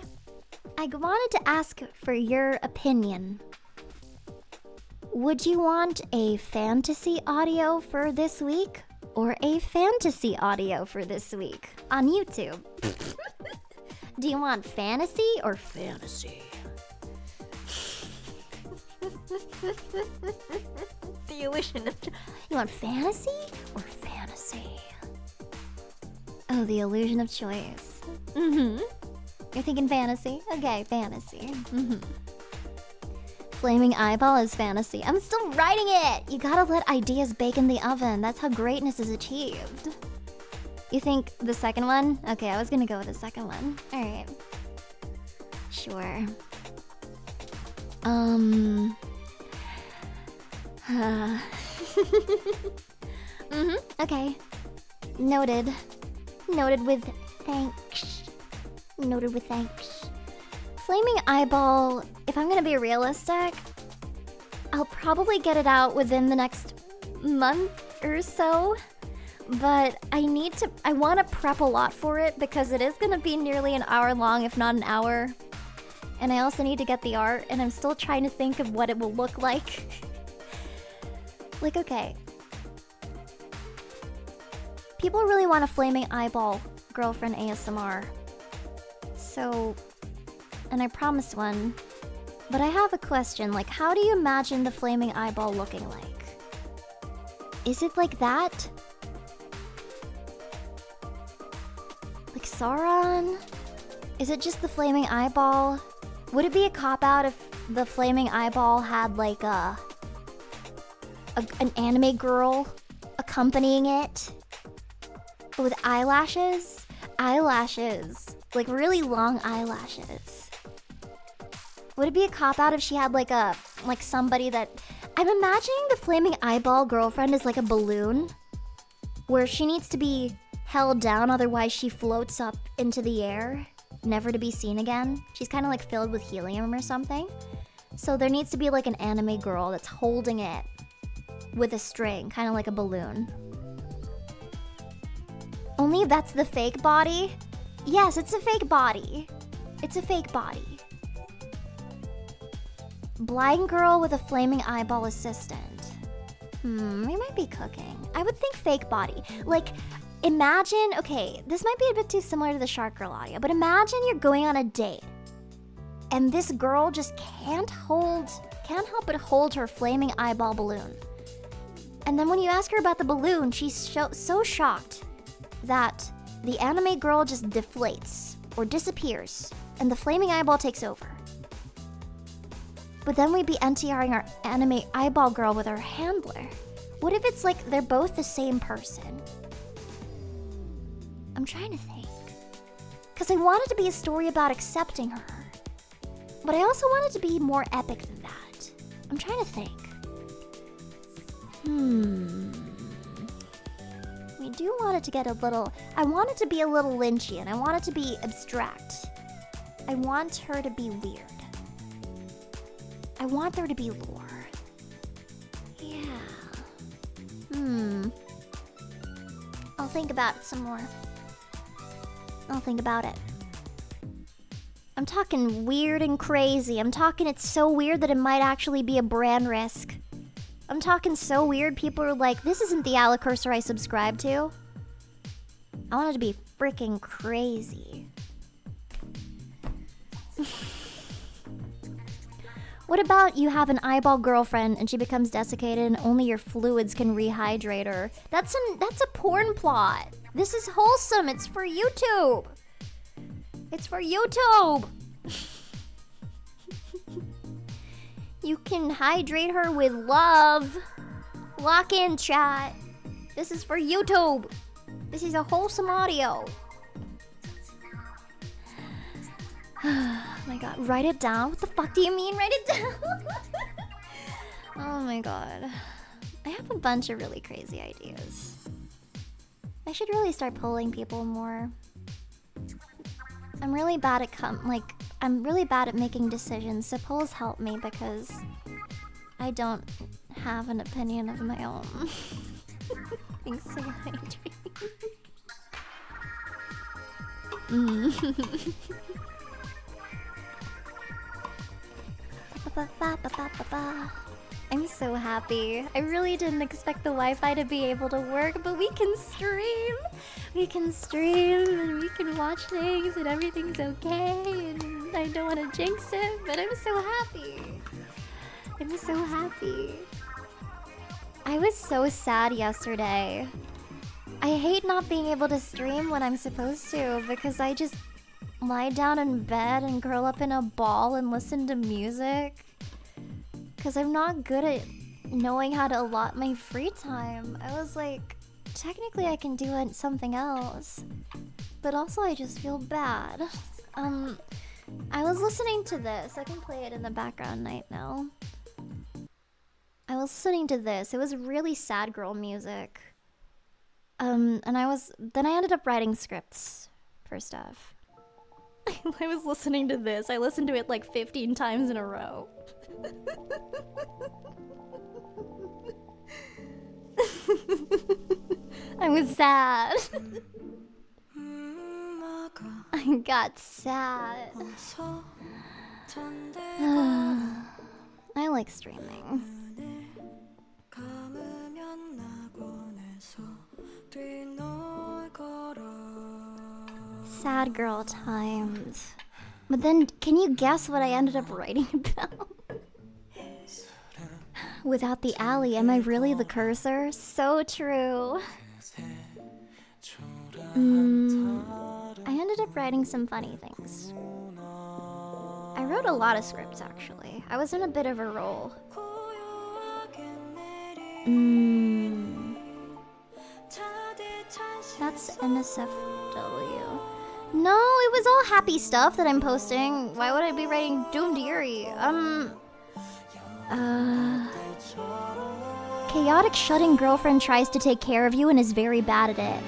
I wanted to ask for your opinion. Would you want a fantasy audio for this week or a fantasy audio for this week on YouTube? Do you want fantasy or fantasy? The illusion of you want fantasy or fantasy? Oh, the illusion of choice. Mm-hmm. You're thinking fantasy? Okay, fantasy. Mm-hmm. Flaming eyeball is fantasy. I'm still writing it! You gotta let ideas bake in the oven. That's how greatness is achieved. You think the second one? Okay, I was gonna go with the second one. Alright. Sure. Mm-hmm, okay. Noted. Noted with thanks. Noted with thanks. Flaming eyeball, if I'm gonna be realistic, I'll probably get it out within the next month or so. But I want to prep a lot for it because it is gonna be nearly an hour long, if not an hour. And I also need to get the art, and I'm still trying to think of what it will look like. Like, okay. People really want a flaming eyeball girlfriend ASMR. So, and I promised one. But I have a question, like, how do you imagine the flaming eyeball looking like? Is it like that? Like Sauron? Is it just the flaming eyeball? Would it be a cop-out if the flaming eyeball had like an anime girl accompanying it? With eyelashes? Eyelashes. Like really long eyelashes. Would it be a cop-out if she had like somebody that... I'm imagining the flaming eyeball girlfriend is like a balloon where she needs to be held down, otherwise she floats up into the air, never to be seen again. She's kind of like filled with helium or something. So there needs to be like an anime girl that's holding it with a string, kind of like a balloon. Only if that's the fake body? Yes, it's a fake body. It's a fake body. Blind girl with a flaming eyeball assistant. We might be cooking. I would think fake body. Like, imagine, okay, this might be a bit too similar to the Shark Girl audio, but imagine you're going on a date and this girl just can't help but hold her flaming eyeball balloon. And then when you ask her about the balloon, she's so shocked that the anime girl just deflates or disappears and the flaming eyeball takes over. But then we'd be NTRing our anime eyeball girl with her handler. What if it's like they're both the same person? I'm trying to think. Because I want it to be a story about accepting her. But I also want it to be more epic than that. I'm trying to think. We do want it to get a little... I want it to be a little Lynchian. I want it to be abstract. I want her to be weird. I want there to be lore. Yeah. I'll think about it some more. I'll think about it. I'm talking weird and crazy. I'm talking it's so weird that it might actually be a brand risk. I'm talking so weird people are like, this isn't the Alekirser I subscribe to. I want it to be freaking crazy. What about you have an eyeball girlfriend and she becomes desiccated and only your fluids can rehydrate her? That's a porn plot. This is wholesome. It's for YouTube. It's for YouTube. You can hydrate her with love. Lock in, chat. This is for YouTube. This is a wholesome audio. Oh my god, write it down? What the fuck do you mean, write it down? Oh my god. I have a bunch of really crazy ideas. I should really start polling people more. I'm really bad at I'm really bad at making decisions, so polls help me because I don't have an opinion of my own. Thanks so much. I'm so happy. I really didn't expect the Wi-Fi to be able to work, but we can stream. We can stream and we can watch things and everything's okay. And I don't want to jinx it, but I'm so happy. I'm so happy. I was so sad yesterday. I hate not being able to stream when I'm supposed to because I just lie down in bed and curl up in a ball and listen to music. Because I'm not good at knowing how to allot my free time. I was like, technically I can do something else. But also I just feel bad. I was listening to this. I can play it in the background right now. I was listening to this. It was really sad girl music. And then I ended up writing scripts for stuff. I was listening to this. I listened to it like 15 times in a row. I was sad. I got sad. I like streaming. Sad girl times. But then, can you guess what I ended up writing about? Without the alley, am I really the cursor? So true. I ended up writing some funny things. I wrote a lot of scripts, actually. I was in a bit of a role. That's NSFW. No, it was all happy stuff that I'm posting. Why would I be writing Doomed Eerie? Chaotic shut-in girlfriend tries to take care of you and is very bad at it.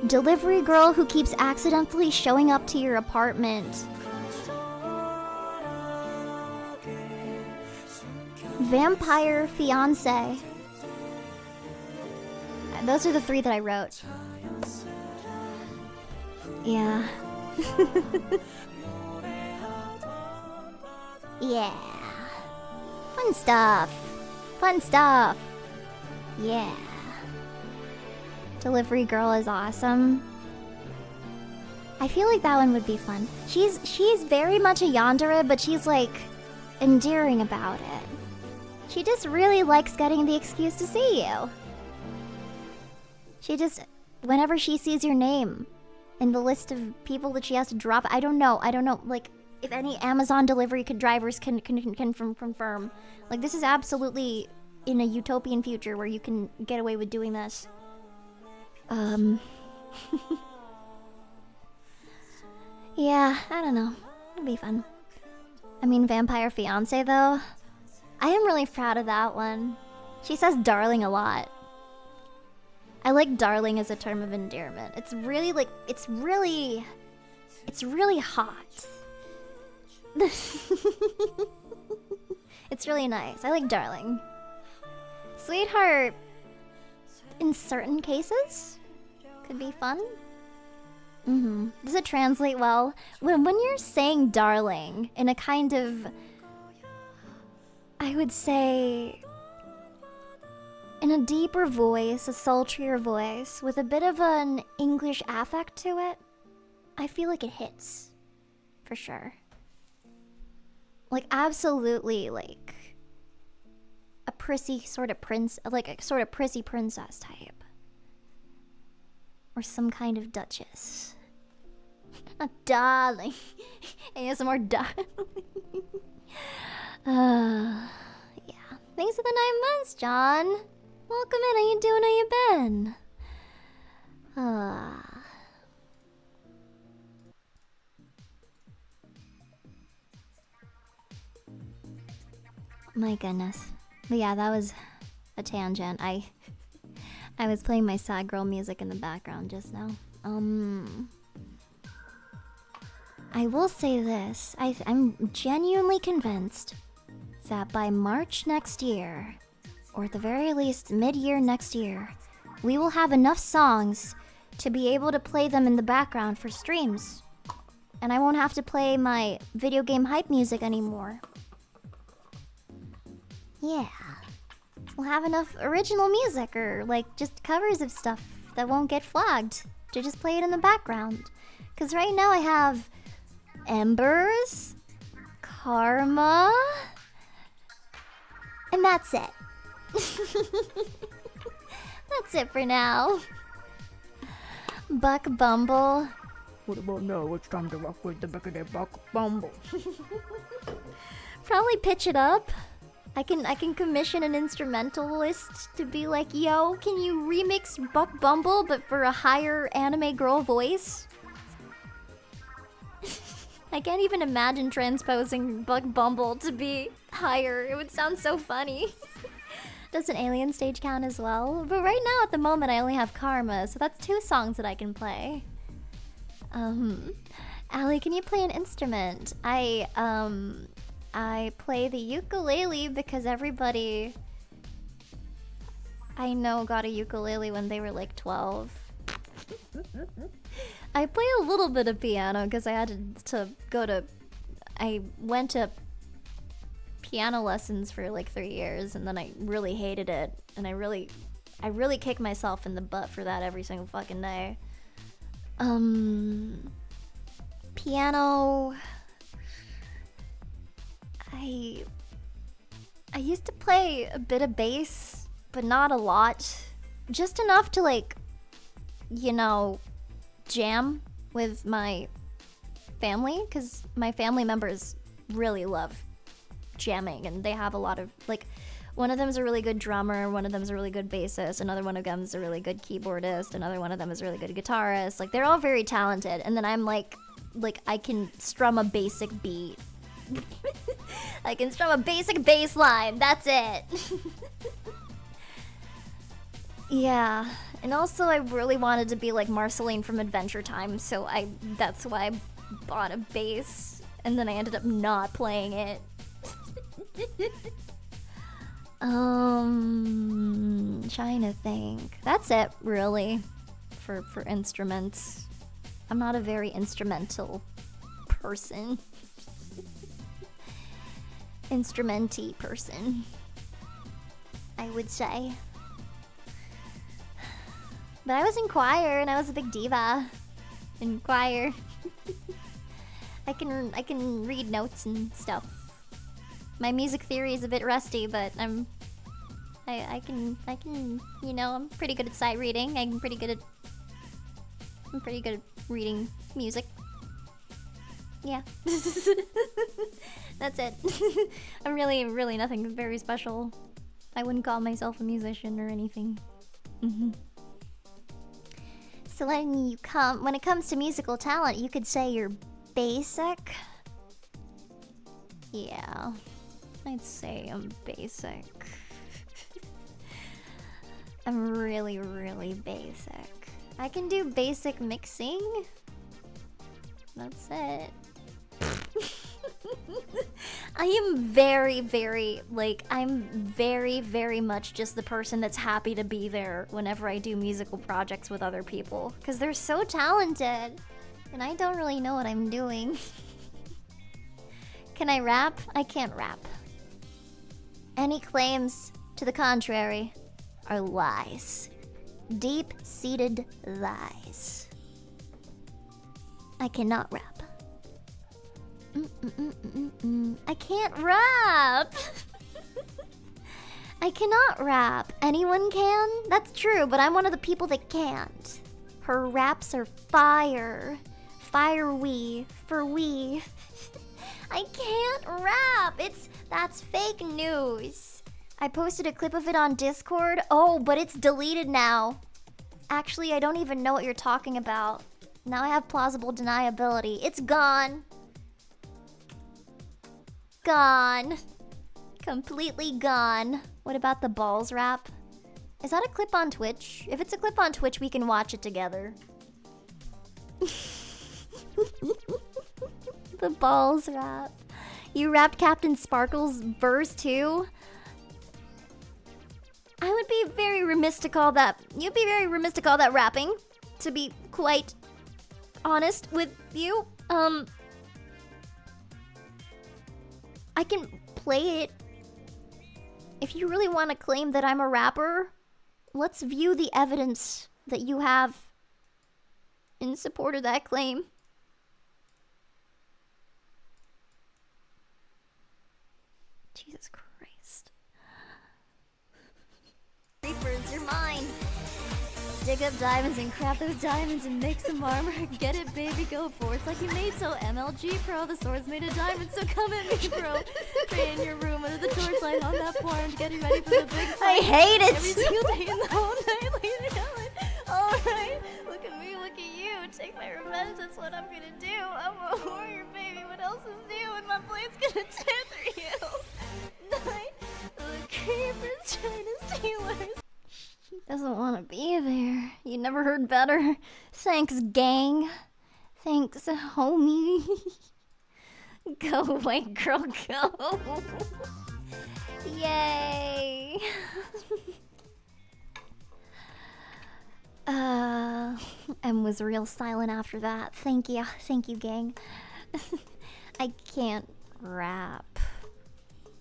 Delivery girl who keeps accidentally showing up to your apartment. Vampire fiance. Those are the 3 that I wrote. Yeah. Yeah. Fun stuff. Fun stuff. Yeah. Delivery girl is awesome. I feel like that one would be fun. She's very much a yandere, but she's like endearing about it. She just really likes getting the excuse to see you. She just, whenever she sees your name in the list of people that she has to drop, I don't know, like, if any Amazon delivery drivers can confirm. Like, this is absolutely in a utopian future where you can get away with doing this. Yeah, I don't know. It'll be fun. I mean, Vampire Fiance, though. I am really proud of that one. She says darling a lot. I like darling as a term of endearment. It's really like, it's really hot. It's really nice. I like darling. Sweetheart, in certain cases, could be fun. Does it translate well? When you're saying darling in a kind of, I would say, in a deeper voice, a sultrier voice, with a bit of an English affect to it, I feel like it hits. For sure. Like, absolutely, like, a prissy sort of prince, like a sort of prissy princess type. Or some kind of duchess. A darling. ASMR darling. Yeah. Thanks for the 9 months, John. Welcome in. How you doing? How you been? My goodness. But yeah, that was a tangent. I was playing my sad girl music in the background just now. I will say this. I'm genuinely convinced that by March next year, or at the very least mid-year next year, we will have enough songs to be able to play them in the background for streams. And I won't have to play my video game hype music anymore. Yeah. We'll have enough original music or like just covers of stuff that won't get flagged to just play it in the background. Because right now I have Embers, Karma, and that's it. That's it for now. Buck Bumble. What about now? It's time to rock with the Bickety Buck Bumble. Probably pitch it up. I can commission an instrumentalist to be like, yo, can you remix Buck Bumble but for a higher anime girl voice? I can't even imagine transposing Buck Bumble to be higher. It would sound so funny. Does an alien stage count as well? But right now, at the moment, I only have Karma, so that's 2 songs that I can play. Allie, can you play an instrument? I play the ukulele because everybody I know got a ukulele when they were like 12. I play a little bit of piano because I had to go to... I went to piano lessons for like 3 years and then I really hated it. And I really kick myself in the butt for that every single fucking day. Piano... I used to play a bit of bass, but not a lot. Just enough to like, you know, jam with my family, because my family members really love jamming and they have a lot of, like, one of them is a really good drummer, one of them is a really good bassist, another one of them is a really good keyboardist, another one of them is a really good guitarist. Like, they're all very talented, and then I'm like I can strum a basic beat. I can strum a basic bass line, that's it. Yeah, and also I really wanted to be like Marceline from Adventure Time, so that's why I bought a bass, and then I ended up not playing it. Trying to think. That's it, really, for instruments. I'm not a very instrumental person. instrumenty person, I would say. But I was in choir and I was a big diva in choir. I can read notes and stuff. My music theory is a bit rusty, but I can, you know, I'm pretty good at sight reading. I'm pretty good at reading music. Yeah. That's it. I'm really nothing very special. I wouldn't call myself a musician or anything. So when it comes to musical talent, you could say you're basic. Yeah, I'd say I'm basic. I'm really basic. I can do basic mixing. That's it. I am very much just the person that's happy to be there whenever I do musical projects with other people. Because they're so talented. And I don't really know what I'm doing. Can I rap? I can't rap. Any claims to the contrary are lies. Deep-seated lies. I cannot rap. I can't rap! I cannot rap. Anyone can? That's true, but I'm one of the people that can't. Her raps are fire. Fire-wee. For we. I can't rap! That's fake news. I posted a clip of it on Discord. Oh, but it's deleted now. Actually, I don't even know what you're talking about. Now I have plausible deniability. It's gone. Gone. Completely gone. What about the balls rap? Is that a clip on Twitch? If it's a clip on Twitch, we can watch it together. The balls rap. You rapped Captain Sparkle's verse too? I would be very remiss to call that... You'd be very remiss to call that rapping. To be quite honest with you. I can play it. If you really want to claim that I'm a rapper, let's view the evidence that you have in support of that claim. Jesus Christ. Reapers, you're mine. Dig up diamonds and craft those diamonds and make some armor. Get it, baby, go for it. It's like you made so MLG, pro. The sword's made of diamonds, so come at me, bro. Pray in your room under the torchlight on that farm, getting ready for the big fight. I hate it! Every single day and the whole night, like yelling. Alright, look at me, look at you. Take my revenge, that's what I'm gonna do. I'm a warrior, baby. What else is new? And my blade's gonna tear through you. Night, the creepers, China stealers. Doesn't want to be there. You never heard better. Thanks, gang. Thanks, homie. Go away, girl, go. Yay. M was real silent after that. Thank you, gang. I can't rap.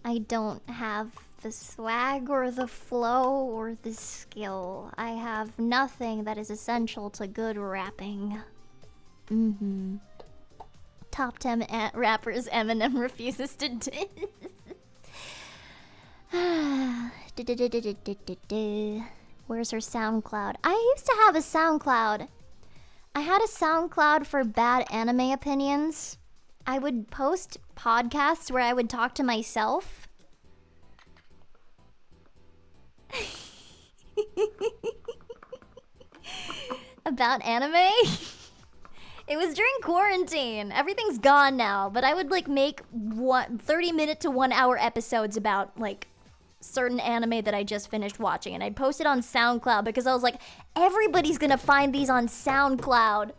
I don't have the swag or the flow or the skill. I have nothing that is essential to good rapping. Top 10 rappers Eminem refuses to diss. Where's her SoundCloud? I used to have a SoundCloud. I had a SoundCloud for bad anime opinions. I would post podcasts where I would talk to myself. About anime? It was during quarantine. Everything's gone now, but I would like make 30-minute to 1-hour episodes about like certain anime that I just finished watching, and I'd post it on SoundCloud because I was like, everybody's gonna find these on SoundCloud.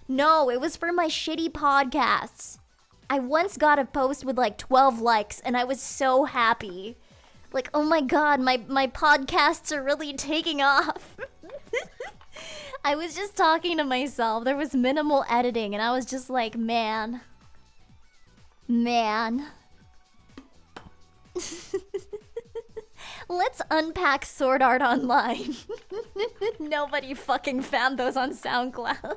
No, it was for my shitty podcasts. I once got a post with like 12 likes, and I was so happy. Like, oh my god, my podcasts are really taking off. I was just talking to myself. There was minimal editing, and I was just like, man. Let's unpack Sword Art Online. Nobody fucking found those on SoundCloud.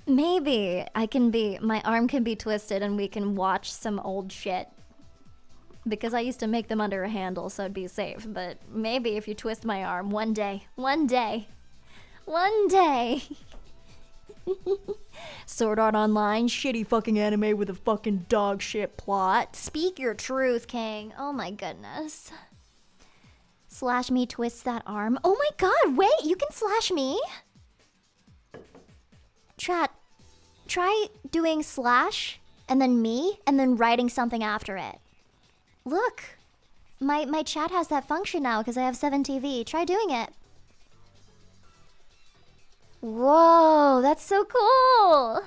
Maybe my arm can be twisted and we can watch some old shit. Because I used to make them under a handle, so it'd be safe. But maybe if you twist my arm one day. Sword Art Online, shitty fucking anime with a fucking dog shit plot. Speak your truth, King. Oh my goodness. Slash me twists that arm. Oh my god, wait, you can slash me? Chat, try doing slash and then me and then writing something after it. Look, my chat has that function now because I have 7TV. Try doing it. Whoa, that's so cool.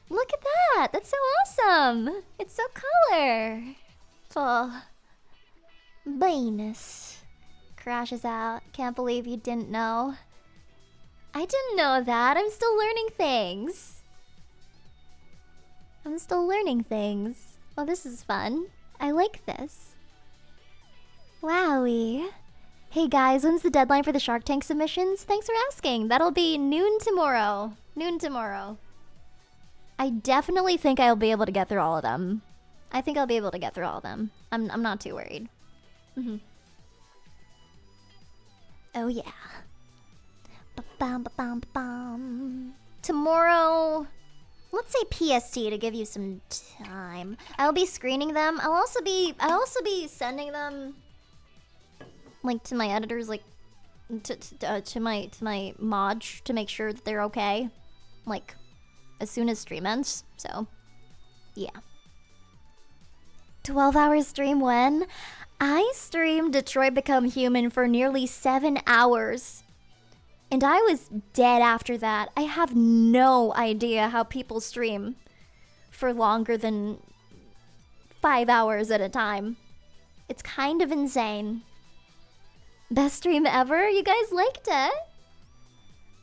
Look at that. That's so awesome. It's so colorful. Venus crashes out. Can't believe you didn't know. I didn't know that. I'm still learning things. Well, this is fun. I like this. Wowie. Hey guys, when's the deadline for the Shark Tank submissions? Thanks for asking. That'll be noon tomorrow. I definitely think I'll be able to get through all of them. I'm not too worried. Oh yeah. Ba-bam, ba-bam, ba-bam. Tomorrow, let's say PST to give you some time. I'll be screening them. I'll also be sending them like to my editors, like to my mod to make sure that they're okay, like as soon as stream ends. So yeah. 12-hour stream when? I streamed Detroit Become Human for nearly 7 hours. And I was dead after that. I have no idea how people stream for longer than 5 hours at a time. It's kind of insane. Best stream ever? You guys liked it?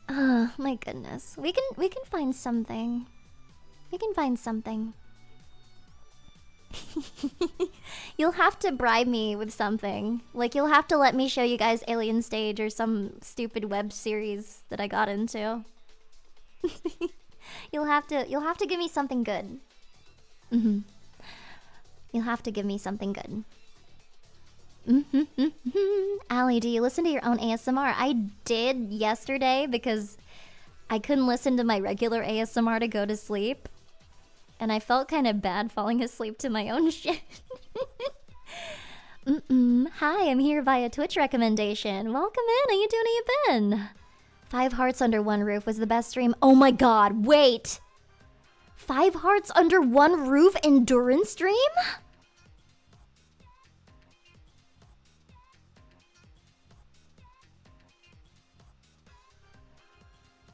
Oh my goodness. We can find something. You'll have to bribe me with something. Like, you'll have to let me show you guys Alien Stage or some stupid web series that I got into. You'll have to give me something good. You'll have to give me something good. Allie, do you listen to your own ASMR? I did yesterday because I couldn't listen to my regular ASMR to go to sleep. And I felt kind of bad falling asleep to my own shit. Hi, I'm here via Twitch recommendation. Welcome in. How you doing? How you been? 5 Hearts Under One Roof was the best stream. Oh my god, wait. 5 Hearts Under One Roof endurance stream?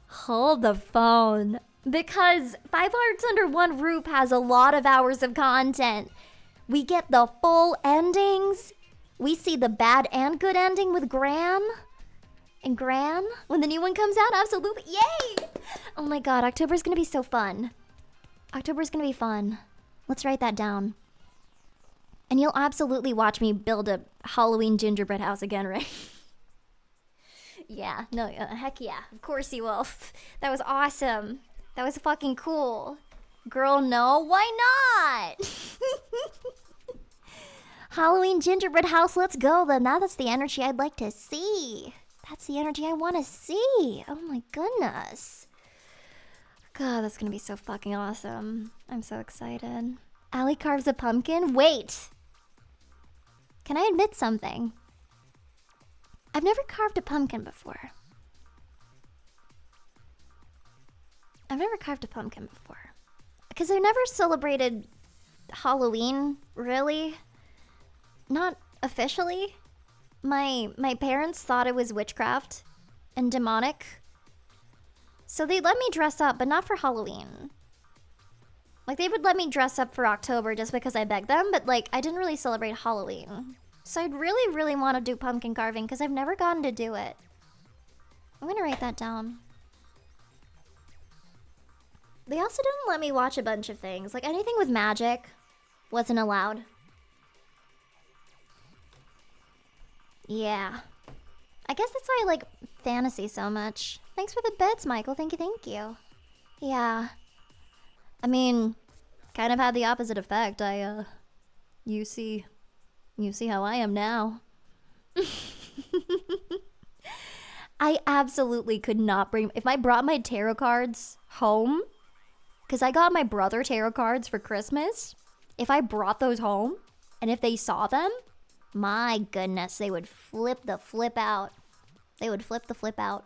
Hold the phone. Because 5 Hearts Under One Roof has a lot of hours of content. We get the full endings. We see the bad and good ending with Gran. And Gran, when the new one comes out, absolutely. Yay! Oh my god, October's gonna be so fun. October's gonna be fun. Let's write that down. And you'll absolutely watch me build a Halloween gingerbread house again, right? Yeah, no, heck yeah. Of course you will. That was awesome. That was fucking cool. Girl, no, why not? Halloween gingerbread house, let's go. Then that's the energy I'd like to see. That's the energy I want to see. Oh my goodness. God, that's gonna be so fucking awesome. I'm so excited. Allie carves a pumpkin? Wait. Can I admit something? I've never carved a pumpkin before. Because I've never celebrated Halloween, really. Not officially. My parents thought it was witchcraft and demonic. So they let me dress up, but not for Halloween. Like, they would let me dress up for October just because I begged them, but like, I didn't really celebrate Halloween. So I'd really, really want to do pumpkin carving because I've never gotten to do it. I'm gonna write that down. They also didn't let me watch a bunch of things. Like, anything with magic wasn't allowed. Yeah. I guess that's why I like fantasy so much. Thanks for the bits, Michael. Thank you, thank you. Yeah. I mean, kind of had the opposite effect. You see how I am now. I absolutely could not bring, if I brought my tarot cards home, because I got my brother tarot cards for Christmas, if I brought those home, and if they saw them, my goodness, they would flip the flip out. They would flip the flip out.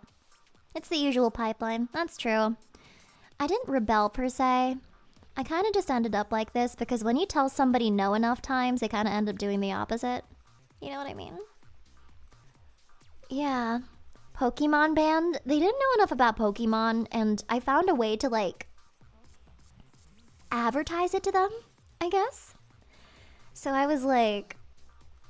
It's the usual pipeline. That's true. I didn't rebel per se. I kind of just ended up like this because when you tell somebody no enough times, they kind of end up doing the opposite. You know what I mean? Yeah. Pokemon band. They didn't know enough about Pokemon, and I found a way to, like, advertise it to them, I guess. So I was like,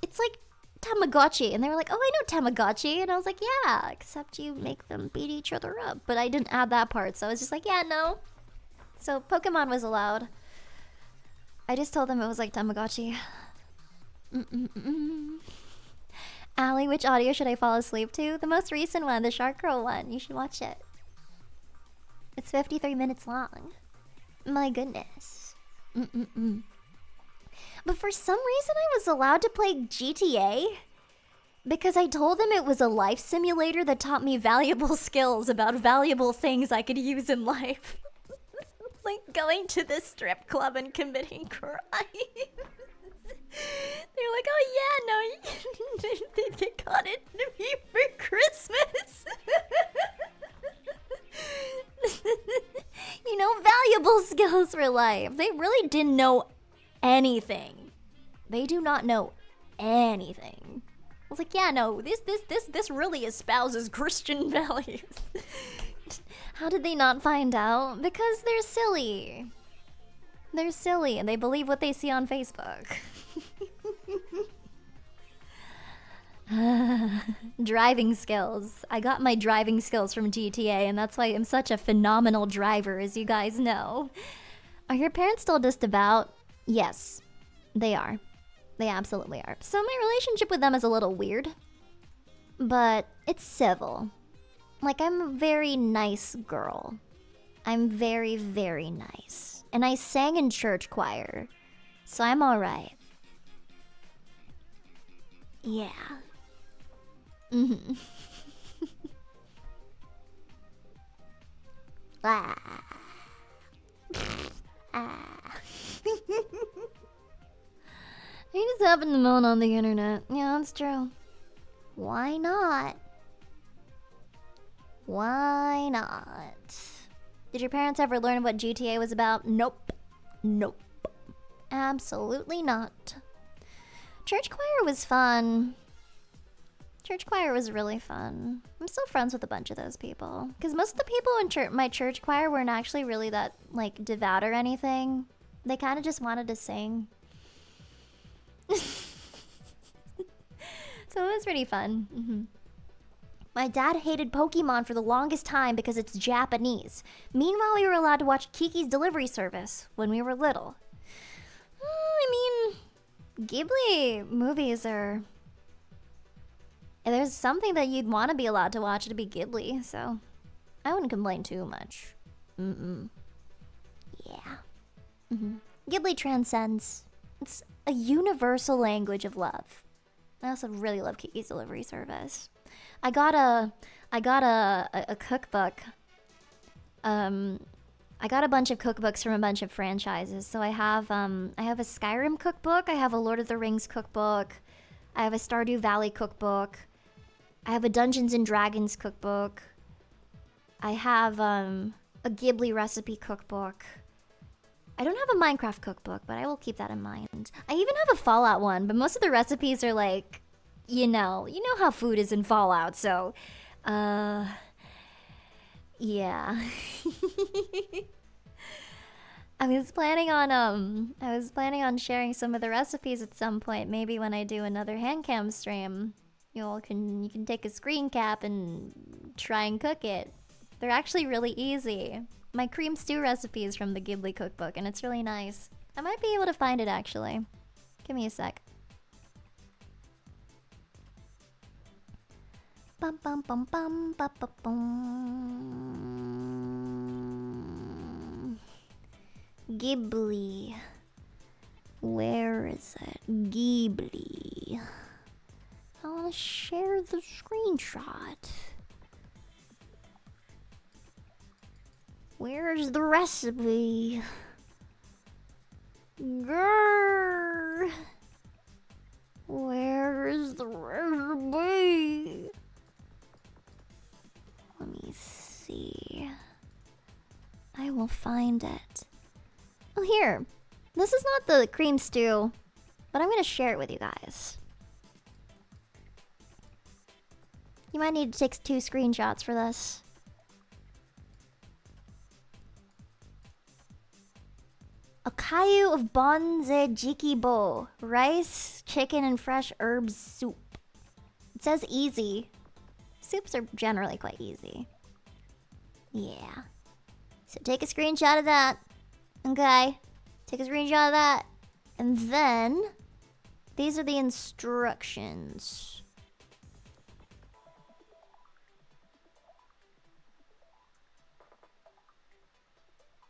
it's like Tamagotchi. And they were like, oh, I know Tamagotchi. And I was like, yeah, except you make them beat each other up. But I didn't add that part, so I was just like, yeah, no. So Pokemon was allowed. I just told them it was like Tamagotchi. Allie, which audio should I fall asleep to? The most recent one, the Shark Girl one. You should watch it. It's 53 minutes long. My goodness. But for some reason I was allowed to play GTA because I told them it was a life simulator that taught me valuable skills about valuable things I could use in life. Like going to the strip club and committing crimes. They're like, oh yeah, no, they got it to me for Christmas. You know, valuable skills for life. They really didn't know anything. They do not know anything. I was like, yeah, no, this really espouses Christian values. How did they not find out? Because they're silly. They're silly and they believe what they see on Facebook. Driving skills. I got my driving skills from GTA, and that's why I'm such a phenomenal driver, as you guys know. Are your parents still just devout? Yes, they are. They absolutely are. So my relationship with them is a little weird, but it's civil. Like, I'm a very nice girl. I'm very, very nice. And I sang in church choir, so I'm alright. Yeah. Ah. Ah. I just happen to moan on the internet. Yeah, that's true. Why not? Why not? Did your parents ever learn what GTA was about? Nope. Nope. Absolutely not. Church choir was fun. Church choir was really fun. I'm still friends with a bunch of those people. Because most of the people in my church choir weren't actually really that, like, devout or anything. They kind of just wanted to sing. So it was pretty fun. My dad hated Pokemon for the longest time because it's Japanese. Meanwhile, we were allowed to watch Kiki's Delivery Service when we were little. I mean, Ghibli movies are... If there's something that you'd want to be allowed to watch, it'd be Ghibli, so I wouldn't complain too much. Yeah. Ghibli transcends. It's a universal language of love. I also really love Kiki's Delivery Service. I got a cookbook. I got a bunch of cookbooks from a bunch of franchises. So I have a Skyrim cookbook. I have a Lord of the Rings cookbook. I have a Stardew Valley cookbook. I have a Dungeons and Dragons cookbook. I have a Ghibli recipe cookbook. I don't have a Minecraft cookbook, but I will keep that in mind. I even have a Fallout one, but most of the recipes are like, you know how food is in Fallout, so, yeah. I was planning on sharing some of the recipes at some point, maybe when I do another handcam stream. You can take a screen cap and try and cook it. They're actually really easy. my cream stew recipes from the Ghibli cookbook, and it's really nice. I might be able to find it actually. Give me a sec. Bum bum bum bum bum bum bum. Ghibli. Where is it? Ghibli. I want to share the screenshot. Where's the recipe? Grrr. Where's the recipe? Let me see. I will find it. Oh, here. This is not the cream stew, but I'm going to share it with you guys. You might need to take 2 screenshots for this. Akayu of Bonze Jikibo. Rice, chicken, and fresh herbs soup. It says easy. Soups are generally quite easy. Yeah. So take a screenshot of that. Okay. Take a screenshot of that. And then, these are the instructions.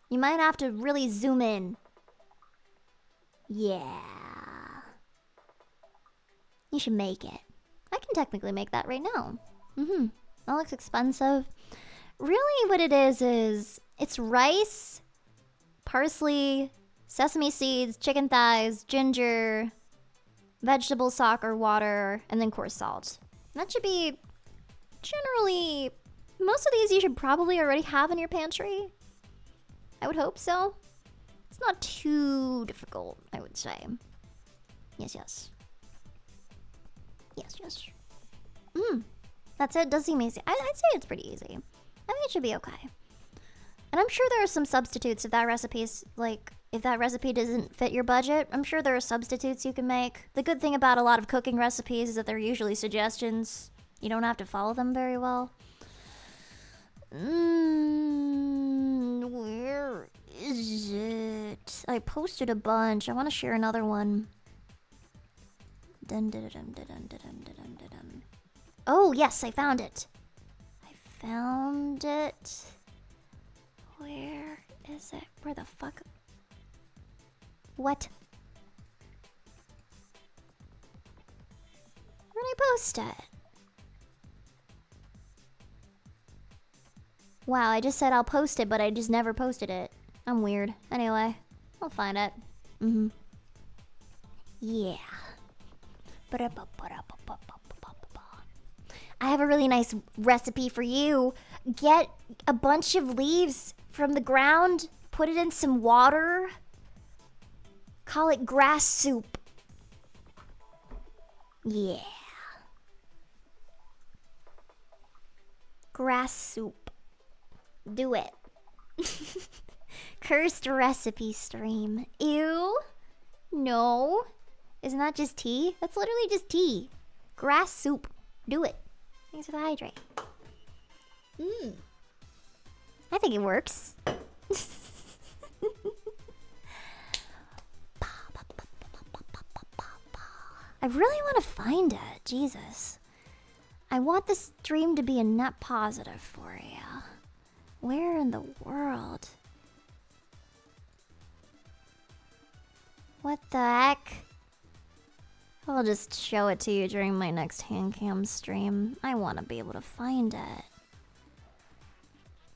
You might have to really zoom in. Yeah. You should make it. I can technically make that right now. That looks expensive. Really what it is it's rice, parsley, sesame seeds, chicken thighs, ginger, vegetable stock or water, and then coarse salt. That should be generally... Most of these you should probably already have in your pantry. I would hope so. It's not too difficult, I would say. Yes. Yes. That's it. It does seem easy. I'd say it's pretty easy. I think it should be okay. And I'm sure there are some substitutes if that recipe's like... If that recipe doesn't fit your budget, I'm sure there are substitutes you can make. The good thing about a lot of cooking recipes is that they're usually suggestions. You don't have to follow them very well. Where is it? I posted a bunch. I want to share another one. Oh, yes, I found it. Where is it? Where the fuck? What? Where'd I post it? Wow, I just said I'll post it, but I just never posted it. I'm weird. Anyway, I'll find it. Yeah. I have a really nice recipe for you. Get a bunch of leaves from the ground, put it in some water. Call it grass soup. Yeah. Grass soup. Do it. Cursed recipe stream. Ew. No. Isn't that just tea? That's literally just tea. Grass soup. Do it. Thanks for the hydrate. I think it works. I really want to find it. Jesus. I want this stream to be a net positive for you. Where in the world? What the heck? I'll just show it to you during my next handcam stream. I want to be able to find it.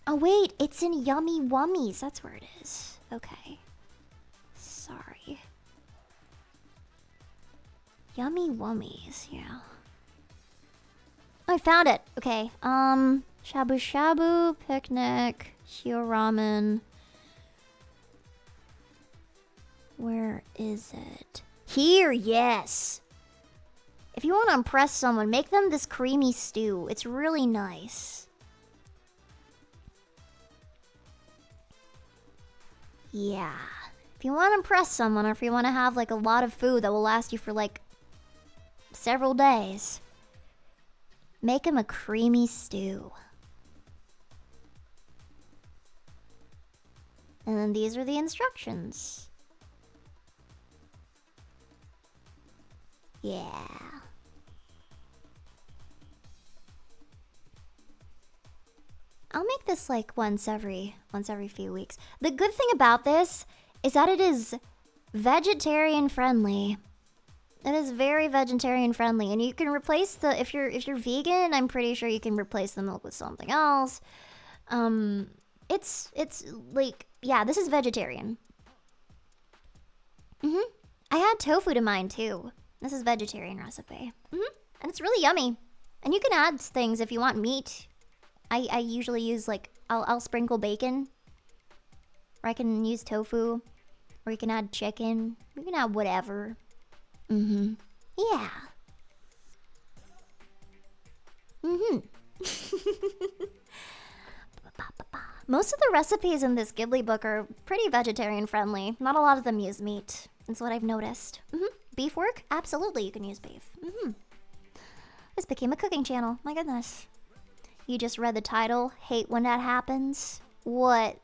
Oh wait, it's in Yummy Wummies. That's where it is. Okay. Sorry. Yummy Wummies, yeah. I found it. Okay. Shabu Shabu, Picnic, Shio Ramen. Where is it? Here, yes. If you want to impress someone, make them this creamy stew. It's really nice. Yeah. If you want to impress someone, or if you want to have like a lot of food that will last you for like several days, make them a creamy stew. And then these are the instructions. Yeah. I'll make this like once every few weeks. The good thing about this is that it is vegetarian friendly. It is very vegetarian friendly, and you can replace the if you're vegan, I'm pretty sure you can replace the milk with something else. It's like, yeah, this is vegetarian. I had tofu to mine too. This is vegetarian recipe. And it's really yummy. And you can add things if you want meat. I usually use like I'll sprinkle bacon. Or I can use tofu. Or you can add chicken. You can add whatever. Yeah. Most of the recipes in this Ghibli book are pretty vegetarian friendly. Not a lot of them use meat. That's what I've noticed. Beef work? Absolutely, you can use beef. This became a cooking channel. My goodness. You just read the title. Hate when that happens. What?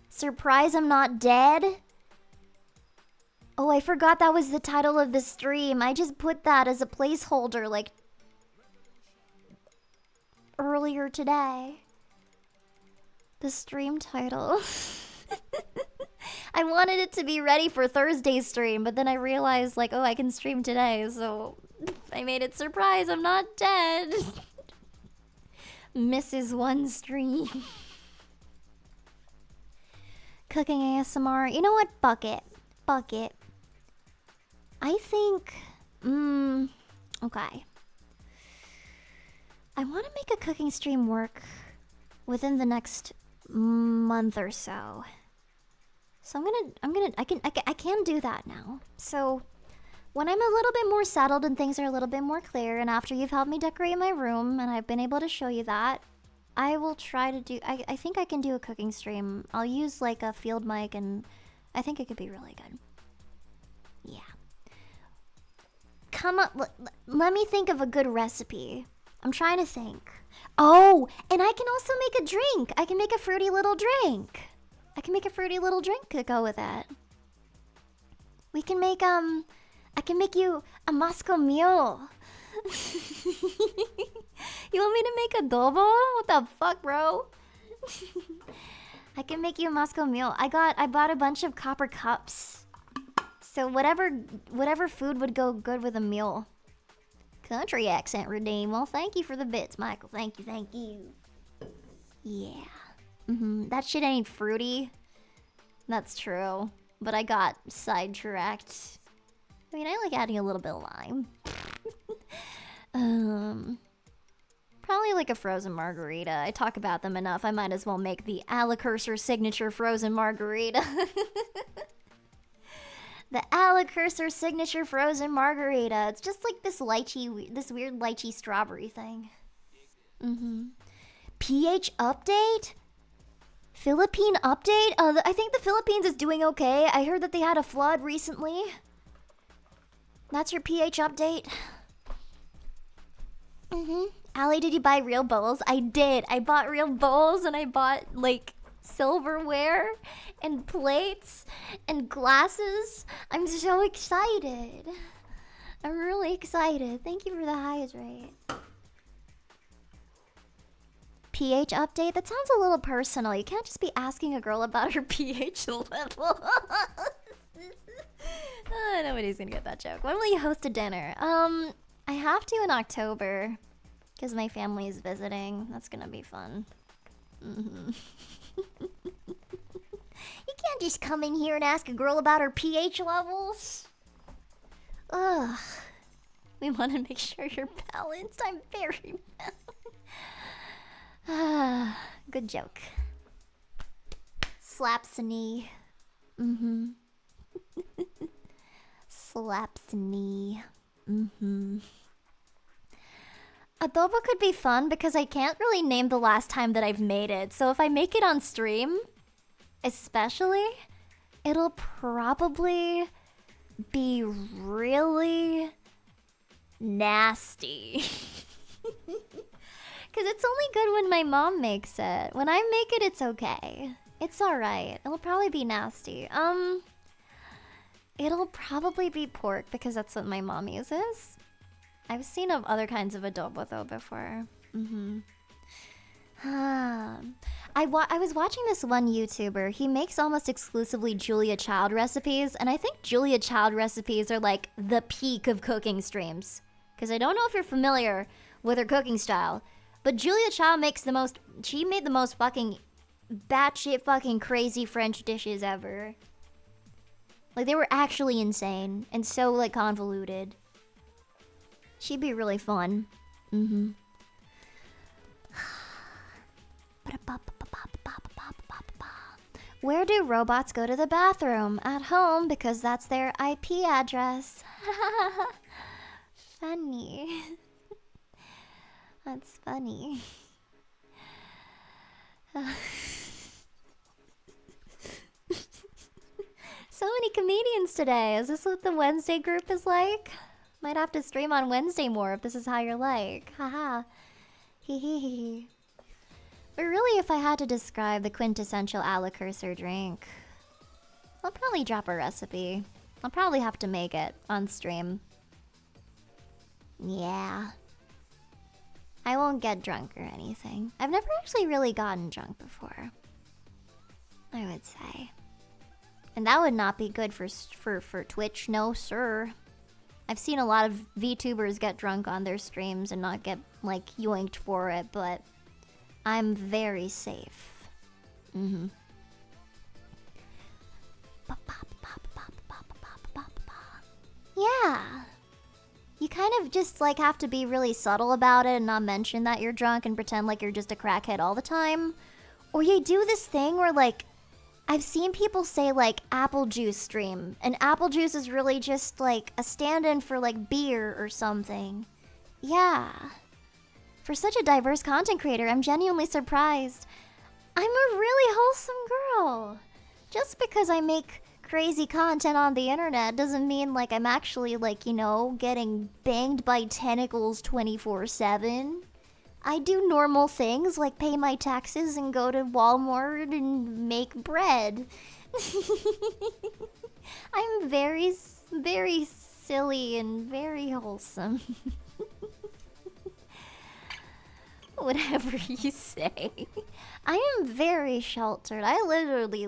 Surprise, I'm not dead? Oh, I forgot that was the title of the stream. I just put that as a placeholder, like, earlier today. The stream title. I wanted it to be ready for Thursday's stream, but then I realized, like, oh, I can stream today, so I made it surprise, I'm not dead. Misses one stream. Cooking ASMR. You know what? Bucket. I think... okay. I want to make a cooking stream work within the next month or so. So I can do that now. So when I'm a little bit more settled and things are a little bit more clear, and after you've helped me decorate my room and I've been able to show you that, I will try to do, I think I can do a cooking stream. I'll use like a field mic and I think it could be really good. Yeah. Come up, let me think of a good recipe. I'm trying to think. Oh, and I can also make a drink. I can make a fruity little drink. To go with it. We can make, I can make you a Moscow Mule. You want me to make adobo? What the fuck, bro? I can make you a Moscow Mule. I bought a bunch of copper cups. So whatever food would go good with a mule. Country accent redeem. Well, thank you for the bits, Michael. Thank you. Yeah. That shit ain't fruity. That's true. But I got sidetracked. I mean, I like adding a little bit of lime. Probably like a frozen margarita. I talk about them enough. I might as well make the Alekirser signature frozen margarita. The Alekirser signature frozen margarita. It's just like this weird lychee strawberry thing. pH update? Philippine update? I think the Philippines is doing okay. I heard that they had a flood recently. That's your pH update? Allie, did you buy real bowls? I did. I bought real bowls and I bought, like, silverware and plates and glasses. I'm so excited. I'm really excited. Thank you for the hydrate. pH update? That sounds a little personal. You can't just be asking a girl about her pH level. Nobody's gonna get that joke. When will you host a dinner? I have to in October because my family is visiting. That's gonna be fun. You can't just come in here and ask a girl about her pH levels. Ugh. We want to make sure you're balanced. I'm very balanced. Good joke. Slaps a knee. Slaps a knee. Adobo could be fun because I can't really name the last time that I've made it. So if I make it on stream, especially, it'll probably be really nasty. Because it's only good when my mom makes it. When I make it, it's okay. It's alright. It'll probably be nasty. It'll probably be pork because that's what my mom uses. I've seen of other kinds of adobo though before. I was watching this one YouTuber. He makes almost exclusively Julia Child recipes, and I think Julia Child recipes are like the peak of cooking streams. Because I don't know if you're familiar with her cooking style, but Julia Child she made the most fucking batshit fucking crazy French dishes ever. Like, they were actually insane and so, like, convoluted. She'd be really fun. Where do robots go to the bathroom? At home, because that's their IP address. Funny. That's funny. So many comedians today. Is this what the Wednesday group is like? Might have to stream on Wednesday more if this is how you're like. Haha. Hee hee hee. But really, if I had to describe the quintessential Alekirser drink, I'll probably drop a recipe. I'll probably have to make it on stream. Yeah. I won't get drunk or anything. I've never actually really gotten drunk before, I would say. And that would not be good for Twitch, no sir. I've seen a lot of VTubers get drunk on their streams and not get, like, yoinked for it, but I'm very safe. Yeah. You kind of just, like, have to be really subtle about it and not mention that you're drunk and pretend like you're just a crackhead all the time. Or you do this thing where, like, I've seen people say, like, apple juice stream. And apple juice is really just, like, a stand-in for, like, beer or something. Yeah. For such a diverse content creator, I'm genuinely surprised. I'm a really wholesome girl. Just because I make crazy content on the internet doesn't mean, like, I'm actually, like, you know, getting banged by tentacles 24/7. I do normal things like pay my taxes and go to Walmart and make bread. I'm very, very silly and very wholesome. Whatever you say. I am very sheltered. I literally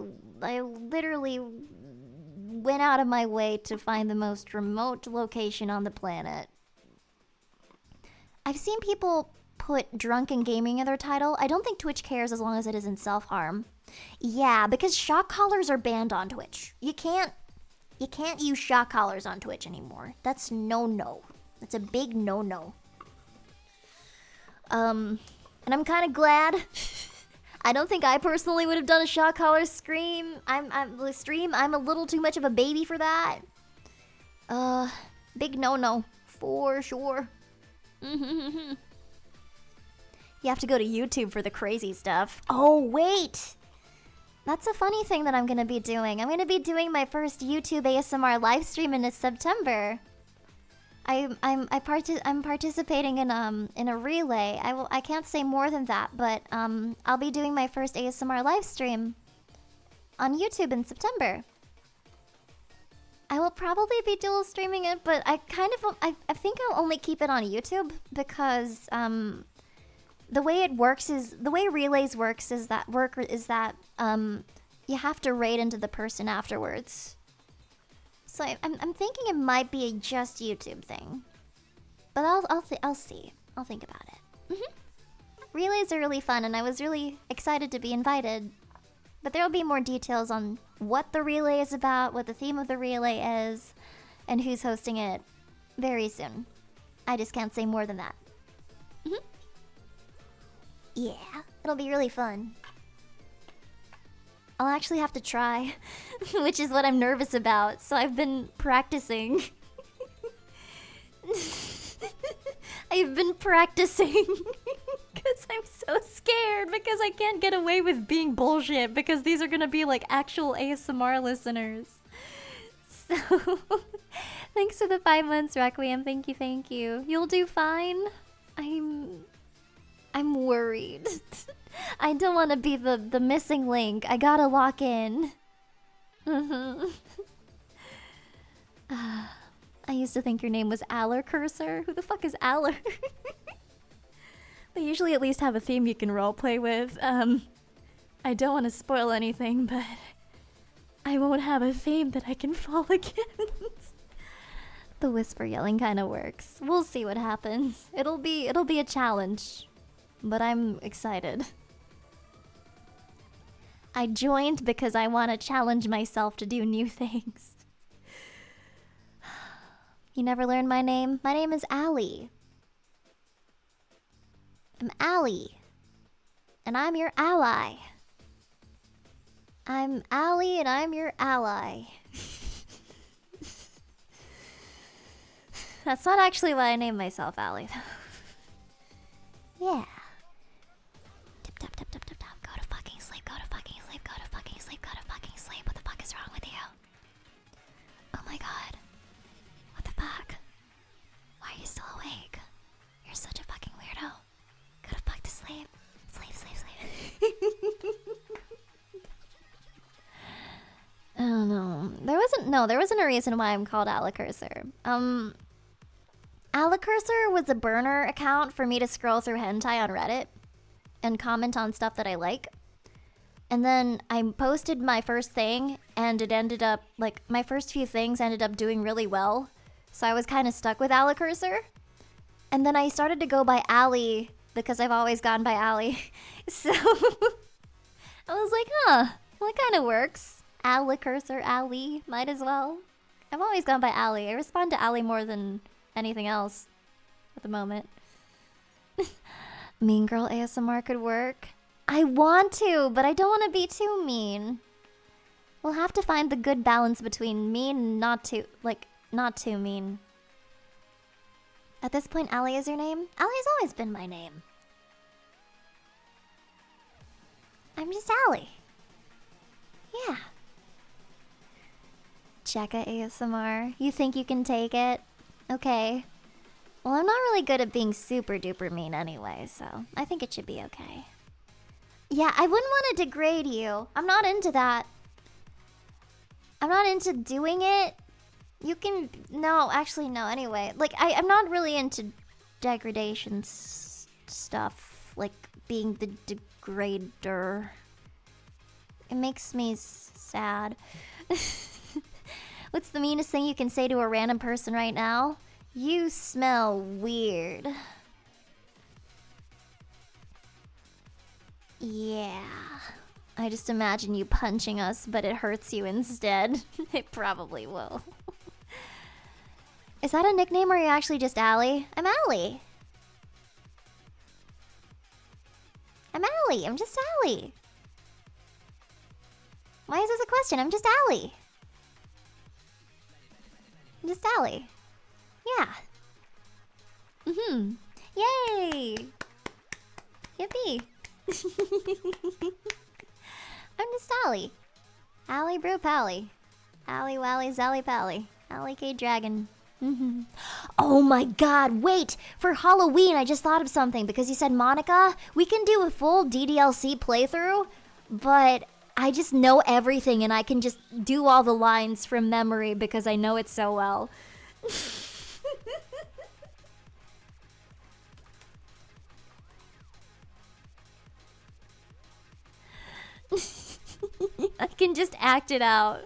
went out of my way to find the most remote location on the planet. I've seen people put drunken gaming in their title. I don't think Twitch cares as long as it isn't self-harm. Yeah, because shock collars are banned on Twitch. You can't use shock collars on Twitch anymore. That's no. That's a big no. And I'm kind of glad. I don't think I personally would have done a shock collar stream. I'm a little too much of a baby for that. Big no for sure. You have to go to YouTube for the crazy stuff. Oh, wait. That's a funny thing that I'm going to be doing. I'm going to be doing my first YouTube ASMR live stream in September. I'm participating in a relay. I can't say more than that, but I'll be doing my first ASMR live stream on YouTube in September. I will probably be dual streaming it, but I think I'll only keep it on YouTube because the way relays works is that you have to raid into the person afterwards. So I'm thinking it might be a just YouTube thing, but I'll see. I'll think about it. Relays are really fun, and I was really excited to be invited. But there will be more details on what the relay is about, what the theme of the relay is, and who's hosting it very soon. I just can't say more than that. Yeah, it'll be really fun. I'll actually have to try, which is what I'm nervous about, so I've been practicing. I've been practicing because I'm so scared because I can't get away with being bullshit because these are gonna be like actual ASMR listeners. So, thanks for the 5 months, Requiem. Thank you. You'll do fine. I'm worried. I don't want to be the missing link. I gotta lock in. I used to think your name was Alekirser. Who the fuck is Aller? They usually at least have a theme you can roleplay with. I don't want to spoil anything, but I won't have a theme that I can fall against. The whisper yelling kind of works. We'll see what happens. It'll be a challenge, but I'm excited. I joined because I want to challenge myself to do new things. You never learned my name? My name is Allie. I'm Allie. And I'm your ally. I'm Allie and I'm your ally. That's not actually why I named myself Allie, though. Yeah. Tip tap tap tap tap tap. Go to fucking sleep, go to fucking sleep, go to fucking sleep, go to fucking sleep. What the fuck is wrong with you? Oh my god. What the fuck? Why are you still awake? You're such a fucking weirdo. Go to fuck to sleep. Sleep, sleep, sleep. I don't know. There wasn't a reason why I'm called Alekirser. Alekirser was a burner account for me to scroll through hentai on Reddit and comment on stuff that I like. And then I posted my first thing and it ended up, like, my first few things ended up doing really well. So I was kind of stuck with Alekirser. And then I started to go by Allie because I've always gone by Allie. So I was like, well, it kind of works. Alekirser, Allie, might as well. I've always gone by Allie. I respond to Allie more than anything else at the moment. Mean girl ASMR could work. I want to, but I don't want to be too mean. We'll have to find the good balance between mean and not too mean. At this point, Allie is your name? Allie's always been my name. I'm just Allie. Yeah. Jekka ASMR. You think you can take it? Okay. Well, I'm not really good at being super duper mean anyway, so I think it should be okay. Yeah, I wouldn't want to degrade you. I'm not into that. I'm not into doing it. You can... No, actually, no. Anyway, like, I'm not really into degradation stuff. Like, being the degrader. It makes me sad. What's the meanest thing you can say to a random person right now? You smell weird. Yeah. I just imagine you punching us, but it hurts you instead. It probably will. Is that a nickname or are you actually just Allie? I'm Allie. I'm Allie. I'm just Allie. Why is this a question? I'm just Allie. I'm just Allie. Yeah. Yay! Yippee! I'm just Allie. Allie Brew Pally. Allie Wally Zally Pally. Allie K Dragon. Oh my god, wait! For Halloween, I just thought of something because you said Monica. We can do a full DDLC playthrough, but I just know everything and I can just do all the lines from memory because I know it so well. I can just act it out.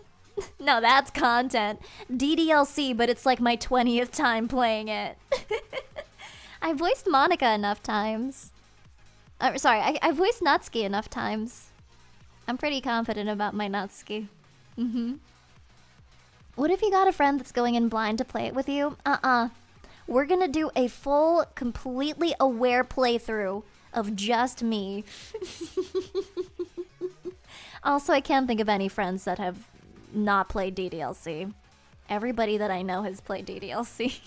No, that's content. DDLC, but it's like my 20th time playing it. I voiced Monica enough times. Sorry, I voiced Natsuki enough times. I'm pretty confident about my Natsuki. What if you got a friend that's going in blind to play it with you? We're gonna do a full, completely aware playthrough of just me. Also, I can't think of any friends that have not played DDLC. Everybody that I know has played DDLC.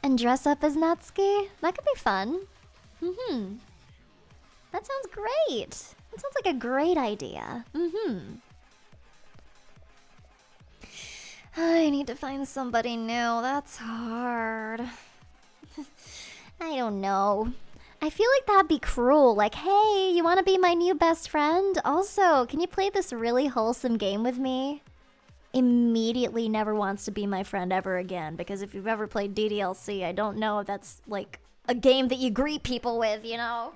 And dress up as Natsuki? That could be fun. That sounds great. That sounds like a great idea. I need to find somebody new. That's hard. I don't know. I feel like that'd be cruel. Like, hey, you want to be my new best friend? Also, can you play this really wholesome game with me? Immediately never wants to be my friend ever again, because if you've ever played DDLC, I don't know if that's like a game that you greet people with, you know?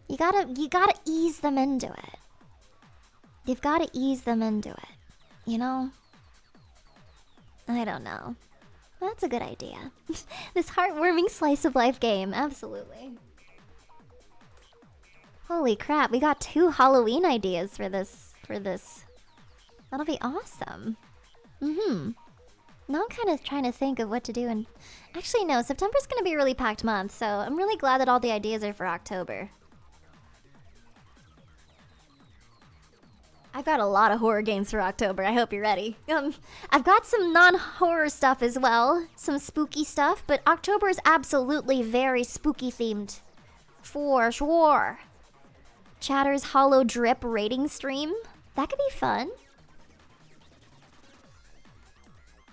You gotta ease them into it. You've gotta ease them into it, you know? I don't know. That's a good idea. This heartwarming slice of life game, absolutely. Holy crap, we got 2 Halloween ideas for this. That'll be awesome. Now I'm kind of trying to think of what to do, and actually no, September's gonna be a really packed month, so I'm really glad that all the ideas are for October. I've got a lot of horror games for October. I hope you're ready. I've got some non-horror stuff as well, some spooky stuff, but October is absolutely very spooky themed, for sure. Chatter's Hollow Drip rating stream. That could be fun.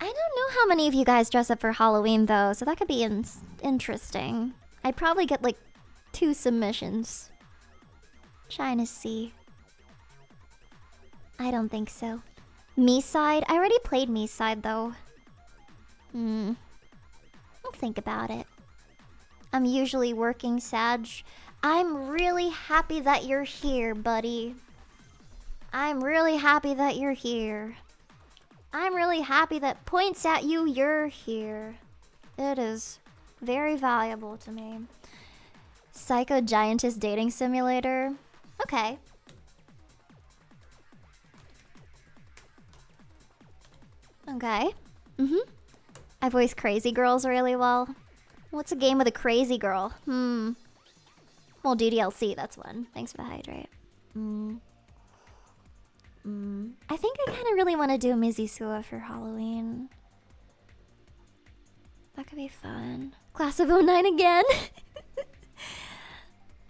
I don't know how many of you guys dress up for Halloween though, so that could be interesting. I'd probably get like 2 submissions. Trying to see. I don't think so. Me-side? I already played Me-side though. I'll think about it. I'm usually working, Sag. I'm really happy that you're here, buddy. I'm really happy that you're here. I'm really happy that points at you, you're here. It is very valuable to me. Psycho Giantess Dating Simulator. Okay. Okay. I voice crazy girls really well. What's a game with a crazy girl? Well, DDLC, that's one. Thanks for the hydrate. I think I kind of really want to do Mizisua for Halloween. That could be fun. Class of '09 again?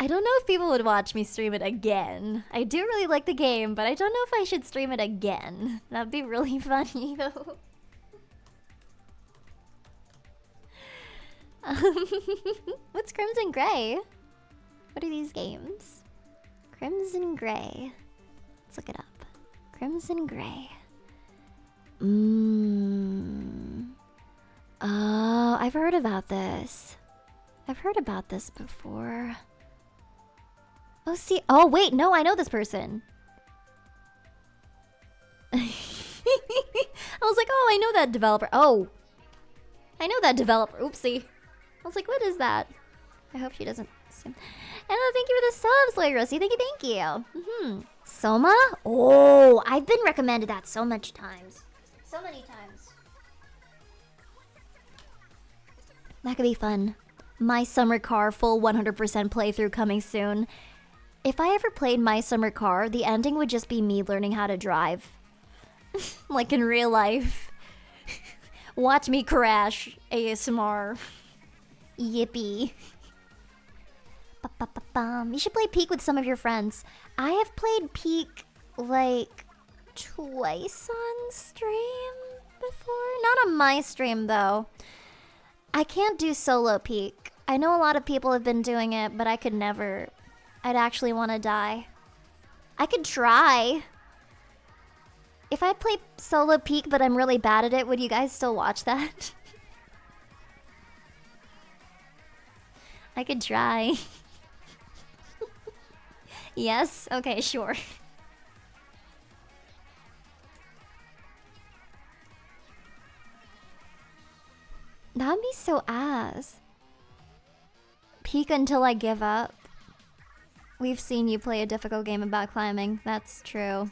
I don't know if people would watch me stream it again. I do really like the game, but I don't know if I should stream it again. That'd be really funny, though. What's Crimson Gray? What are these games? Crimson Gray. Let's look it up. Crimson Gray. Oh, I've heard about this. I've heard about this before. Oh, see. Oh, wait. No, I know this person. I was like, oh, I know that developer. Oh. I know that developer. Oopsie. I was like, what is that? I hope she doesn't. And thank you for the subs, Larry Rosie. Thank you. Soma? Oh, I've been recommended that so much times. So many times. That could be fun. My Summer Car full 100% playthrough coming soon. If I ever played My Summer Car, the ending would just be me learning how to drive. Like in real life. Watch me crash. ASMR. Yippee. You should play Peak with some of your friends. I have played Peak like twice on stream before. Not on my stream though. I can't do solo Peak. I know a lot of people have been doing it, but I could never. I'd actually want to die. I could try. If I play solo Peak but I'm really bad at it, would you guys still watch that? I could try. Yes? Okay, sure. That'd be so ass. Peak until I give up. We've seen you play a difficult game about climbing. That's true.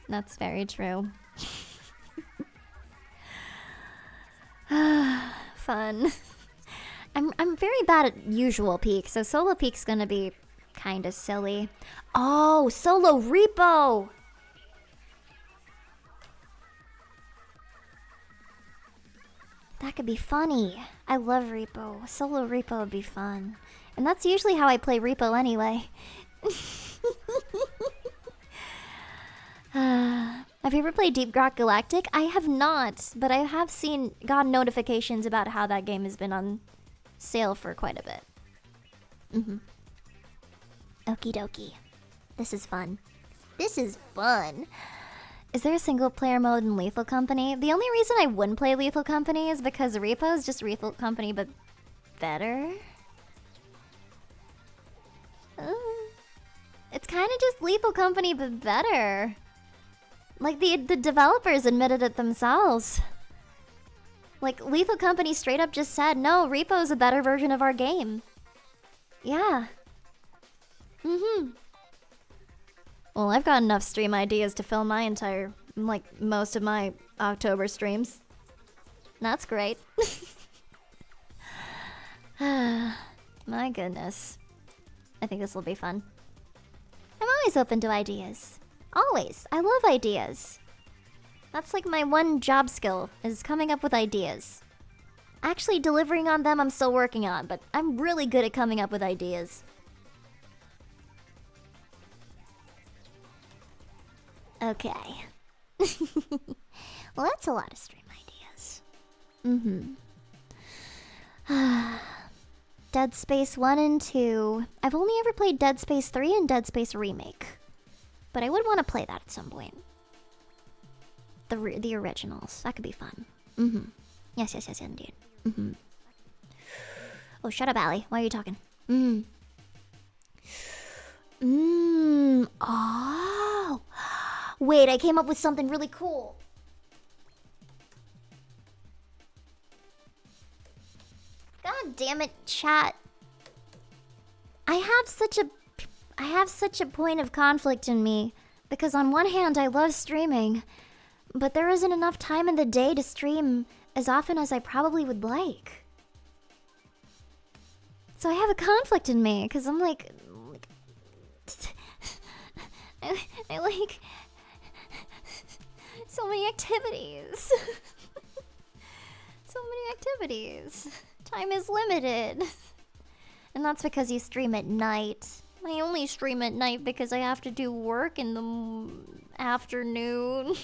That's very true. Fun. I'm very bad at usual Peak, so solo Peak's gonna be kind of silly. Oh, solo repo! That could be funny. I love repo. Solo repo would be fun. And that's usually how I play repo anyway. Have you ever played Deep Rock Galactic? I have not, but I have gotten notifications about how that game has been on sale for quite a bit. Okie dokie. This is fun. This is fun. Is there a single player mode in Lethal Company? The only reason I wouldn't play Lethal Company is because Repo is just Lethal Company, but better. It's kind of just Lethal Company, but better. Like, the developers admitted it themselves. Like, Lethal Company straight up just said, no, Repo is a better version of our game. Yeah. Well, I've got enough stream ideas to fill my most of my October streams. That's great. My goodness. I think this will be fun. I'm always open to ideas. Always. I love ideas. That's like my one job skill, is coming up with ideas. Actually, delivering on them I'm still working on, but I'm really good at coming up with ideas. Okay. Well, that's a lot of stream ideas. Dead Space 1 and 2. I've only ever played Dead Space 3 and Dead Space Remake. But I would want to play that at some point. The originals. That could be fun. Yes, indeed. Oh, shut up, Allie. Why are you talking? Oh. Wait, I came up with something really cool. God damn it, chat. I have such a point of conflict in me, because on one hand I love streaming, but there isn't enough time in the day to stream as often as I probably would like. So I have a conflict in me, because I'm like I like so many activities. So many activities. Time is limited. And that's because you stream at night. I only stream at night because I have to do work in the afternoon.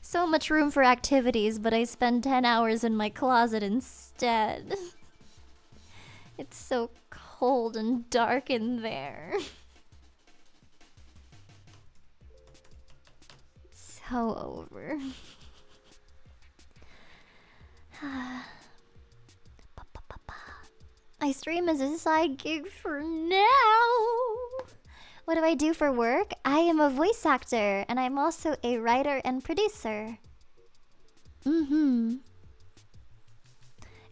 So much room for activities, but I spend 10 hours in my closet instead. It's so cold and dark in there. So over. I stream as a side gig for now. What do I do for work? I am a voice actor, and I'm also a writer and producer.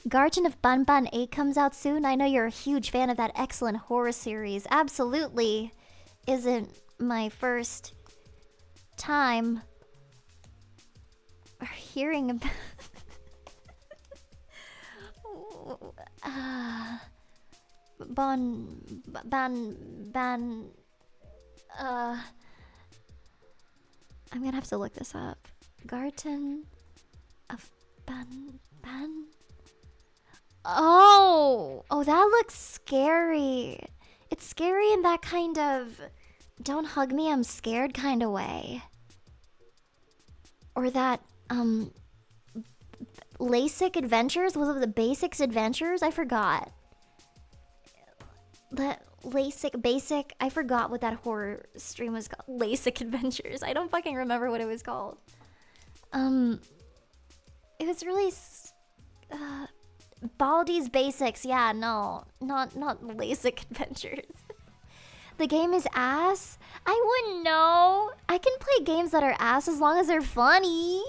Garden of Banban 8 comes out soon. I know you're a huge fan of that excellent horror series. Absolutely isn't my first time hearing about... I'm gonna have to look this up. Garden of Ban. Oh, that looks scary. It's scary in that kind of don't hug me, I'm scared kind of way. Or that LASIK Adventures? Was it the Basics Adventures? I forgot. That LASIK Basic. I forgot what that horror stream was called. LASIK Adventures. I don't fucking remember what it was called. It was really Baldi's Basics. Yeah, no, not LASIK Adventures. The game is ass. I wouldn't know. I can play games that are ass as long as they're funny.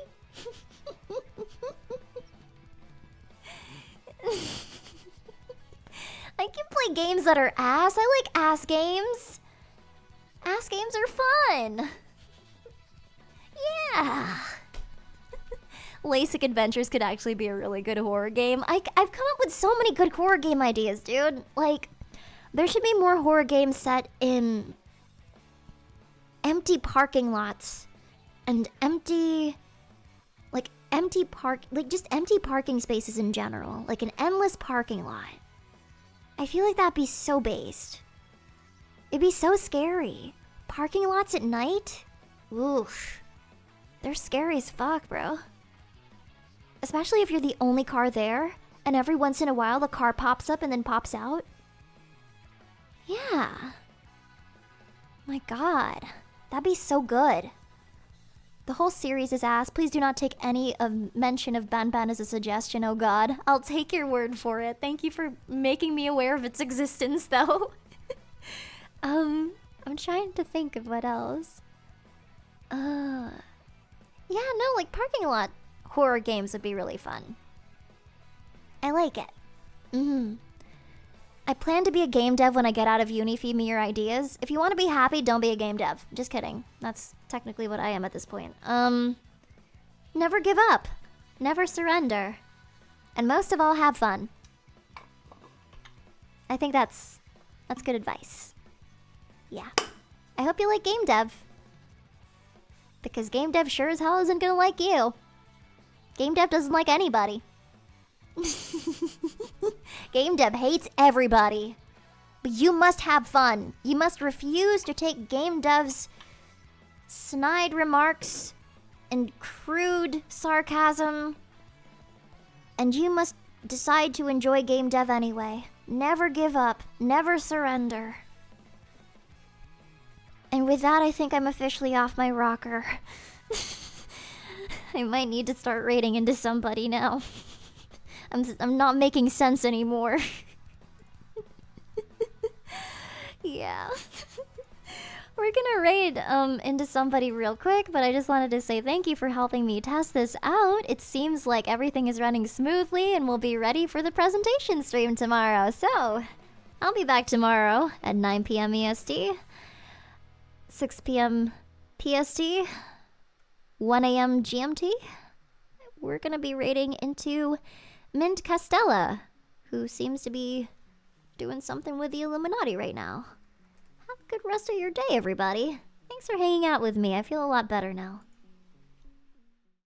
I can play games that are ass. I like ass games. Ass games are fun. Yeah. LASIK Adventures could actually be a really good horror game. I've come up with so many good horror game ideas, dude. Like, there should be more horror games set in empty parking lots and empty parking spaces in general. Like an endless parking lot. I feel like that'd be so based. It'd be so scary. Parking lots at night? Oof. They're scary as fuck, bro. Especially if you're the only car there, and every once in a while the car pops up and then pops out. Yeah. My god. That'd be so good. The whole series is ass. Please do not take any of mention of Ban Ban as a suggestion, oh god. I'll take your word for it. Thank you for making me aware of its existence, though. I'm trying to think of what else. Yeah, no, like parking lot horror games would be really fun. I like it. I plan to be a game dev when I get out of uni. Feed me your ideas. If you want to be happy, don't be a game dev. Just kidding. That's technically what I am at this point. Never give up. Never surrender. And most of all, have fun. I think that's good advice. Yeah. I hope you like game dev. Because game dev sure as hell isn't gonna like you. Game dev doesn't like anybody. Game dev hates everybody. But you must have fun. You must refuse to take game dev's snide remarks and crude sarcasm. And you must decide to enjoy game dev anyway. Never give up. Never surrender. And with that, I think I'm officially off my rocker. I might need to start raiding into somebody now. I'm not making sense anymore. Yeah. We're gonna raid into somebody real quick, but I just wanted to say thank you for helping me test this out. It seems like everything is running smoothly and we'll be ready for the presentation stream tomorrow. So, I'll be back tomorrow at 9 p.m. EST, 6 p.m. PST, 1 a.m. GMT. We're gonna be raiding into Mint Castella, who seems to be doing something with the Illuminati right now. Have a good rest of your day, everybody. Thanks for hanging out with me. I feel a lot better now.